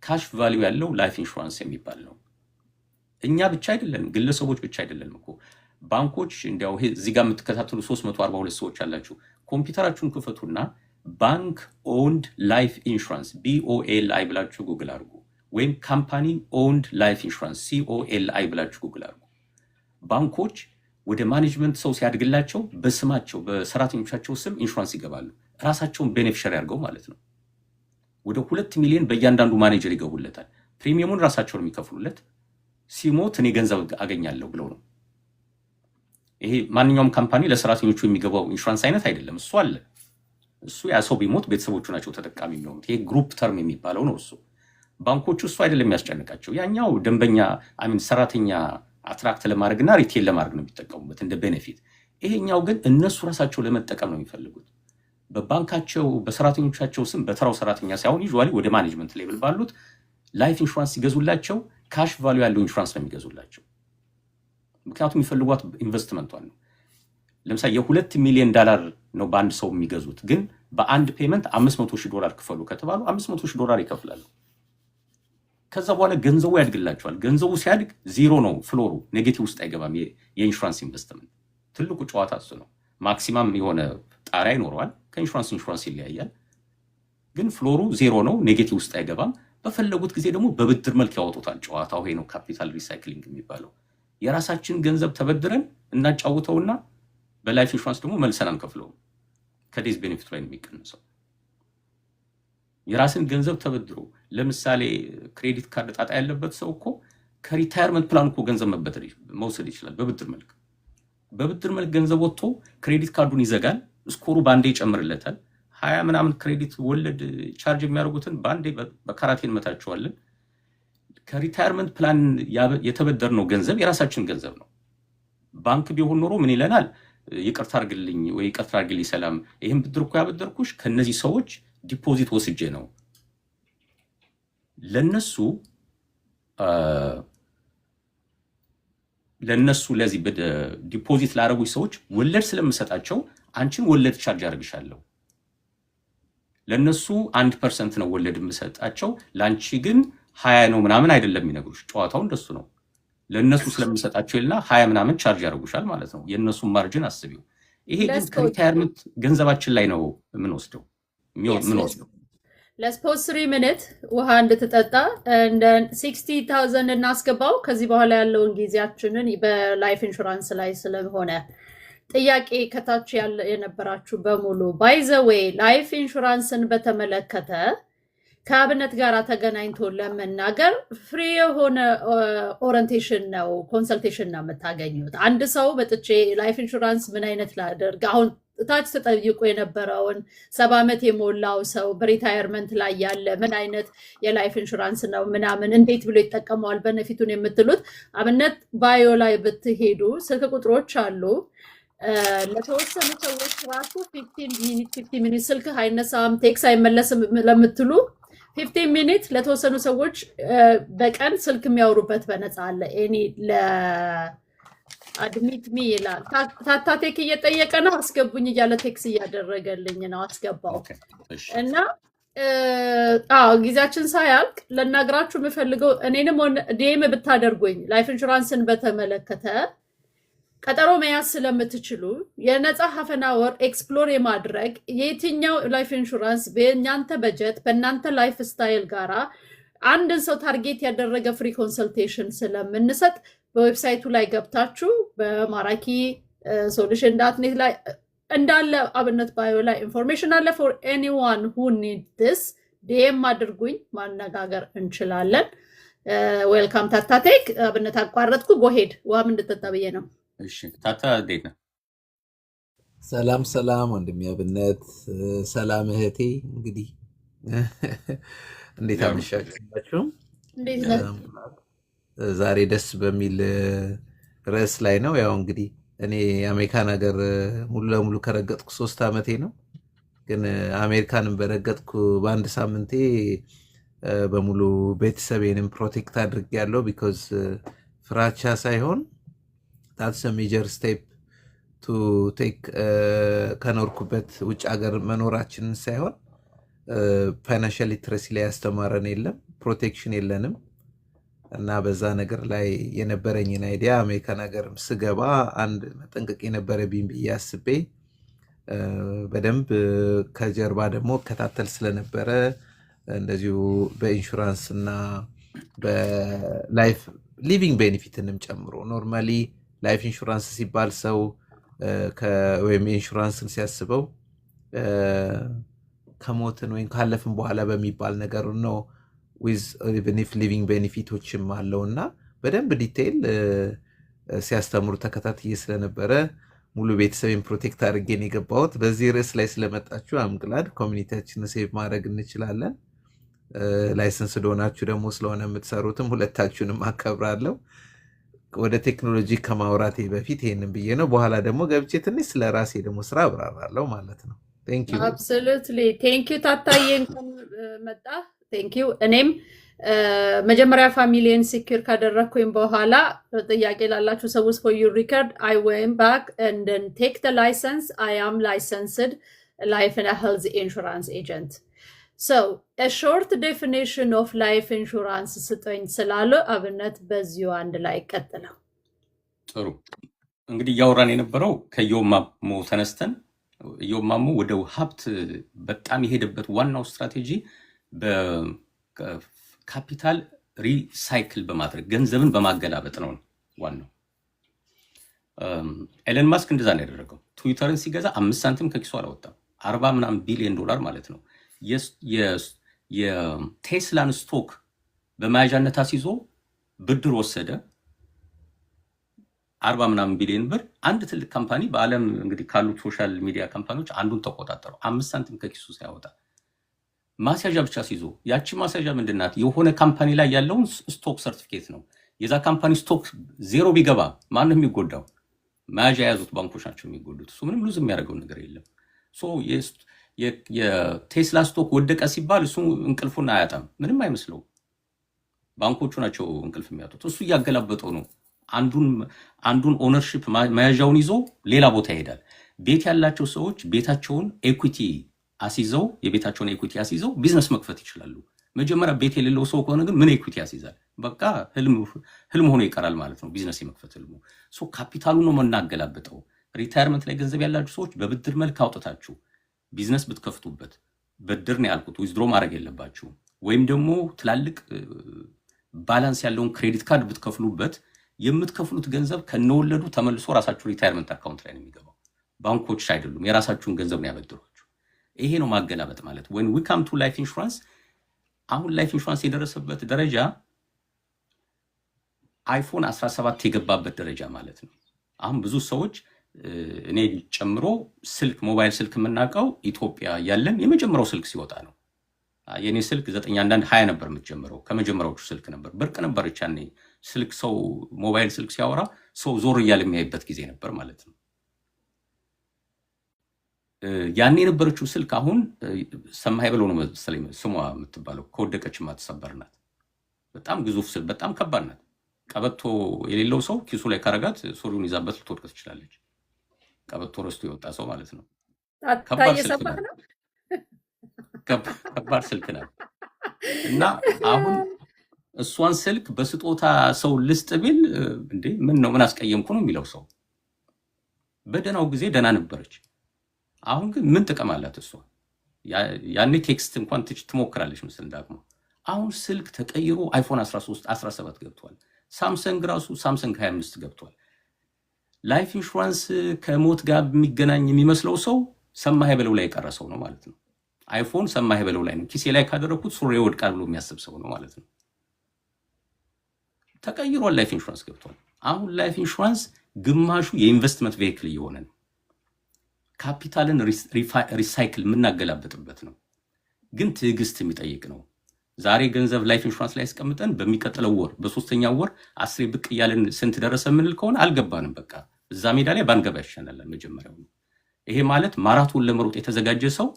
ካሽ ቫሊዩ ያለው ላይፍ ኢንሹራንስ የሚባል ነው። እኛ ብቻ አይደለንም፣ ግለሰቦች ብቻ አይደለንም እኮ ባንኮች። እንዲያው እዚህ ጋር የምትከታተሉ 342 ሰዎች አላችሁ፣ ኮምፒውተራችሁን ክፈቱና ባንክ ኦውንድ ላይፍ ኢንሹራንስ BOLI ብላችሁ ጉግል አድርጉ፣ ወይም ካምፓኒ ኦውንድ ላይፍ ኢንሹራንስ COLI ብላችሁ ጉግል አድርጉ። ባንኮች ወደ ማኔጅመንት ሰው ሲያድግላቸው በስማቸው በሰራተኞቻቸው ስም ኢንሹራንስ ይገባሉ፣ ራሳቸውን ቤኔፊሻሪ አድርገው ማለት ነው። ወደ 2 ሚሊዮን በእያንዳንዱ ማኔጀር ይገቡለታል። ፕሪሚየሙን ራሳቸው ነው የሚከፍሉለት። ሲሞት እኔ ገንዘብ አገኛለሁ ብለው ነው። ይሄ ማንኛውም ካምፓኒ ለሰራተኞቹ የሚገባው ኢንሹራንስ አይነት አይደለም። እሱ አለ። እሱ ያ ሰው ቢሞት ቤተሰቦቹ ናቸው ተጠቃሚ የሚሆኑት። ይሄ ግሩፕ ተርም የሚባለው ነው እሱ። ባንኮቹ እሱ አይደለም የሚያስጨንቃቸው። ያኛው ደንበኛ ሰራተኛ አትራክት ለማድረግና ሪቴል ለማድረግ ነው የሚጠቀሙበት እንደ ቤኔፊት። ይሄኛው ግን እነሱ ራሳቸው ለመጠቀም ነው የሚፈልጉት። በባንካቸው በሰራተኞቻቸው ስም በተራው ሰራተኛ ሳይሆን ዩዥዋሊ ወደ ማኔጅመንት ሌቭል ባሉት ላይፍ ኢንሹራንስ ሲገዙላቸው ካሽ ቫልዩ ያለው ኢንሹራንስ ነው የሚገዙላቸው። ምክንያቱም የሚፈልጓት ኢንቨስትመንቷን ነው። ለምሳሌ $2 ሚሊዮን ነው በአንድ ሰው የሚገዙት፣ ግን በአንድ ፔመንት $500,000 ክፈሉ ከተባሉ $500,000 ይከፍላሉ። ከዛ በኋላ ገንዘቡ ያድግላቸዋል። ገንዘቡ ሲያድግ ዜሮ ነው ፍሎሩ፣ ኔጌቲቭ ውስጥ አይገባም። የኢንሹራንስ ኢንቨስትመንት ትልቁ ጨዋታ እሱ ነው። ማክሲማም የሆነ ጣሪያ ይኖረዋል። ከኢንሹራንስ ይለያያል። ግን ፍሎሩ ዜሮ ነው፣ ኔጌቲቭ ውስጥ አይገባም። በፈለጉት ጊዜ ደግሞ በብድር መልክ ያወጡታል። ጨዋታው ይሄ ነው ካፒታል ሪሳይክሊንግ የሚባለው። የራሳችን ገንዘብ ተበድረን እናጫውተውና በላይፍ ኢንሹራንስ ደግሞ መልሰን አንከፍለውም። ከዴዝ ቤኔፊት ላይ ነው የሚቀንሰው። የራስን ገንዘብ ተበድሮ ለምሳሌ ክሬዲት ካርድ ጣጣ ያለበት ሰው እኮ ከሪታየርመንት ፕላን እኮ ገንዘብ መውሰድ ይችላል በብድር መልክ። በብድር መልክ ገንዘብ ወጥቶ ክሬዲት ካርዱን ይዘጋል። ስኮሩ በአንዴ ይጨምርለታል። 20 ምናምን ክሬዲት ወለድ ቻርጅ የሚያደርጉትን በአንዴ በካራቴ እንመታቸዋለን። ከሪታየርመንት ፕላን የተበደርነው ገንዘብ የራሳችን ገንዘብ ነው። ባንክ ቢሆን ኖሮ ምን ይለናል? ይቅርታ አድርግልኝ ወይ ይቅርታ አድርግልኝ ሰላም፣ ይህን ብድር እኮ ያበደርኩሽ ከነዚህ ሰዎች ዲፖዚት ወስጄ ነው። ለነሱ ለዚህ ዲፖዚት ላደረጉኝ ሰዎች ወለድ ስለምሰጣቸው አንቺን ወለድ ቻርጅ አድርግሻለሁ። ለነሱ 1% ነው ወለድ የምሰጣቸው፣ ለአንቺ ግን 20 ነው ምናምን አይደለም የሚነግሩሽ። ጨዋታው እንደሱ ነው። ለነሱ ስለምሰጣቸው ይልና 20 ምናምን ቻርጅ ያደርጉሻል ማለት ነው። የነሱን ማርጅን አስቢው። ይሄ ግን ከሪታየርመንት ገንዘባችን ላይ ነው የምንወስደው።
Let's pause 3 minutes ውሃ እንድትጠጣ and then 60,000 እናስገባው። ከዚህ በኋላ ያለውን ጊዜያችንን በላይፍ ኢንሹራንስ ላይ ስለሆነ ጥያቄ ከታች የነበራችሁ በሙሉ ባይ ዘ ዌይ ላይፍ ኢንሹራንስን በተመለከተ ከአብነት ጋር ተገናኝቶ ለመናገር ፍሪ የሆነ ኦሪንቴሽን ነው ኮንሰልቴሽን ነው የምታገኙት። አንድ ሰው በጥቼ ላይፍ ኢንሹራንስ ምን አይነት ላደርግ አሁን ታች ተጠይቆ የነበረውን 70 ዓመት የሞላው ሰው በሪታየርመንት ላይ ያለ ምን አይነት የላይፍ ኢንሹራንስ ነው ምናምን እንዴት ብሎ ይጠቀመዋል በነፊቱን የምትሉት አብነት ባዮ ላይ ብትሄዱ ስልክ ቁጥሮች አሉ። ለተወሰኑ ሰዎች ራሱ 15 ሚኒት ስልክ አይነሳም ቴክስ አይመለስም ለምትሉ 15 ሚኒት ለተወሰኑ ሰዎች በቀን ስልክ የሚያወሩበት በነፃ አለ። እኔ ለአድሚት ሚ ይላል ታታቴክ እየጠየቀ ነው አስገቡኝ እያለ ቴክስ እያደረገልኝ ነው አስገባው እና ጊዜያችን ሳያልቅ ለናግራችሁ የምፈልገው እኔንም ዲኤም ብታደርጉኝ ላይፍ ኢንሹራንስን በተመለከተ ቀጠሮ መያዝ ስለምትችሉ የነፃ ሀፈና ወር ኤክስፕሎር የማድረግ የትኛው ላይፍ ኢንሹራንስ በእናንተ በጀት በእናንተ ላይፍ ስታይል ጋራ አንድን ሰው ታርጌት ያደረገ ፍሪ ኮንሰልቴሽን ስለምንሰጥ በዌብሳይቱ ላይ ገብታችሁ በማራኪ ሶሉሽን ዳትኔት ላይ እንዳለ አብነት ባዮ ላይ ኢንፎርሜሽን አለ። ፎር ኤኒዋን ሁ ኒድ ዲስ ዲኤም አድርጉኝ ማነጋገር እንችላለን። ዌልካም ታታቴክ አብነት አቋረጥኩ ጎሄድ ዋም እንድጠጣ ብዬ ነው።
እሺ ታታ እንዴት ነህ?
ሰላም ወንድሜ አብነት፣ ሰላም እህቴ። እንግዲህ እንዴት አመሻችሁ?
እንዴት ነህ?
ዛሬ ደስ በሚል ርዕስ ላይ ነው። ያው እንግዲህ እኔ የአሜሪካን ሀገር ሙሉ ለሙሉ ከረገጥኩ 3 ዓመቴ ነው። ግን አሜሪካንን በረገጥኩ በአንድ ሳምንቴ በሙሉ ቤተሰቤንም ፕሮቴክት አድርጌያለሁ። ቢኮዝ ፍራቻ ሳይሆን that's a major step to take ከኖርኩበት ውጭ ሀገር መኖራችንን ሳይሆን ፋይናንሻል ሊትረሲ ላይ ያስተማረን የለም፣ ፕሮቴክሽን የለንም እና በዛ ነገር ላይ የነበረኝን አይዲያ አሜሪካን ሀገር ስገባ አንድ መጠንቀቅ የነበረብኝ ብዬ አስቤ በደንብ ከጀርባ ደግሞ ከታተል ስለነበረ እንደዚሁ በኢንሹራንስ እና በላይፍ ሊቪንግ ቤኔፊትንም ጨምሮ ኖርማሊ ላይፍ ኢንሹራንስ ሲባል ሰው ወይም ኢንሹራንስን ሲያስበው ከሞትን ወይም ካለፍን በኋላ በሚባል ነገር ነው። ዊዝ ሊቪንግ ቤኔፊቶችም አለው እና በደንብ ዲቴይል ሲያስተምሩ ተከታትዬ ስለነበረ ሙሉ ቤተሰቤን ፕሮቴክት አድርጌን የገባሁት። በዚህ ርዕስ ላይ ስለመጣችሁ አምግላድ ኮሚኒቲያችንን ሴቭ ማድረግ እንችላለን። ላይሰንስ ዶናችሁ ደግሞ ስለሆነ የምትሰሩትም ሁለታችሁንም አከብራለሁ። ወደ ቴክኖሎጂ ከማውራቴ በፊት ይሄንን ብዬ ነው። በኋላ ደግሞ ገብቼ ትንሽ ስለ ራሴ ደግሞ ስራ አብራራለሁ ማለት ነው። ቴንክ ዩ
አብሶሉትሊ ቴንክ ዩ ታታዬ እንኳን መጣ። ቴንክ ዩ እኔም መጀመሪያ ፋሚሊን ሲኪር ካደረኩኝ በኋላ ጥያቄ ላላችሁ ሰዎች for your record I went back and then take the license. I am licensed life and health insurance agent. So a short definition of life insurance ስጠኝ ስላለ አብነት በዚሁ አንድ ላይ ቀጥለው።
ጥሩ እንግዲህ እያወራን የነበረው ከኢዮብ ማሞ ተነስተን ኢዮብ ማሞ ወደ ሀብት በጣም የሄደበት ዋናው ስትራቴጂ በካፒታል ሪሳይክል በማድረግ ገንዘብን በማገላበጥ ነው ዋናው። ኤለን ማስክ እንደዛ ነው ያደረገው። ትዊተርን ሲገዛ 5 ሳንቲም ከኪሱ አላወጣም። 40 ምናምን ቢሊዮን ዶላር ማለት ነው። የቴስላን ስቶክ በመያዣነት አስይዞ ብድር ወሰደ 40 ምናምን ቢሊዮን ብር። አንድ ትልቅ ካምፓኒ በዓለም እንግዲህ ካሉት ሶሻል ሚዲያ ካምፓኒዎች አንዱን ተቆጣጠረው 5 ሳንቲም ከኪሱ ሳያወጣ ማስያዣ ብቻ ሲይዞ። ያቺ ማስያዣ ምንድናት? የሆነ ካምፓኒ ላይ ያለውን ስቶክ ሰርቲፊኬት ነው። የዛ ካምፓኒ ስቶክ ዜሮ ቢገባ ማን ነው የሚጎዳው? መያዣ የያዙት ባንኮች ናቸው የሚጎዱት። እሱ ምንም ሉዝ የሚያደርገው ነገር የለም። የቴስላ ስቶክ ወደቀ ሲባል እሱ እንቅልፉን አያጣም፣ ምንም አይመስለው። ባንኮቹ ናቸው እንቅልፍ የሚያጡት። እሱ እያገላበጠው ነው። አንዱን ኦነርሺፕ መያዣውን ይዞ ሌላ ቦታ ይሄዳል። ቤት ያላቸው ሰዎች ቤታቸውን ኤኩቲ አስይዘው የቤታቸውን ኤኩቲ አስይዘው ቢዝነስ መክፈት ይችላሉ። መጀመሪያ ቤት የሌለው ሰው ከሆነ ግን ምን ኤኩቲ ያስይዛል? በቃ ህልም ሆኖ ይቀራል ማለት ነው ቢዝነስ የመክፈት ህልሙ። ካፒታሉ ነው መናገላበጠው። ሪታየርመንት ላይ ገንዘብ ያላችሁ ሰዎች በብድር መልክ አውጥታችሁ ቢዝነስ ብትከፍቱበት፣ ብድር ነው ያልኩት፣ ዊዝድሮ ማድረግ የለባችሁ። ወይም ደግሞ ትላልቅ ባላንስ ያለውን ክሬዲት ካርድ ብትከፍሉበት የምትከፍሉት ገንዘብ ከነወለዱ ተመልሶ ራሳችሁ ሪታየርመንት አካውንት ላይ ነው የሚገባው። ባንኮች አይደሉም፣ የራሳችሁን ገንዘብ ነው ያበድሯችሁ። ይሄ ነው ማገላበጥ ማለት። when we come to life insurance አሁን ላይፍ ኢንሹራንስ የደረሰበት ደረጃ አይፎን 17 የገባበት ደረጃ ማለት ነው። አሁን ብዙ ሰዎች እኔ ጨምሮ ስልክ ሞባይል ስልክ የምናውቀው ኢትዮጵያ ያለን የመጀመሪያው ስልክ ሲወጣ ነው። የኔ ስልክ 9120 ነበር የምትጀምረው፣ ከመጀመሪያዎቹ ስልክ ነበር። ብርቅ ነበር ቻኔ ስልክ ሰው ሞባይል ስልክ ሲያወራ ሰው ዞር እያለ የሚያይበት ጊዜ ነበር ማለት ነው። ያኔ የነበረችው ስልክ አሁን ሰማይ ብለው ነው መሰለኝ ስሟ የምትባለው፣ ከወደቀች ማትሰበር ናት። በጣም ግዙፍ ስልክ፣ በጣም ከባድ ናት። ቀበቶ የሌለው ሰው ኪሱ ላይ ካረጋት ሱሪውን ይዛበት ልትወድቅ ትችላለች። ቀበቶ ረስቶ የወጣ ሰው ማለት ነው። ከባድ ስልክ ናት። ከባድ ስልክ ናት። እና አሁን እሷን ስልክ በስጦታ ሰው ልስጥ ቢል እንዴ ምን ነው ምን አስቀየምኩ ነው የሚለው ሰው። በደናው ጊዜ ደና ነበረች። አሁን ግን ምን ጥቅም አላት እሷ? ያኔ ቴክስት እንኳን ትሞክራለች ምስል ደግሞ። አሁን ስልክ ተቀይሮ አይፎን 13 17 ገብቷል። ሳምሰንግ ራሱ ሳምሰንግ 25 ገብቷል። ላይፍ ኢንሹራንስ ከሞት ጋር የሚገናኝ የሚመስለው ሰው ሰማይ በለው ላይ የቀረሰው ነው ማለት ነው። አይፎን ሰማይ በለው ላይ ነው፣ ኪሴ ላይ ካደረኩት ሱሪ ይወድቃል ብሎ የሚያስብ ሰው ነው ማለት ነው። ተቀይሯል። ላይፍ ኢንሹራንስ ገብቷል። አሁን ላይፍ ኢንሹራንስ ግማሹ የኢንቨስትመንት ቬሂክል እየሆነ ነው። ካፒታልን ሪሳይክል የምናገላበጥበት ነው። ግን ትዕግስት የሚጠይቅ ነው። ዛሬ ገንዘብ ላይፍ ኢንሹራንስ ላይ ያስቀምጠን በሚቀጥለው ወር በሶስተኛው ወር 10 ብቅ እያለን ስንት ደረሰ የምንል ከሆነ አልገባንም። በቃ እዛ ሜዳ ላይ ባንገባ ይሻላል መጀመሪያው። ይሄ ማለት ማራቶን ለመሮጥ የተዘጋጀ ሰው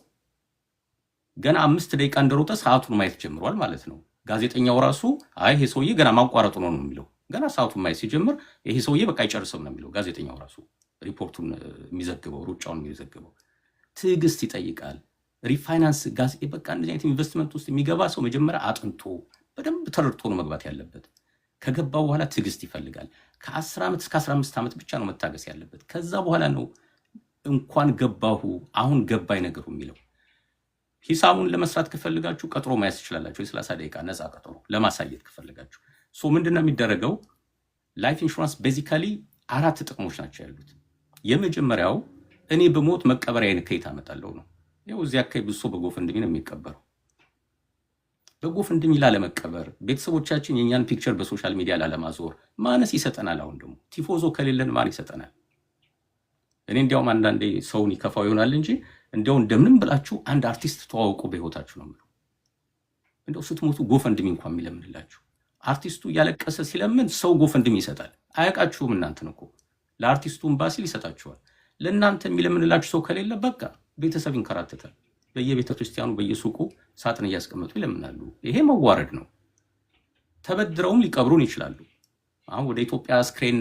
ገና 5 ደቂቃ እንደሮጠ ሰዓቱን ማየት ጀምሯል ማለት ነው። ጋዜጠኛው ራሱ አይ ይሄ ሰውዬ ገና ማቋረጡ ነው የሚለው። ገና ሰዓቱን ማየት ሲጀምር ይሄ ሰውዬ በቃ አይጨርስም ነው የሚለው ጋዜጠኛው ራሱ፣ ሪፖርቱን የሚዘግበው ሩጫውን የሚዘግበው። ትዕግስት ይጠይቃል። ሪፋይናንስ ጋዝ በቃ እንደዚህ አይነት ኢንቨስትመንት ውስጥ የሚገባ ሰው መጀመሪያ አጥንቶ በደንብ ተረድቶ ነው መግባት ያለበት። ከገባው በኋላ ትዕግስት ይፈልጋል። ከ10 ዓመት እስከ 15 ዓመት ብቻ ነው መታገስ ያለበት። ከዛ በኋላ ነው እንኳን ገባሁ አሁን ገባይ ነገሩ የሚለው። ሂሳቡን ለመስራት ከፈልጋችሁ ቀጥሮ ማየት ትችላላችሁ። የ30 ደቂቃ ነፃ ቀጥሮ ለማሳየት ከፈልጋችሁ። ሶ ምንድነው የሚደረገው? ላይፍ ኢንሹራንስ ቤዚካሊ 4 ጥቅሞች ናቸው ያሉት። የመጀመሪያው እኔ በሞት መቀበሪያዬን ከየት አመጣለሁ ነው። ያው እዚህ አካባቢ ብዙ ሰው በጎፈንድሚ ነው የሚቀበረው። በጎፈንድሚ ላለመቀበር ቤተሰቦቻችን የኛን ፒክቸር በሶሻል ሚዲያ ላለማዞር ማነስ ይሰጠናል። አሁን ደግሞ ቲፎዞ ከሌለን ማን ይሰጠናል? እኔ እንዲያውም አንዳንዴ ሰውን ይከፋው ይሆናል እንጂ እንዲያው እንደምንም ብላችሁ አንድ አርቲስት ተዋውቁ በህይወታችሁ ነው የምለው። እንደው ስትሞቱ ጎፈንድሚ እንኳን የሚለምንላችሁ። አርቲስቱ እያለቀሰ ሲለምን ሰው ጎፈንድሚ ይሰጣል። አያውቃችሁም እናንተን እኮ። ለአርቲስቱ እምባሲል ይሰጣችኋል። ለእናንተ የሚለምንላችሁ ሰው ከሌለ በቃ ቤተሰብ ይንከራተታል። በየቤተ ክርስቲያኑ በየሱቁ ሳጥን እያስቀመጡ ይለምናሉ። ይሄ መዋረድ ነው። ተበድረውም ሊቀብሩን ይችላሉ። አሁን ወደ ኢትዮጵያ አስክሬን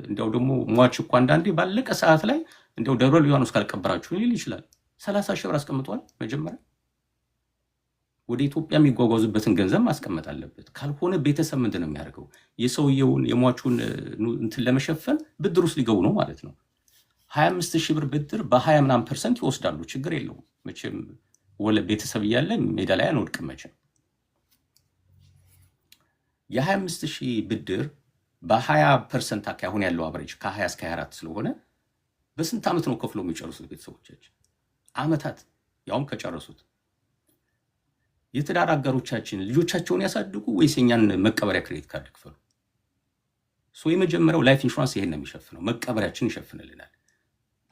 እንደው ደግሞ ሟች እኮ አንዳንዴ ባለቀ ሰዓት ላይ እንደው ደብረ ሊባኖስ ካልቀበራችሁ ሊል ይችላል። 30 ሺህ ብር አስቀምጧል። መጀመሪያ ወደ ኢትዮጵያ የሚጓጓዙበትን ገንዘብ ማስቀመጥ አለበት። ካልሆነ ቤተሰብ ምንድን ነው የሚያደርገው? የሰውየውን የሟቹን እንትን ለመሸፈን ብድር ውስጥ ሊገቡ ነው ማለት ነው። 25 ሺህ ብር ብድር በ20 ምናምን % ይወስዳሉ። ችግር የለውም መቼም ወለ ቤተሰብ እያለ ሜዳ ላይ አንወድቅም መቼም። የ25 ሺህ ብድር በ20% አካባቢ አሁን ያለው አቨሬጅ ከ20 እስከ 24 ስለሆነ በስንት ዓመት ነው ከፍለው የሚጨርሱት ቤተሰቦቻችን? ዓመታት፣ ያውም ከጨረሱት። የትዳር አጋሮቻችን ልጆቻቸውን ያሳድጉ ወይስ የኛን መቀበሪያ ክሬዲት ካርድ ክፈሉ? የመጀመሪያው ላይፍ ኢንሹራንስ ይሄን ነው የሚሸፍነው፣ መቀበሪያችን ይሸፍንልናል።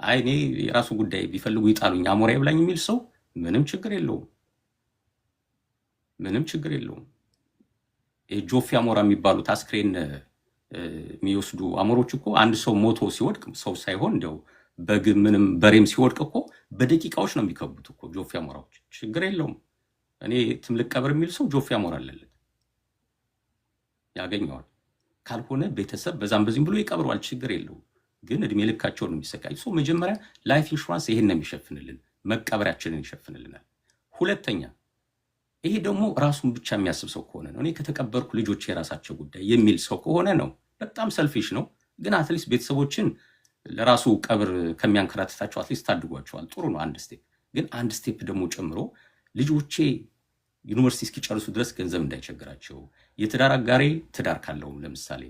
አይ እኔ የራሱ ጉዳይ ቢፈልጉ ይጣሉኝ አሞራ ይብላኝ የሚል ሰው ምንም ችግር የለውም፣ ምንም ችግር የለውም። ጆፌ አሞራ የሚባሉት አስክሬን የሚወስዱ አሞሮች እኮ አንድ ሰው ሞቶ ሲወድቅ ሰው ሳይሆን እንደው በግ ምንም በሬም ሲወድቅ እኮ በደቂቃዎች ነው የሚከቡት እኮ ጆፌ አሞራዎች። ችግር የለውም። እኔ ትምልቅ ቀብር የሚል ሰው ጆፌ አሞራ አለለት ያገኘዋል። ካልሆነ ቤተሰብ በዛም በዚህም ብሎ ይቀብረዋል። ችግር የለውም። ግን እድሜ ልካቸውን የሚሰቃይ ሰው መጀመሪያ ላይፍ ኢንሹራንስ ይሄን ነው የሚሸፍንልን፣ መቀበሪያችንን ይሸፍንልናል። ሁለተኛ ይሄ ደግሞ ራሱን ብቻ የሚያስብ ሰው ከሆነ ነው። እኔ ከተቀበርኩ ልጆች የራሳቸው ጉዳይ የሚል ሰው ከሆነ ነው። በጣም ሰልፊሽ ነው። ግን አትሊስት ቤተሰቦችን ለራሱ ቀብር ከሚያንከራትታቸው አትሊስት ታድጓቸዋል። ጥሩ ነው አንድ ስቴፕ። ግን አንድ ስቴፕ ደግሞ ጨምሮ ልጆቼ ዩኒቨርሲቲ እስኪጨርሱ ድረስ ገንዘብ እንዳይቸግራቸው፣ የትዳር አጋሬ ትዳር ካለውም ለምሳሌ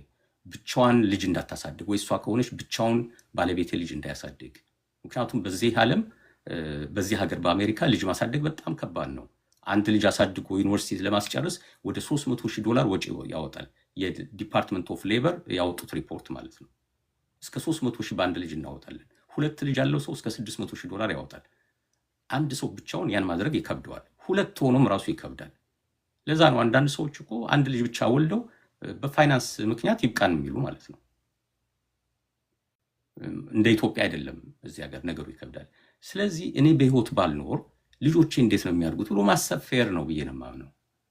ብቻዋን ልጅ እንዳታሳድግ ወይ እሷ ከሆነች ብቻውን ባለቤቴ ልጅ እንዳያሳድግ፣ ምክንያቱም በዚህ ሀገር በአሜሪካ ልጅ ማሳደግ በጣም ከባድ ነው። አንድ ልጅ አሳድጎ ዩኒቨርሲቲ ለማስጨረስ ወደ $300,000 ወጪ ያወጣል። የዲፓርትመንት ኦፍ ሌበር ያወጡት ሪፖርት ማለት ነው። እስከ $300,000 በአንድ ልጅ እናወጣለን። 2 ልጅ ያለው ሰው እስከ $600,000 ያወጣል። አንድ ሰው ብቻውን ያን ማድረግ ይከብደዋል። 2 ሆኖም ራሱ ይከብዳል። ለዛ ነው አንዳንድ ሰዎች እኮ አንድ ልጅ ብቻ ወልደው በፋይናንስ ምክንያት ይብቃን የሚሉ ማለት ነው። እንደ ኢትዮጵያ አይደለም፣ እዚህ ሀገር ነገሩ ይከብዳል። ስለዚህ እኔ በህይወት ባልኖር ልጆቼ እንዴት ነው የሚያድጉት ብሎ ማሰብ ፌር ነው ብዬ ነው የማምነው።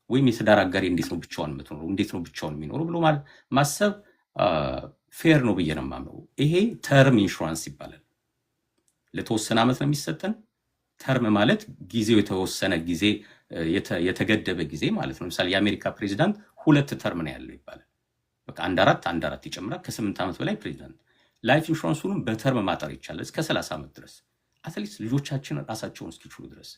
ወይም የትዳር አጋሪ እንዴት ነው ብቻውን የምትኖረው፣ እንዴት ነው ብቻውን የሚኖረው ብሎ ማሰብ ፌር ነው ብዬ ነው የማምነው። ይሄ ተርም ኢንሹራንስ ይባላል። ለተወሰነ ዓመት ነው የሚሰጠን። ተርም ማለት ጊዜው የተወሰነ ጊዜ የተገደበ ጊዜ ማለት ነው። ለምሳሌ የአሜሪካ ፕሬዚዳንት 2 ተርም ነው ያለው ይባላል። በቃ አንድ አራት ይጨምራል። ከ8 ዓመት በላይ ፕሬዚዳንት። ላይፍ ኢንሹራንሱንም በተርም ማጠር ይቻላል እስከ 30 ዓመት ድረስ፣ አትሊስት ልጆቻችን ራሳቸውን እስኪችሉ ድረስ።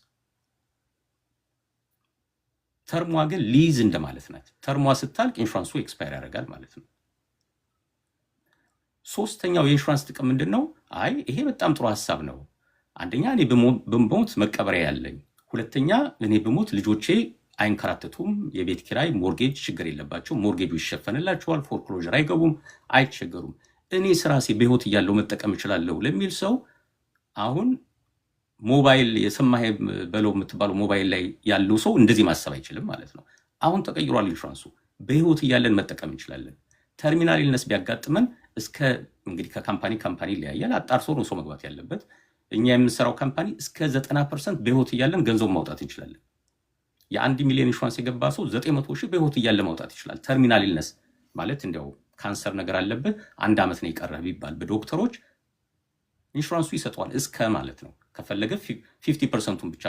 ተርሟ ግን ሊዝ እንደማለት ናት። ተርሟ ስታልቅ ኢንሹራንሱ ኤክስፓየር ያደርጋል ማለት ነው። ሶስተኛው የኢንሹራንስ ጥቅም ምንድን ነው? አይ ይሄ በጣም ጥሩ ሀሳብ ነው። አንደኛ እኔ ብሞት መቀበሪያ ያለኝ፣ ሁለተኛ እኔ ብሞት ልጆቼ አይንከራተቱም፣ የቤት ኪራይ ሞርጌጅ ችግር የለባቸው፣ ሞርጌጁ ይሸፈንላቸዋል፣ ፎርክሎዥር አይገቡም፣ አይቸገሩም። እኔ ስራሴ በህይወት እያለው መጠቀም እችላለሁ ለሚል ሰው አሁን ሞባይል የሰማህ በለው የምትባለው ሞባይል ላይ ያለው ሰው እንደዚህ ማሰብ አይችልም ማለት ነው። አሁን ተቀይሯል ኢንሹራንሱ። በህይወት እያለን መጠቀም እንችላለን። ተርሚናል ኢልነስ ቢያጋጥመን እስከ እንግዲህ ከካምፓኒ ይለያያል። አጣርሶ ነው ሰው መግባት ያለበት። እኛ የምንሰራው ካምፓኒ እስከ 90% በህይወት እያለን ገንዘብ ማውጣት እንችላለን። የ1 ሚሊዮን ኢንሹራንስ የገባ ሰው 900,000 በህይወት እያለ ማውጣት ይችላል። ተርሚናል ኢልነስ ማለት እንዲያው ካንሰር ነገር አለብህ 1 ዓመት ነው የቀረህ ቢባል በዶክተሮች ኢንሹራንሱ ይሰጠዋል እስከ ማለት ነው። ከፈለገ 50%ቱን ብቻ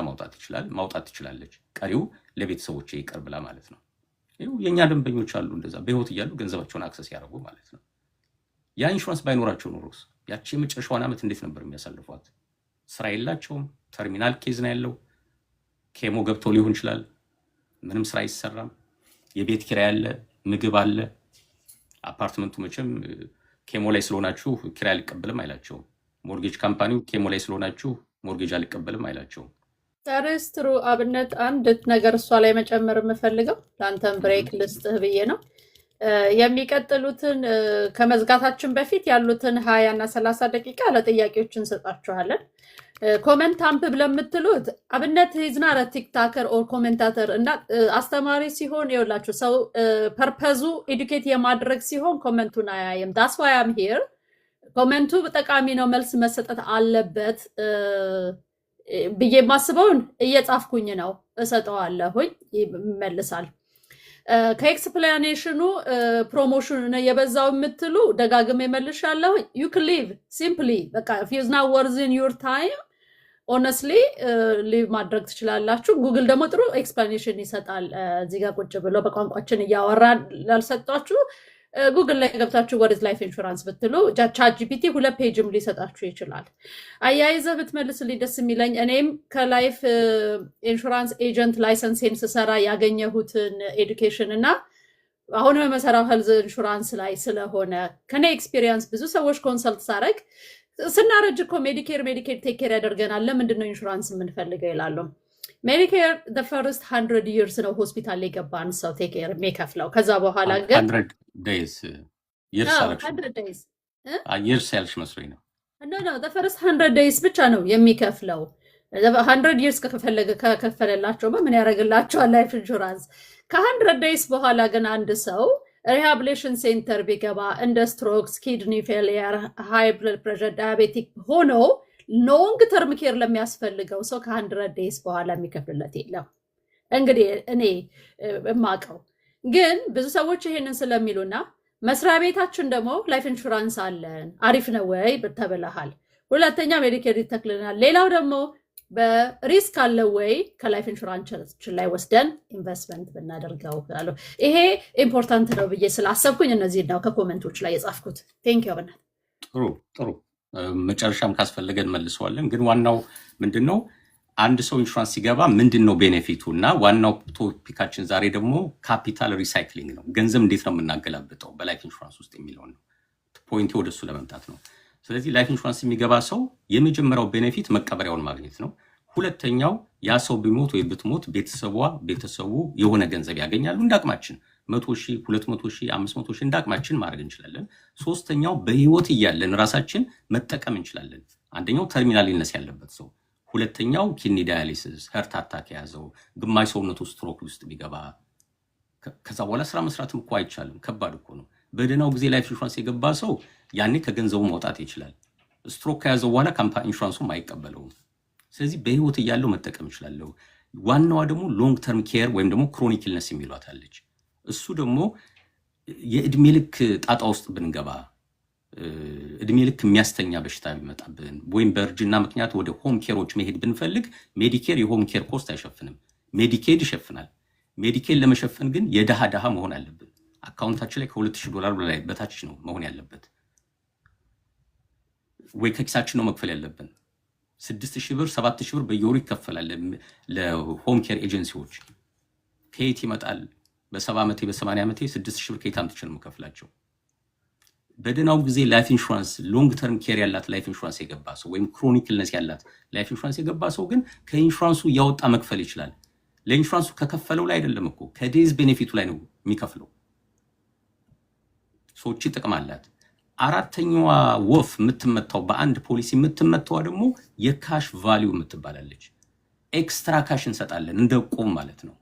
ማውጣት ትችላለች። ቀሪው ለቤተሰቦች ይቀር ብላ ማለት ነው። የእኛ ደንበኞች አሉ እንደዛ በህይወት እያሉ ገንዘባቸውን አክሰስ ያደርጉ ማለት ነው። ያ ኢንሹራንስ ባይኖራቸው ኖሮስ ያቺ የመጨረሻውን ዓመት እንዴት ነበር የሚያሳልፏት? ስራ የላቸውም። ተርሚናል ኬዝ ነው ያለው። ኬሞ ገብቶ ሊሆን ይችላል። ምንም ስራ አይሰራም። የቤት ኪራይ አለ፣ ምግብ አለ። አፓርትመንቱ መቼም ኬሞ ላይ ስለሆናችሁ ኪራይ አልቀበልም አይላቸውም። ሞርጌጅ ካምፓኒው ኬሞ ላይ ስለሆናችሁ ሞርጌጅ አልቀበልም አይላቸውም።
ተርስትሩ አብነት አንድ ነገር እሷ ላይ መጨመር የምፈልገው ለአንተም ብሬክ ልስጥህ ብዬ ነው። የሚቀጥሉትን ከመዝጋታችን በፊት ያሉትን 20 እና 30 ደቂቃ ለጥያቄዎች እንሰጣችኋለን። ኮመንት አንብብ ለምትሉት አብነት ሂዝና ቲክታከር ኦር ኮሜንታተር እና አስተማሪ ሲሆን ይኸውላችሁ ሰው ፐርፐዙ ኤዱኬት የማድረግ ሲሆን ኮመንቱን አያይም። ዳስ ዋይ አም ሂር። ኮመንቱ ጠቃሚ ነው፣ መልስ መሰጠት አለበት ብዬ የማስበውን እየጻፍኩኝ ነው እሰጠዋለሁኝ፣ ይመልሳል። ከኤክስፕላኔሽኑ ፕሮሞሽን የበዛው የምትሉ ደጋግሜ መልሻለሁ። ዩ ክን ሊቭ ሲምፕሊ በቃ ኢፍ ዩ ና ወርዝን ዩር ታይም ኦነስትሊ ሊቭ ማድረግ ትችላላችሁ። ጉግል ደግሞ ጥሩ ኤክስፕላኔሽን ይሰጣል። እዚህ ጋር ቁጭ ብሎ በቋንቋችን እያወራ ላልሰጣችሁ ጉግል ላይ ገብታችሁ ወርዝ ላይፍ ኢንሹራንስ ብትሉ ቻት ጂፒቲ 2 ፔጅም ሊሰጣችሁ ይችላል። አያይዘህ ብትመልስልኝ ደስ የሚለኝ እኔም ከላይፍ ኢንሹራንስ ኤጀንት ላይሰንሴን ስሰራ ያገኘሁትን ኤዱኬሽን እና አሁን በመሰራው ሄልዝ ኢንሹራንስ ላይ ስለሆነ ከኔ ኤክስፒሪየንስ ብዙ ሰዎች ኮንሰልት ሳረግ ስናረጅ እኮ ሜዲኬር ቴክ ኬር ያደርገናል፣ ለምንድን ነው ኢንሹራንስ የምንፈልገው ይላሉ። ሜዲኬር ፈርስት 100 years ነው ሆስፒታል ላይ ገባን ሰው ቴክ ኬር የሚከፍለው። ከዛ በኋላ ግን
100 days years ያልሽ መስሎኝ ነው።
ኖ ፈርስት 100 days ብቻ ነው የሚከፍለው። 100 years ከከፈለላቸው ምን ያደርግላቸዋል ላይፍ ኢንሹራንስ? ከ100 days በኋላ ግን አንድ ሰው ሪሃብሊቴሽን ሴንተር ቢገባ እንደ ስትሮክስ፣ ኪድኒ ፌሊየር፣ ሃይ ብለድ ፕሬሸር፣ ዳያቤቲክ ሆኖ ሎንግ ተርም ኬር ለሚያስፈልገው ሰው ከ100 days በኋላ የሚከፍልለት የለም። እንግዲህ እኔ የማውቀው ግን ብዙ ሰዎች ይሄንን ስለሚሉና መስሪያ ቤታችን ደግሞ ላይፍ ኢንሹራንስ አለን አሪፍ ነው ወይ ተብለሃል። ሁለተኛ ሜዲኬር ይተክልናል። ሌላው ደግሞ በሪስክ አለ ወይ ከላይፍ ኢንሹራንሳችን ላይ ወስደን ኢንቨስትመንት ብናደርገው አሉ። ይሄ ኢምፖርታንት ነው ብዬ ስላሰብኩኝ እነዚህ ነው ከኮሜንቶች ላይ የጻፍኩት። ቴንክ ዩ አብነት።
ጥሩ መጨረሻም ካስፈለገን መልሰዋለን። ግን ዋናው ምንድነው አንድ ሰው ኢንሹራንስ ሲገባ ምንድነው ቤኔፊቱ? እና ዋናው ቶፒካችን ዛሬ ደግሞ ካፒታል ሪሳይክሊንግ ነው። ገንዘብ እንዴት ነው የምናገላብጠው በላይፍ ኢንሹራንስ ውስጥ የሚለው ነው። ፖይንቴ ወደሱ ለመምጣት ነው። ስለዚህ ላይፍ ኢንሹራንስ የሚገባ ሰው የመጀመሪያው ቤኔፊት መቀበሪያውን ማግኘት ነው። ሁለተኛው ያ ሰው ቢሞት ወይ ብትሞት ቤተሰቡ የሆነ ገንዘብ ያገኛሉ። እንዳቅማችን 100,000 200,000 500,000 እንዳቅማችን ማድረግ እንችላለን። ሶስተኛው በህይወት እያለን ራሳችን መጠቀም እንችላለን። አንደኛው ተርሚናል ኢልነስ ያለበት ሰው፣ ሁለተኛው ኪድኒ ዳያሊሲስ ሀርት አታክ የያዘው፣ ግማሽ ሰውነቱ ስትሮክ ውስጥ ቢገባ ከዛ በኋላ ስራ መስራትም እኮ አይቻልም። ከባድ እኮ ነው። በደህናው ጊዜ ላይፍ ኢንሹራንስ የገባ ሰው ያኔ ከገንዘቡ መውጣት ይችላል። ስትሮክ ከያዘው በኋላ ካምፓኒ ኢንሹራንሱም አይቀበለውም። ስለዚህ በህይወት እያለው መጠቀም ይችላለሁ። ዋናዋ ደግሞ ሎንግ ተርም ኬር ወይም ደግሞ ክሮኒክ ኢልነስ የሚሏት አለች። እሱ ደግሞ የእድሜ ልክ ጣጣ ውስጥ ብንገባ እድሜ ልክ የሚያስተኛ በሽታ ቢመጣብን ወይም በእርጅና ምክንያት ወደ ሆም ኬሮች መሄድ ብንፈልግ ሜዲኬር የሆም ኬር ኮስት አይሸፍንም፣ ሜዲኬድ ይሸፍናል። ሜዲኬድ ለመሸፈን ግን የድሃ መሆን አለብን። አካውንታችን ላይ $2,000 በላይ በታች ነው መሆን ያለበት፣ ወይ ከኪሳችን ነው መክፈል ያለብን። 6,000 ብር 7,000 ብር በየወሩ ይከፈላል ለሆም ኬር ኤጀንሲዎች። ከየት ይመጣል? በ70 ዓመቴ በ80 ዓመቴ 6,000 ብር ከየት አምጥቼ ነው የምከፍላቸው? በደህናው ጊዜ ላይፍ ኢንሹራንስ ሎንግ ተርም ኬር ያላት ላይፍ ኢንሹራንስ የገባ ሰው ወይም ክሮኒክ ኢልነስ ያላት ላይፍ ኢንሹራንስ የገባ ሰው ግን ከኢንሹራንሱ እያወጣ መክፈል ይችላል። ለኢንሹራንሱ ከከፈለው ላይ አይደለም እኮ ከዴዝ ቤኔፊቱ ላይ ነው የሚከፍለው። ሰዎች ጥቅም አላት። አራተኛዋ ወፍ የምትመታው በአንድ ፖሊሲ የምትመታዋ ደግሞ የካሽ ቫሊዩ የምትባላለች። ኤክስትራ ካሽ እንሰጣለን እንደ ቆም ማለት ነው።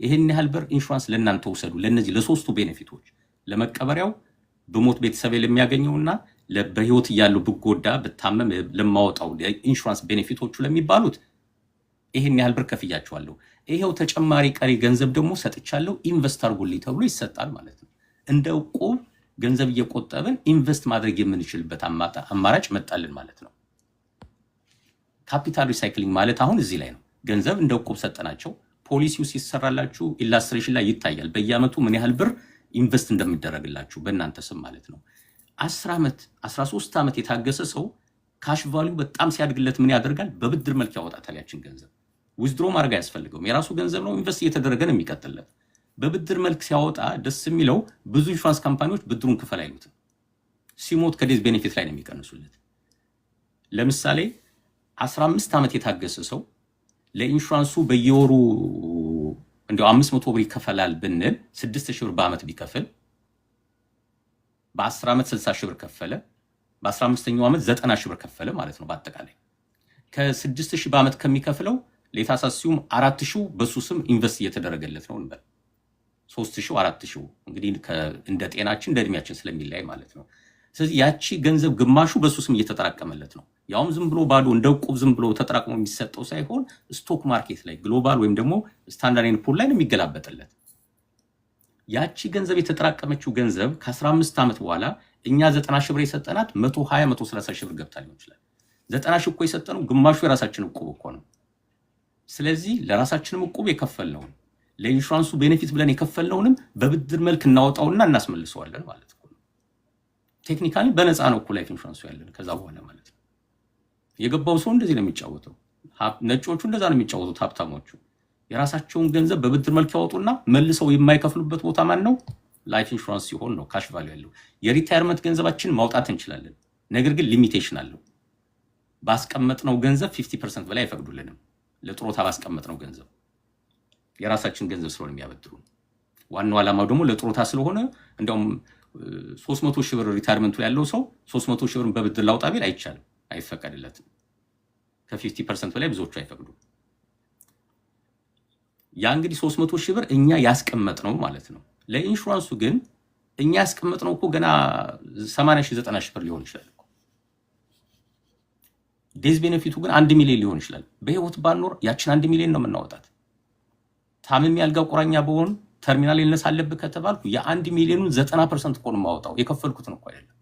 ይሄን ያህል ብር ኢንሹራንስ ለእናንተ ውሰዱ። ለነዚህ ለሶስቱ ቤኔፊቶች ለመቀበሪያው በሞት ቤተሰብ ለሚያገኘውና በህይወት እያለው ብጎዳ ብታመም ለማወጣው ኢንሹራንስ ቤኔፊቶቹ ለሚባሉት ይሄን ያህል ብር ከፍያቸዋለሁ። ይሄው ተጨማሪ ቀሪ ገንዘብ ደግሞ ሰጥቻለሁ ኢንቨስት አድርጉልኝ ተብሎ ይሰጣል ማለት ነው። እንደ ዕቁብ ገንዘብ እየቆጠብን ኢንቨስት ማድረግ የምንችልበት አማራጭ መጣልን ማለት ነው። ካፒታል ሪሳይክሊንግ ማለት አሁን እዚህ ላይ ነው። ገንዘብ እንደ ዕቁብ ሰጠናቸው። ፖሊሲው ሲሰራላችሁ ኢላስትሬሽን ላይ ይታያል። በየአመቱ ምን ያህል ብር ኢንቨስት እንደሚደረግላችሁ በእናንተ ስም ማለት ነው። 10 ዓመት 13 ዓመት የታገሰ ሰው ካሽ ቫልዩ በጣም ሲያድግለት ምን ያደርጋል? በብድር መልክ ያወጣታል። ያችን ገንዘብ ዊዝድሮ ማድረግ አያስፈልገውም። የራሱ ገንዘብ ነው፣ ኢንቨስት እየተደረገ ነው የሚቀጥልለት። በብድር መልክ ሲያወጣ ደስ የሚለው ብዙ ኢንሹራንስ ካምፓኒዎች ብድሩን ክፈል አይሉትም። ሲሞት ከዴዝ ቤኔፊት ላይ ነው የሚቀንሱለት። ለምሳሌ 15 ዓመት የታገሰ ሰው ለኢንሹራንሱ በየወሩ እንደው 500 ብር ይከፈላል ብንል 6,000 ብር በአመት ቢከፍል በ10 ዓመት 60,000 ብር ከፈለ። በ15ኛው ዓመት 90,000 ብር ከፈለ ማለት ነው። በአጠቃላይ ከ6,000 በአመት ከሚከፍለው ለታሳሲውም 4,000 በሱ ስም ኢንቨስት እየተደረገለት ነው እንበል። 3,000 4,000 እንግዲህ እንደ ጤናችን እንደ እድሜያችን ስለሚለያይ ማለት ነው። ስለዚህ ያቺ ገንዘብ ግማሹ በሱ ስም እየተጠራቀመለት ነው። ያውም ዝም ብሎ ባዶ እንደ ዕቁብ ዝም ብሎ ተጠራቅሞ የሚሰጠው ሳይሆን ስቶክ ማርኬት ላይ ግሎባል ወይም ደግሞ ስታንዳርድ ኤንድ ፑር ላይ ነው የሚገላበጥለት። ያቺ ገንዘብ የተጠራቀመችው ገንዘብ ከ15 ዓመት በኋላ እኛ 90,000 ብር የሰጠናት 120 130,000 ብር ገብታ ሊሆን ይችላል። 90,000 እኮ የሰጠነው ግማሹ የራሳችን ዕቁብ እኮ ነው። ስለዚህ ለራሳችንም ዕቁብ የከፈልነውን ለኢንሹራንሱ ቤኔፊት ብለን የከፈልነውንም በብድር መልክ እናወጣውና እናስመልሰዋለን ማለት ነው። ቴክኒካሊ በነፃ ነው እኮ ላይፍ ኢንሹራንሱ ያለን ከዛ በኋላ ማለት ነው። የገባው ሰው እንደዚህ ነው የሚጫወተው። ነጮቹ እንደዛ ነው የሚጫወቱት። ሀብታሞቹ የራሳቸውን ገንዘብ በብድር መልክ ያወጡና መልሰው የማይከፍሉበት ቦታ ማን ነው? ላይፍ ኢንሹራንስ ሲሆን ነው ካሽ ቫልዩ ያለው። የሪታየርመንት ገንዘባችን ማውጣት እንችላለን፣ ነገር ግን ሊሚቴሽን አለው። ባስቀመጥነው ገንዘብ 50% በላይ አይፈቅዱልንም። ለጥሮታ ባስቀመጥነው ገንዘብ የራሳችን ገንዘብ ስለሆነ የሚያበድሩ። ዋናው ዓላማው ደግሞ ለጥሮታ ስለሆነ እንደውም 300,000 ብር ሪታየርመንቱ ያለው ሰው 300,000 ብር በብድር ላውጣ ቢል አይቻልም፣ አይፈቀድለትም። ከ50% በላይ ብዙዎቹ አይፈቅዱም። ያ እንግዲህ 300,000 ብር እኛ ያስቀመጥነው ማለት ነው። ለኢንሹራንሱ ግን እኛ ያስቀመጥነው እኮ ገና 80,000 90,000 ብር ሊሆን ይችላል። ዴዝ ቤኔፊቱ ግን 1 ሚሊዮን ሊሆን ይችላል። በህይወት ባልኖር ያችን 1 ሚሊዮን ነው የምናወጣት። ታምሜ ያልጋ ቁራኛ በሆን ተርሚናል ኢልነስ አለብህ ከተባልኩ የ1 ሚሊዮኑን 90% እኮ ነው የማወጣው። የከፈልኩትን እኮ አይደለም።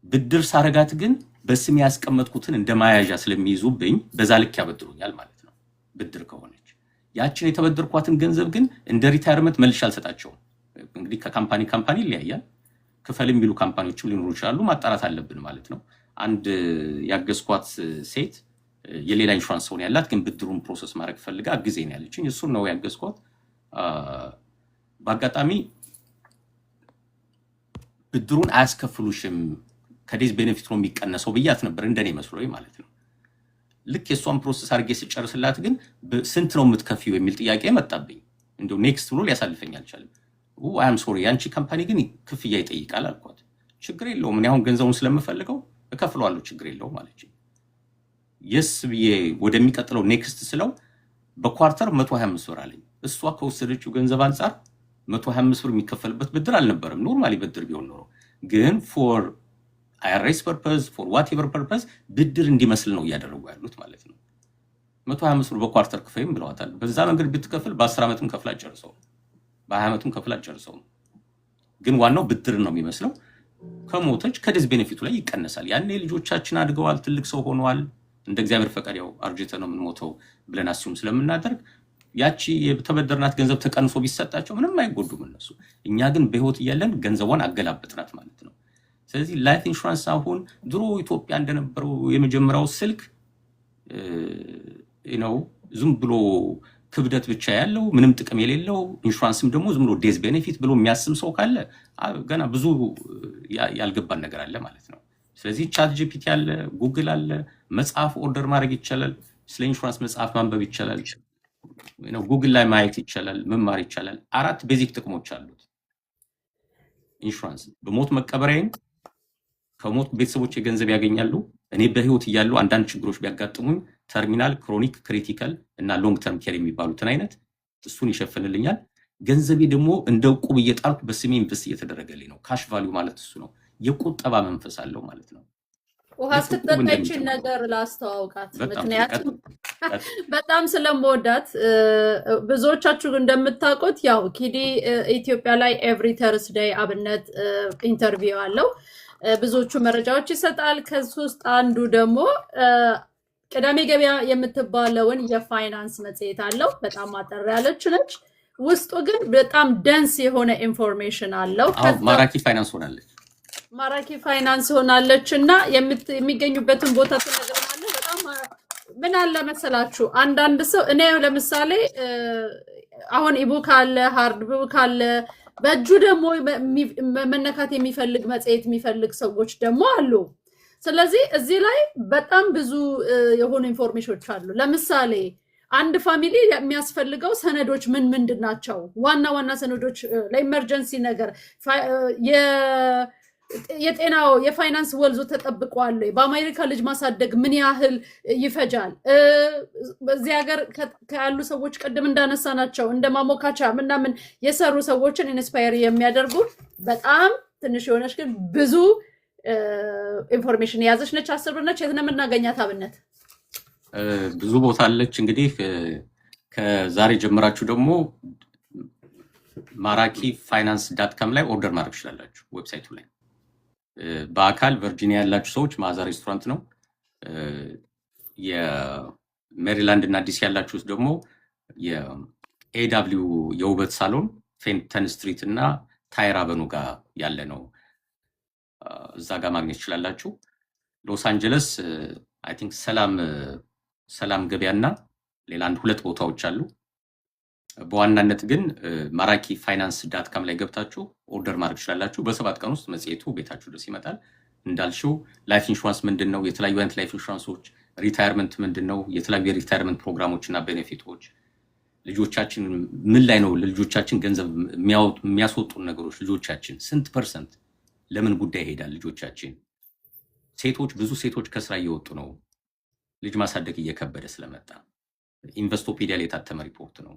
ብድር ሳረጋት ግን በስም ያስቀመጥኩትን እንደማያዣ ስለሚይዙብኝ በዛ ልክ ያበድሩኛል ማለት ነው። ብድር ከሆነች ያችን የተበደርኳትን ገንዘብ ግን እንደ ሪታየርመንት መልሼ አልሰጣቸውም። እንግዲህ ከካምፓኒ ይለያያል። ክፈል የሚሉ ካምፓኒዎችም ሊኖሩ ይችላሉ። ማጣራት አለብን ማለት ነው። አንድ ያገዝኳት ሴት የሌላ ኢንሹራንስ ሰው ያላት ግን ብድሩን ፕሮሰስ ማድረግ ፈልጋ ጊዜ ነው ያለችኝ። እሱን ነው ያገዝኳት። በአጋጣሚ ብድሩን አያስከፍሉሽም ከዴዝ ቤኔፊት ነው የሚቀነሰው ብያት ነበር እንደኔ መስሎኝ ማለት ነው። ልክ የሷን ፕሮሰስ አድርጌ ስጨርስላት ግን ስንት ነው የምትከፊው የሚል ጥያቄ መጣብኝ። እንደው ኔክስት ብሎ ሊያሳልፈኝ አልቻለም። አም ሶሪ ያንቺ ካምፓኒ ግን ክፍያ ይጠይቃል አልኳት። ችግር የለውም እኔ አሁን ገንዘቡን ስለምፈልገው እከፍለዋለሁ ችግር የለውም አለች። የስ ብዬ ወደሚቀጥለው ኔክስት ስለው በኳርተር 125 ብር አለኝ። እሷ ከወሰደችው ገንዘብ አንጻር 125 ብር የሚከፈልበት ብድር አልነበረም። ኖርማሊ ብድር ቢሆን ኖሮ ግን ፎር አይአርኤስ ፐርፐዝ ፎር ዋቴቨር ፐርፐዝ ብድር እንዲመስል ነው እያደረጉ ያሉት ማለት ነው። 125 ብር በኳርተር ክፈይም ብለዋታል። በዛ መንገድ ብትከፍል በ10 ዓመትም ከፍላ ጨርሰው በ20 ዓመትም ከፍላ ጨርሰው። ግን ዋናው ብድር ነው የሚመስለው። ከሞተች ከዴዝ ቤኔፊቱ ላይ ይቀነሳል። ያኔ ልጆቻችን አድገዋል፣ ትልቅ ሰው ሆነዋል። እንደ እግዚአብሔር ፈቃድ ያው አርጅተ ነው የምንሞተው ብለን አስዩም ስለምናደርግ ያቺ የተበደርናት ገንዘብ ተቀንሶ ቢሰጣቸው ምንም አይጎዱም እነሱ። እኛ ግን በህይወት እያለን ገንዘቧን አገላበጥናት ማለት ነው። ስለዚህ ላይፍ ኢንሹራንስ አሁን ድሮ ኢትዮጵያ እንደነበረው የመጀመሪያው ስልክ ነው ዝም ብሎ ክብደት ብቻ ያለው ምንም ጥቅም የሌለው ኢንሹራንስም ደግሞ ዝም ብሎ ዴዝ ቤኔፊት ብሎ የሚያስም ሰው ካለ ገና ብዙ ያልገባን ነገር አለ ማለት ነው። ስለዚህ ቻት ጂፒቲ አለ፣ ጉግል አለ፣ መጽሐፍ ኦርደር ማድረግ ይቻላል፣ ስለ ኢንሹራንስ መጽሐፍ ማንበብ ይቻላል፣ ጉግል ላይ ማየት ይቻላል፣ መማር ይቻላል። 4 ቤዚክ ጥቅሞች አሉት ኢንሹራንስ። በሞት መቀበሪያዬን ከሞት ቤተሰቦች ገንዘብ ያገኛሉ። እኔ በህይወት እያሉ አንዳንድ ችግሮች ቢያጋጥሙኝ ተርሚናል፣ ክሮኒክ፣ ክሪቲካል እና ሎንግ ተርም ኬር የሚባሉትን አይነት እሱን ይሸፍንልኛል። ገንዘቤ ደግሞ እንደ ዕቁብ እየጣልኩ በስሜ ኢንቨስት እየተደረገልኝ ነው። ካሽ ቫልዩ ማለት እሱ ነው። የቁጠባ መንፈስ አለው ማለት ነው።
ውሃ ስትጠጣችን ነገር ላስተዋውቃት፣ ምክንያቱም በጣም ስለምወዳት። ብዙዎቻችሁ እንደምታውቁት ያው ኪዲ ኢትዮጵያ ላይ ኤቭሪ ተርስዴይ አብነት ኢንተርቪው አለው። ብዙዎቹ መረጃዎች ይሰጣል። ከዚህ ውስጥ አንዱ ደግሞ ቅዳሜ ገበያ የምትባለውን የፋይናንስ መጽሔት አለው። በጣም አጠር ያለች ነች። ውስጡ ግን በጣም ደንስ የሆነ ኢንፎርሜሽን አለው።
ማራኪ ፋይናንስ ሆናለች።
ማራኪ ፋይናንስ ሆናለች እና የሚገኙበትን ቦታ ትነግረናለህ። በጣም ምን አለ መሰላችሁ፣ አንዳንድ ሰው እኔ ለምሳሌ አሁን ኢቡክ አለ፣ ሃርድ ቡክ አለ፣ በእጁ ደግሞ መነካት የሚፈልግ መጽሔት የሚፈልግ ሰዎች ደግሞ አሉ። ስለዚህ እዚህ ላይ በጣም ብዙ የሆኑ ኢንፎርሜሽኖች አሉ። ለምሳሌ አንድ ፋሚሊ የሚያስፈልገው ሰነዶች ምን ምንድን ናቸው? ዋና ዋና ሰነዶች ለኢመርጀንሲ ነገር የጤናው የፋይናንስ ወልዞ ተጠብቋል። በአሜሪካ ልጅ ማሳደግ ምን ያህል ይፈጃል? በዚህ ሀገር ካሉ ሰዎች ቅድም እንዳነሳ ናቸው እንደ ማሞካቻ ምናምን የሰሩ ሰዎችን ኢንስፓየር የሚያደርጉ በጣም ትንሽ የሆነች ግን ብዙ ኢንፎርሜሽን የያዘች ነች። 10 ብር ነች። የት ነው የምናገኛት? አብነት
ብዙ ቦታ አለች። እንግዲህ ከዛሬ ጀምራችሁ ደግሞ ማራኪ ፋይናንስ .com ላይ ኦርደር ማድረግ ትችላላችሁ። ዌብሳይቱ ላይ በአካል ቨርጂኒያ ያላችሁ ሰዎች ማዛ ሬስቶራንት ነው። የሜሪላንድ እና ዲሲ ያላችሁ ደግሞ የኤደብሊው የውበት ሳሎን ፌንተን ስትሪት እና ታይር አቨኑ ጋር ያለ ነው። እዛ ጋር ማግኘት ትችላላችሁ። ሎስ አንጀለስ አይ ቲንክ ሰላም ገበያና ሌላ 2 ቦታዎች አሉ። በዋናነት ግን ማራኪ ፋይናንስ .com ላይ ገብታችሁ ኦርደር ማድረግ ትችላላችሁ። በ7 ቀን ውስጥ መጽሔቱ ቤታችሁ ድረስ ይመጣል። እንዳልሽው ላይፍ ኢንሹራንስ ምንድነው? የተለያዩ አይነት ላይፍ ኢንሹራንሶች፣ ሪታየርመንት ምንድነው? የተለያዩ የሪታየርመንት ፕሮግራሞች እና ቤኔፊቶች፣ ልጆቻችን ምን ላይ ነው ለልጆቻችን ገንዘብ የሚያስወጡን ነገሮች፣ ልጆቻችን ስንት ፐርሰንት ለምን ጉዳይ ይሄዳል ልጆቻችን። ሴቶች ብዙ ሴቶች ከስራ እየወጡ ነው፣ ልጅ ማሳደግ እየከበደ ስለመጣ። ኢንቨስቶፔዲያ ላይ የታተመ ሪፖርት ነው።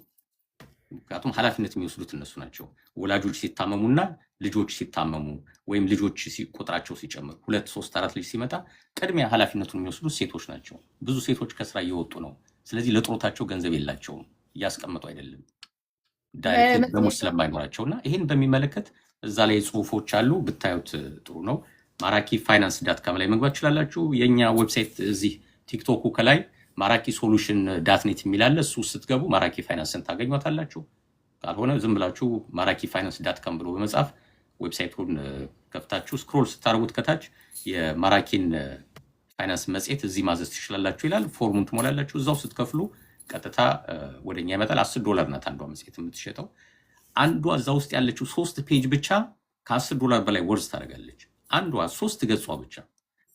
ምክንያቱም ኃላፊነት የሚወስዱት እነሱ ናቸው። ወላጆች ሲታመሙና ልጆች ሲታመሙ ወይም ልጆች ቁጥራቸው ሲጨምር 2፣ 3፣ 4 ልጅ ሲመጣ ቅድሚያ ኃላፊነቱን የሚወስዱት ሴቶች ናቸው። ብዙ ሴቶች ከስራ እየወጡ ነው። ስለዚህ ለጥሮታቸው ገንዘብ የላቸውም፣ እያስቀመጡ አይደለም ዳይሬክት ደሞዝ ስለማይኖራቸውና ይህን በሚመለከት እዛ ላይ ጽሁፎች አሉ፣ ብታዩት ጥሩ ነው። ማራኪ ፋይናንስ .com ላይ መግባት ትችላላችሁ። የኛ ዌብሳይት እዚህ ቲክቶኩ ከላይ ማራኪ ሶሉሽን .net የሚላለ እሱ ስትገቡ ማራኪ ፋይናንስን ታገኟታላችሁ። ካልሆነ ዝም ብላችሁ ማራኪ ፋይናንስ .com ብሎ በመጻፍ ዌብሳይቱን ከፍታችሁ ስክሮል ስታደርጉት ከታች የማራኪን ፋይናንስ መጽሔት እዚህ ማዘዝ ትችላላችሁ ይላል። ፎርሙን ትሞላላችሁ። እዛው ስትከፍሉ ቀጥታ ወደኛ ይመጣል። $10 ናት አንዷ መጽሔት የምትሸጠው። አንዷ እዛ ውስጥ ያለችው 3 ፔጅ ብቻ $10 በላይ ወርዝ ታደርጋለች። አንዷ 3 ገጿ ብቻ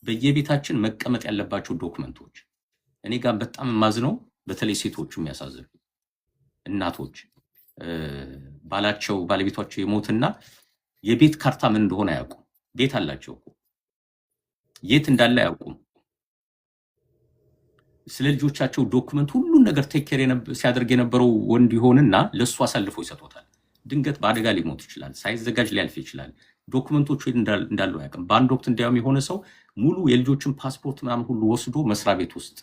በየቤታችን መቀመጥ ያለባቸው ዶክመንቶች። እኔ ጋር በጣም ማዝነው በተለይ ሴቶቹ የሚያሳዝኑ እናቶች ባለቤቷቸው የሞትና የቤት ካርታ ምን እንደሆነ አያውቁም። ቤት አላቸው እኮ የት እንዳለ አያውቁም። ስለ ልጆቻቸው ዶክመንት ሁሉን ነገር ቴክ ኬር ሲያደርግ የነበረው ወንድ ይሆንና ለሱ አሳልፎ ይሰጡታል። ድንገት በአደጋ ሊሞት ይችላል፣ ሳይዘጋጅ ሊያልፍ ይችላል። ዶክመንቶቹ እንዳለው አያውቅም። በአንድ ወቅት እንዲያውም የሆነ ሰው ሙሉ የልጆችን ፓስፖርት ምናምን ሁሉ ወስዶ መስሪያ ቤት ውስጥ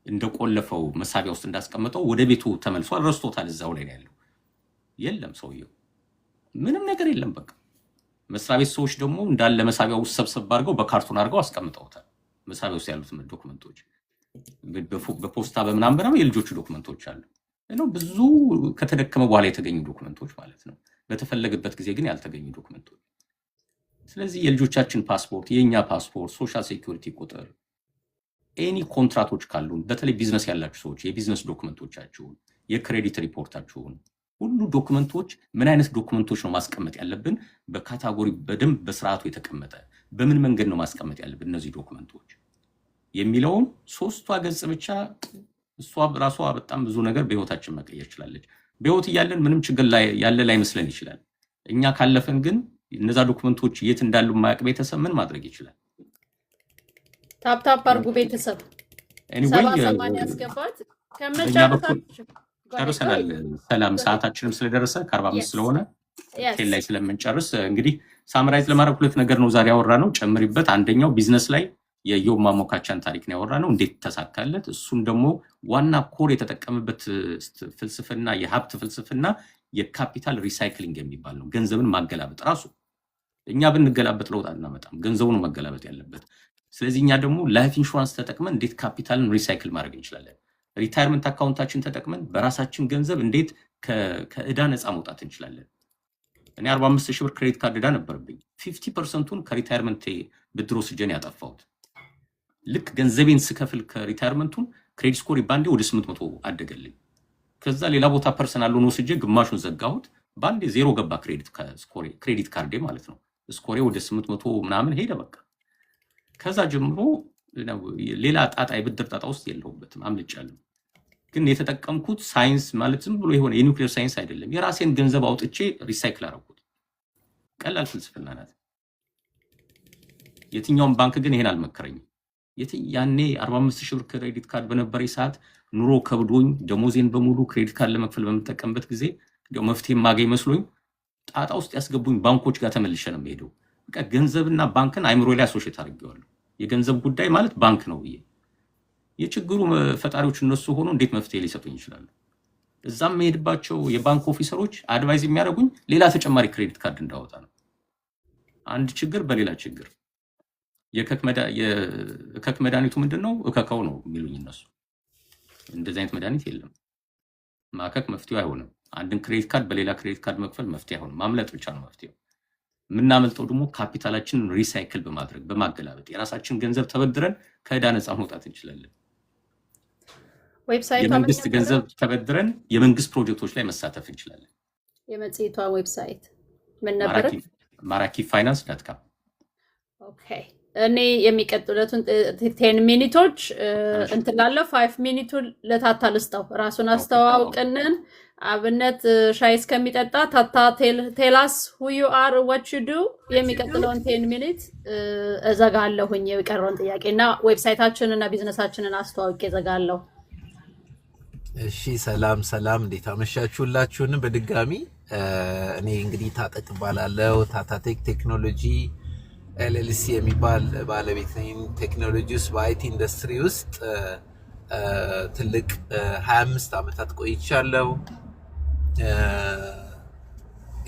እንደቆለፈው መሳቢያ ውስጥ እንዳስቀመጠው ወደ ቤቱ ተመልሷል። ረስቶታል። እዛው ላይ ያለው የለም፣ ሰውየው ምንም ነገር የለም። በቃ መስሪያ ቤት ሰዎች ደግሞ እንዳለ መሳቢያ ውስጥ ሰብሰብ አድርገው በካርቶን አድርገው አስቀምጠውታል። መሳቢያ ውስጥ ያሉት ዶክመንቶች በፖስታ በምናምን የልጆቹ ዶክመንቶች አሉ። ብዙ ከተደከመ በኋላ የተገኙ ዶክመንቶች ማለት ነው። በተፈለገበት ጊዜ ግን ያልተገኙ ዶክመንቶች። ስለዚህ የልጆቻችን ፓስፖርት፣ የኛ ፓስፖርት፣ ሶሻል ሴኩሪቲ ቁጥር፣ ኤኒ ኮንትራክቶች ካሉን በተለይ ቢዝነስ ያላችሁ ሰዎች የቢዝነስ ዶክመንቶቻችሁን፣ የክሬዲት ሪፖርታችሁን ሁሉ ዶክመንቶች ምን አይነት ዶክመንቶች ነው ማስቀመጥ ያለብን? በካታጎሪ በደንብ በስርዓቱ የተቀመጠ በምን መንገድ ነው ማስቀመጥ ያለብን እነዚህ ዶክመንቶች የሚለውን 3ቷ ገጽ ብቻ እሷ ራሷ በጣም ብዙ ነገር በህይወታችን መቀየር ይችላለች። በህይወት እያለን ምንም ችግር ያለ ላይመስለን ይችላል። እኛ ካለፈን ግን እነዛ ዶክመንቶች የት እንዳሉ የማያውቅ ቤተሰብ ምን ማድረግ ይችላል?
ታፕታፕ አድርጉ ቤተሰብ። ሰማን ያስገባት ከመጨረሻችሁ
ጨርሰናል። ሰላም ሰዓታችንም ስለደረሰ ከ45 ስለሆነ ቴል ላይ ስለምንጨርስ እንግዲህ ሳምራይዝ ለማድረግ 2 ነገር ነው ዛሬ ያወራ ነው። ጨምሪበት። አንደኛው ቢዝነስ ላይ የኢዮብ ማሞካቻን ታሪክ ነው ያወራ ነው፣ እንዴት ተሳካለት። እሱን ደግሞ ዋና ኮር የተጠቀመበት ፍልስፍና የሀብት ፍልስፍና የካፒታል ሪሳይክሊንግ የሚባል ነው። ገንዘብን ማገላበጥ ራሱ እኛ ብንገላበጥ ለውጥ አናመጣም፣ ገንዘቡ ነው መገላበጥ ያለበት። ስለዚህ እኛ ደግሞ ላይፍ ኢንሹራንስ ተጠቅመን እንዴት ካፒታልን ሪሳይክል ማድረግ እንችላለን፣ ሪታየርመንት አካውንታችን ተጠቅመን በራሳችን ገንዘብ እንዴት ከዕዳ ነፃ መውጣት እንችላለን። እኔ 45,000 ብር ክሬዲት ካርድ ዕዳ ነበረብኝ። 50%ቱን ከሪታየርመንት ብድር ወስጄ ነው ያጠፋሁት። ልክ ገንዘቤን ስከፍል ከሪታየርመንቱን ክሬዲት ስኮር ባንዴ ወደ 800 አደገልኝ። ከዛ ሌላ ቦታ ፐርሰናል ሎን ወስጄ ግማሹን ዘጋሁት። ባንዴ 0 ገባ ክሬዲት ካርዴ ማለት ነው። ስኮሬ ወደ 800 ምናምን ሄደ። በቃ ከዛ ጀምሮ ሌላ ጣጣ የብድር ጣጣ ውስጥ የለሁበትም፣ አምልጫለሁ። ግን የተጠቀምኩት ሳይንስ ማለት ዝም ብሎ የሆነ የኒውክሌር ሳይንስ አይደለም። የራሴን ገንዘብ አውጥቼ ሪሳይክል አደረኩት። ቀላል ፍልስፍና ናት። የትኛውም ባንክ ግን ይሄን አልመከረኝም። ያኔ 45,000 ብር ክሬዲት ካርድ በነበረ ሰዓት ኑሮ ከብዶኝ ደሞዜን በሙሉ ክሬዲት ካርድ ለመክፈል በምጠቀምበት ጊዜ እንደው መፍትሄ ማገኝ መስሎኝ ጣጣ ውስጥ ያስገቡኝ ባንኮች ጋር ተመልሼ ነው የምሄደው። በቃ ገንዘብና ባንክን አይምሮ ላይ አሶሼት አድርጌዋለሁ። የገንዘብ ጉዳይ ማለት ባንክ ነው ብዬ የችግሩ ፈጣሪዎች እነሱ ሆኖ እንዴት መፍትሄ ሊሰጡኝ ይችላሉ? እዛም የሄድባቸው የባንክ ኦፊሰሮች አድቫይዝ የሚያደርጉኝ ሌላ ተጨማሪ ክሬዲት ካርድ እንዳወጣ ነው። አንድ ችግር በሌላ ችግር። የእከክ መድኃኒቱ ምንድን ነው? እከካው ነው የሚሉኝ እነሱ። እንደዚህ አይነት መድኃኒት የለም። ማከክ መፍትሄው አይሆንም። አንድን ክሬዲት ካርድ በሌላ ክሬዲት ካርድ መክፈል መፍትሄ አይሆንም። ማምለጥ ብቻ ነው መፍትሄው። የምናመልጠው ደግሞ ካፒታላችንን ሪሳይክል በማድረግ በማገላበጥ የራሳችን ገንዘብ ተበድረን ከዕዳ ነፃ መውጣት እንችላለን። የመንግስት ገንዘብ ተበድረን የመንግስት ፕሮጀክቶች ላይ መሳተፍ እንችላለን።
የመጽሔቷ ዌብሳይት ምን ነበር?
ማራኪፋይናንስ.com።
ኦኬ። እኔ የሚቀጥሉትን 10 ሚኒቶች እንትን ላለው 5 ሚኒቱን ለታታ ልስጠው። ራሱን አስተዋውቅንን። አብነት ሻይ እስከሚጠጣ ታታ ቴላስ who you are what you do። የሚቀጥለውን 10 ሚኒት እዘጋለሁኝ የቀረውን ጥያቄና ዌብሳይታችንና ቢዝነሳችንን አስተዋውቄ እዘጋለሁ።
እሺ፣ ሰላም እንዴት አመሻችሁላችሁን? በድጋሚ እኔ እንግዲህ ታጠቅ ባላለው ታታቴክ ቴክኖሎጂ ኤልኤልሲ የሚባል ባለቤት ነኝ። ቴክኖሎጂ ውስጥ በአይቲ ኢንዱስትሪ ውስጥ ትልቅ 25 ዓመታት ቆይቻለሁ።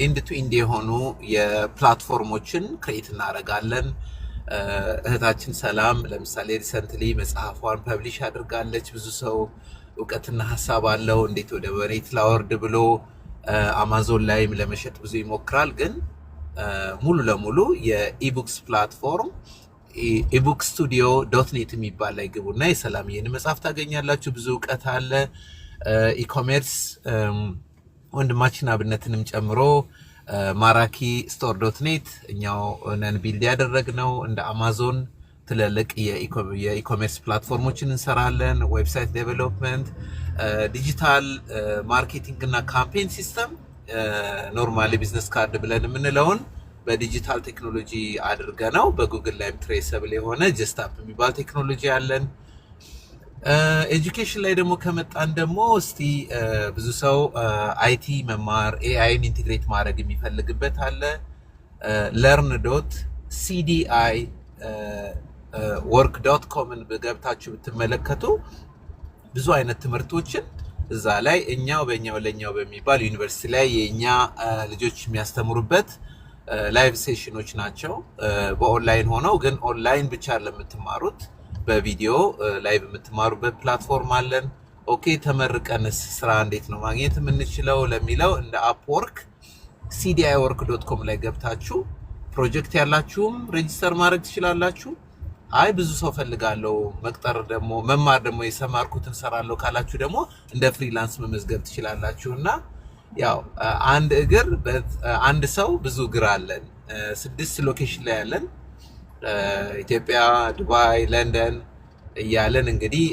ኢንድ ቱ ኢንድ የሆኑ የፕላትፎርሞችን ክሬት እናደርጋለን። እህታችን ሰላም ለምሳሌ ሪሰንትሊ መጽሐፏን ፐብሊሽ አድርጋለች። ብዙ ሰው እውቀትና ሀሳብ አለው እንዴት ወደ መሬት ላወርድ ብሎ አማዞን ላይም ለመሸጥ ብዙ ይሞክራል። ግን ሙሉ ለሙሉ የኢቡክስ ፕላትፎርም ኢቡክ ስቱዲዮ .net የሚባል ላይ ግቡና የሰላምዬን መጽሐፍ ታገኛላችሁ። ብዙ እውቀት አለ። ኢኮሜርስ ወንድማችን አብነትንም ጨምሮ ማራኪ ስቶር ዶት ኔት እኛው ነን ቢልድ ያደረግነው። እንደ አማዞን ትልልቅ የኢኮሜርስ ፕላትፎርሞችን እንሰራለን። ዌብሳይት ዴቨሎፕመንት፣ ዲጂታል ማርኬቲንግ እና ካምፔን ሲስተም፣ ኖርማሊ ቢዝነስ ካርድ ብለን የምንለውን በዲጂታል ቴክኖሎጂ አድርገነው በጉግል ላይም ትሬሰብል የሆነ ጀስታፕ የሚባል ቴክኖሎጂ አለን። ኤጁኬሽን ላይ ደግሞ ከመጣን ደግሞ እስቲ ብዙ ሰው አይቲ መማር ኤአይን ኢንቴግሬት ማድረግ የሚፈልግበት አለ። ለርን ዶት ሲዲአይ ወርክ ዶት ኮምን ገብታችሁ ብትመለከቱ ብዙ አይነት ትምህርቶችን እዛ ላይ በእኛው ለኛው በሚባል ዩኒቨርሲቲ ላይ የኛ ልጆች የሚያስተምሩበት ላይቭ ሴሽኖች ናቸው። በኦንላይን ሆነው ግን ኦንላይን ብቻ ለምትማሩት በቪዲዮ ላይቭ የምትማሩበት ፕላትፎርም አለን። ኦኬ ተመርቀንስ ስራ እንዴት ነው ማግኘት የምንችለው ለሚለው እንደ አፕወርክ cdiwork.com ላይ ገብታችሁ ፕሮጀክት ያላችሁም ሬጂስተር ማድረግ ትችላላችሁ። አይ ብዙ ሰው ፈልጋለሁ መቅጠር ደግሞ መማር ደግሞ የሰማርኩትን ሰራለሁ ካላችሁ ደግሞ እንደ ፍሪላንስ መመዝገብ ትችላላችሁና ያው አንድ ሰው ብዙ እግር አለን። 6 ሎኬሽን ላይ ያለን ኢትዮጵያ፣ ዱባይ፣ ለንደን እያለን እንግዲህ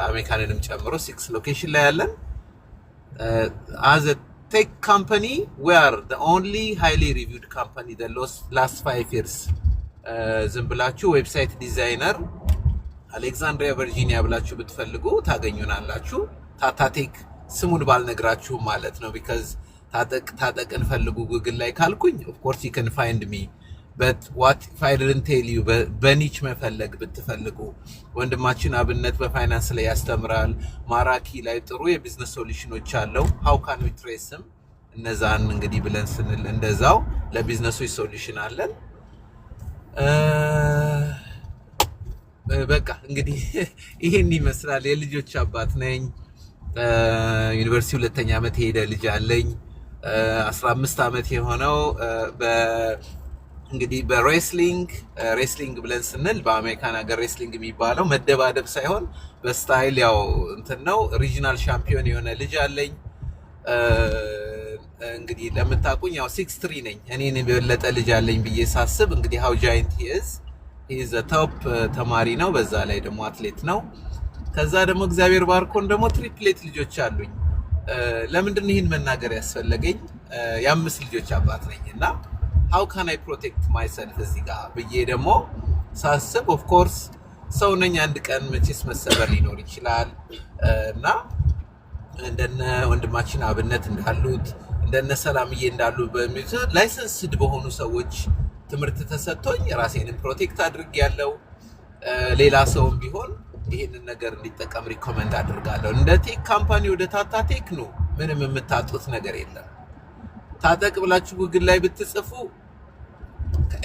አሜሪካንንም ጨምሮ 6 ሎኬሽን ላይ ያለን። as a tech company we are the only highly reviewed company the last 5 years. ዝም ብላችሁ ዌብሳይት ዲዛይነር አሌክዛንድሪያ ቨርጂኒያ ብላችሁ ብትፈልጉ ታገኙናላችሁ። ታታቴክ ስሙን ባልነግራችሁ ማለት ነው። because ታጠቅን ፈልጉ ጉግል ላይ ካልኩኝ of course you can find me, but what if I didn't tell you በኒች መፈለግ ብትፈልጉ ወንድማችን አብነት በፋይናንስ ላይ ያስተምራል። ማራኪ ላይ ጥሩ የቢዝነስ ሶሉሽኖች አለው። how can we trace them እነዛን እንግዲህ ብለን ስንል እንደዛው ለቢዝነሶች ሶሉሽን አለን። በቃ እንግዲህ ይሄን ይመስላል። የልጆች አባት ነኝ። ዩኒቨርሲቲ 2ኛ ዓመት ሄደ ልጅ አለኝ። 15 ዓመት የሆነው እንግዲህ በሬስሊንግ ብለን ስንል በአሜሪካን ሀገር ሬስሊንግ የሚባለው መደባደብ ሳይሆን በስታይል ያው እንትን ነው። ሪጂናል ሻምፒዮን የሆነ ልጅ አለኝ። እንግዲህ ለምታቁኝ ያው 6'3 ነኝ። እኔን የበለጠ ልጅ አለኝ ብዬ ሳስብ እንግዲህ how giant he is a top ተማሪ ነው። በዛ ላይ ደግሞ አትሌት ነው። ከዛ ደግሞ እግዚአብሔር ባርኮን ደግሞ ትሪፕሌት ልጆች አሉኝ። ለምንድን ነው ይሄን መናገር ያስፈልገኝ? የ5 ልጆች አባት ነኝና how can I protect myself እዚህ ጋር ብዬ ደግሞ ሳስብ of course ሰው ነኝ። አንድ ቀን መቼስ መሰበር ሊኖር ይችላል እና እንደነ ወንድማችን አብነት እንዳሉት እንደነ ሰላምዬ እንዳሉ በሚል ላይሰንስድ በሆኑ ሰዎች ትምህርት ተሰጥቶኝ ራሴንም ፕሮቴክት አድርጌያለሁ። ሌላ ሰውም ቢሆን ይሄንን ነገር እንዲጠቀም ሪኮመንድ አድርጋለሁ። እንደ ቴክ ካምፓኒ ወደ ታታቴክ ነው ምንም የምታጡት ነገር የለም። ታጠቅ ብላችሁ ጉግል ላይ ብትጽፉ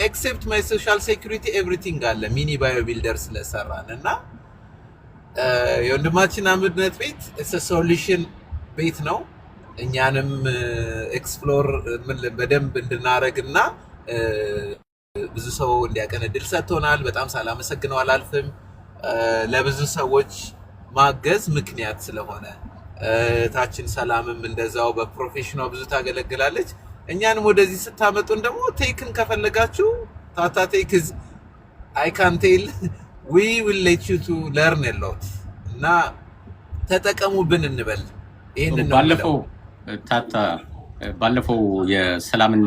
ኤክሴፕት ማይ ሶሻል ሴኩሪቲ ኤቭሪቲንግ አለ ሚኒ ባዮ ቢልደር ስለሰራን እና የወንድማችን አብነት ቤት ሶሉሽን ቤት ነው። እኛንም ኤክስፕሎር በደንብ እንድናረግና ብዙ ሰው እንዲያቀን እድል ሰጥቶናል። በጣም ሳላመሰግነው አላልፍም። ለብዙ ሰዎች ማገዝ ምክንያት ስለሆነ ታችን ሰላምም እንደዛው በፕሮፌሽናል ብዙ ታገለግላለች። እኛንም ወደዚህ ስታመጡን ደግሞ ቴክን ከፈለጋችሁ ታታ ቴክ I can tell we will let you to learn a lot እና ተጠቀሙብን እንበል። ይሄንን ነው ባለፈው የሰላምን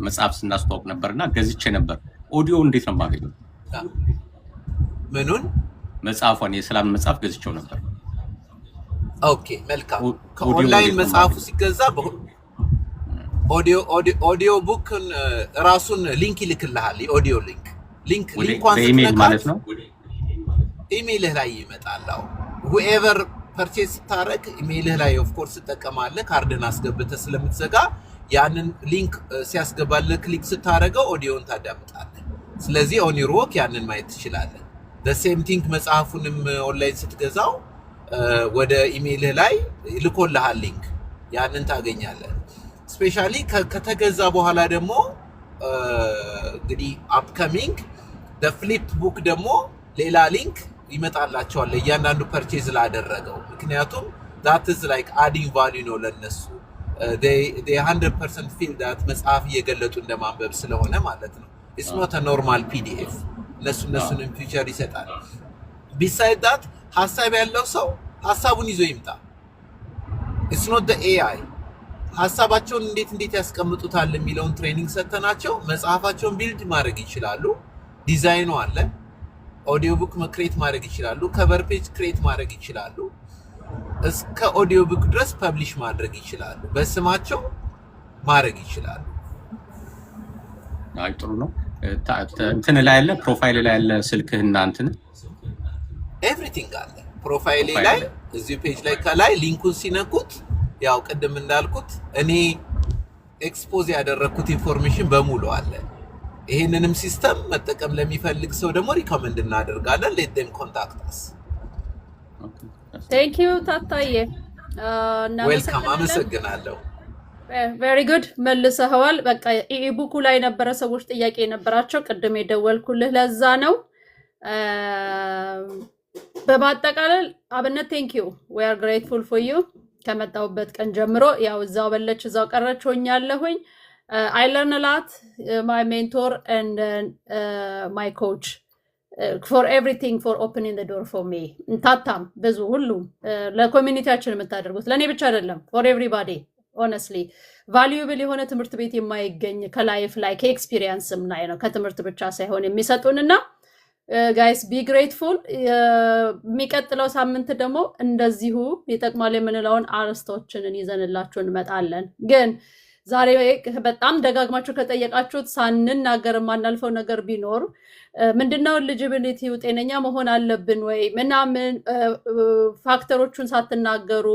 መጽሐፍ ስናስተዋውቅ ነበርና ገዝቼ ነበር። ኦዲዮ እንዴት ነው የማገኘው? ምኑን?
መጽሐፏን የሰላም መጽሐፍ ገዝቼው ነበር።
ኦኬ መልካም። ከኦንላይን መጽሐፉ ሲገዛ ኦዲዮ ቡክን ራሱን ሊንክ ይልክልሃል። የኦዲዮ ሊንኳን
በኢሜል ማለት ነው።
ኢሜልህ ላይ ይመጣል። whoever ፐርቼዝ ስታረግ ኢሜልህ ላይ ኦፍ ኮርስ ትጠቀማለህ። ካርድን አስገብተህ ስለምትዘጋ ያንን ሊንክ ሲያስገባልህ ክሊክ ስታረገው ኦዲዮን ታዳምጣለህ። ስለዚህ ኦን ዩር ወክ ያንን ማየት ትችላለህ። the same thing መጽሐፉንም ኦንላይን ስትገዛው ወደ ኢሜልህ ላይ ልኮልሃል ሊንክ፣ ያንን ታገኛለህ። ስፔሻሊ ከተገዛ በኋላ ደግሞ እንግዲህ አፕከሚንግ the flip book ደግሞ ሌላ ሊንክ ይመጣላቸዋል እያንዳንዱ ፐርቼዝ ላደረገው። ምክንያቱም that is like adding value ነው ለነሱ። they 100% feel that መጽሐፍ እየገለጡ እንደማንበብ ስለሆነ ማለት ነው it's not a normal pdf እነሱንም ፊቸር ይሰጣል beside that ሐሳብ ያለው ሰው ሐሳቡን ይዞ ይምጣ it's not the ai ሐሳባቸውን እንዴት ያስቀምጡታል የሚለውን ትሬኒንግ ሰጥተናቸው መጽሐፋቸውን ቢልድ ማድረግ ይችላሉ ዲዛይኑ አለ ኦዲዮ ቡክ ክሬት ማድረግ ይችላሉ ከቨር ፔጅ ክሬት ማድረግ ይችላሉ እስከ ኦዲዮ ቡክ ድረስ ፐብሊሽ ማድረግ ይችላሉ በስማቸው ማድረግ ይችላሉ
አይ ጥሩ ነው እንትን ላይ ያለ ፕሮፋይል ላይ ያለ ስልክህና እንትን
ኤቭሪቲንግ አለ ፕሮፋይል ላይ እዚህ ፔጅ ላይ ከላይ ሊንኩን ሲነኩት ያው ቀደም እንዳልኩት እኔ ኤክስፖዝ ያደረኩት ኢንፎርሜሽን በሙሉ አለ ይሄንንም ሲስተም መጠቀም ለሚፈልግ ሰው ደግሞ ሪኮመንድ እናደርጋለን let them contact us
thank you ታታዬ
welcome አመሰግናለሁ
very good መልሰዋል በቃ ኢቡኩ ላይ ነበረ ሰዎች ጥያቄ የነበራቸው ቀደም የደወልኩልህ ለዛ ነው በማጠቃለል አብነት thank you we are grateful for you ከመጣውበት ቀን ጀምሮ ያው እዛው በለች እዛው ቀረች ሆኛለሁኝ I learn a lot my mentor and my coach for everything for opening the door for me ታታም ብዙ ሁሉ ለኮሚኒቲያችን የምታደርጉት ለኔ ብቻ አይደለም for everybody honestly valuable የሆነ ትምህርት ቤት የማይገኝ ከላይፍ ላይ ከኤክስፒሪየንስም ላይ ነው ከትምህርት ብቻ ሳይሆን የሚሰጡንና guys be grateful የሚቀጥለው ሳምንት ደግሞ እንደዚሁ ይጠቅማል የምንለውን አርስቶችን ይዘንላችሁ እንመጣለን ግን ዛሬ በጣም ደጋግማችሁ ከጠየቃችሁት ሳንናገር ማናልፈው ነገር ቢኖር ምንድነው ኤሊጂቢሊቲው ጤነኛ መሆን አለብን ወይ ምናምን ፋክተሮቹን ሳትናገሩ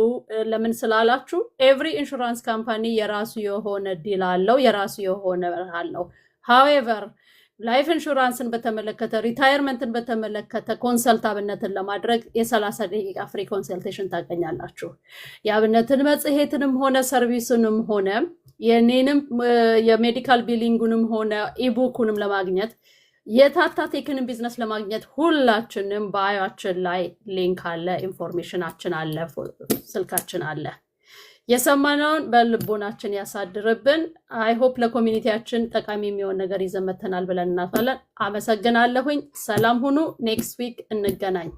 ለምን ስላላችሁ every insurance company የራሱ የሆነ ዲል አለው የራሱ የሆነ አለው however ላይፍ ኢንሹራንስን በተመለከተ ሪታየርመንትን በተመለከተ ኮንሰልት አብነትን ለማድረግ የ30 ደቂቃ ፍሪ ኮንሰልቴሽን ታገኛላችሁ የአብነትን መጽሔትንም ሆነ ሰርቪስንም ሆነ የኔንም የሜዲካል ቢሊንጉንም ሆነ ኢቡኩንም ለማግኘት የታታ ቴክንን ቢዝነስ ለማግኘት ሁላችንም ባዮአችን ላይ ሊንክ አለ ኢንፎርሜሽናችን አለ ስልካችን አለ የሰማነውን በልቦናችን ያሳድርብን አይ ሆፕ ለኮሚኒቲያችን ጠቃሚ የሚሆን ነገር ይዘመተናል ብለን እናፋለን አመሰግናለሁኝ ሰላም ሁኑ ኔክስት ዊክ እንገናኝ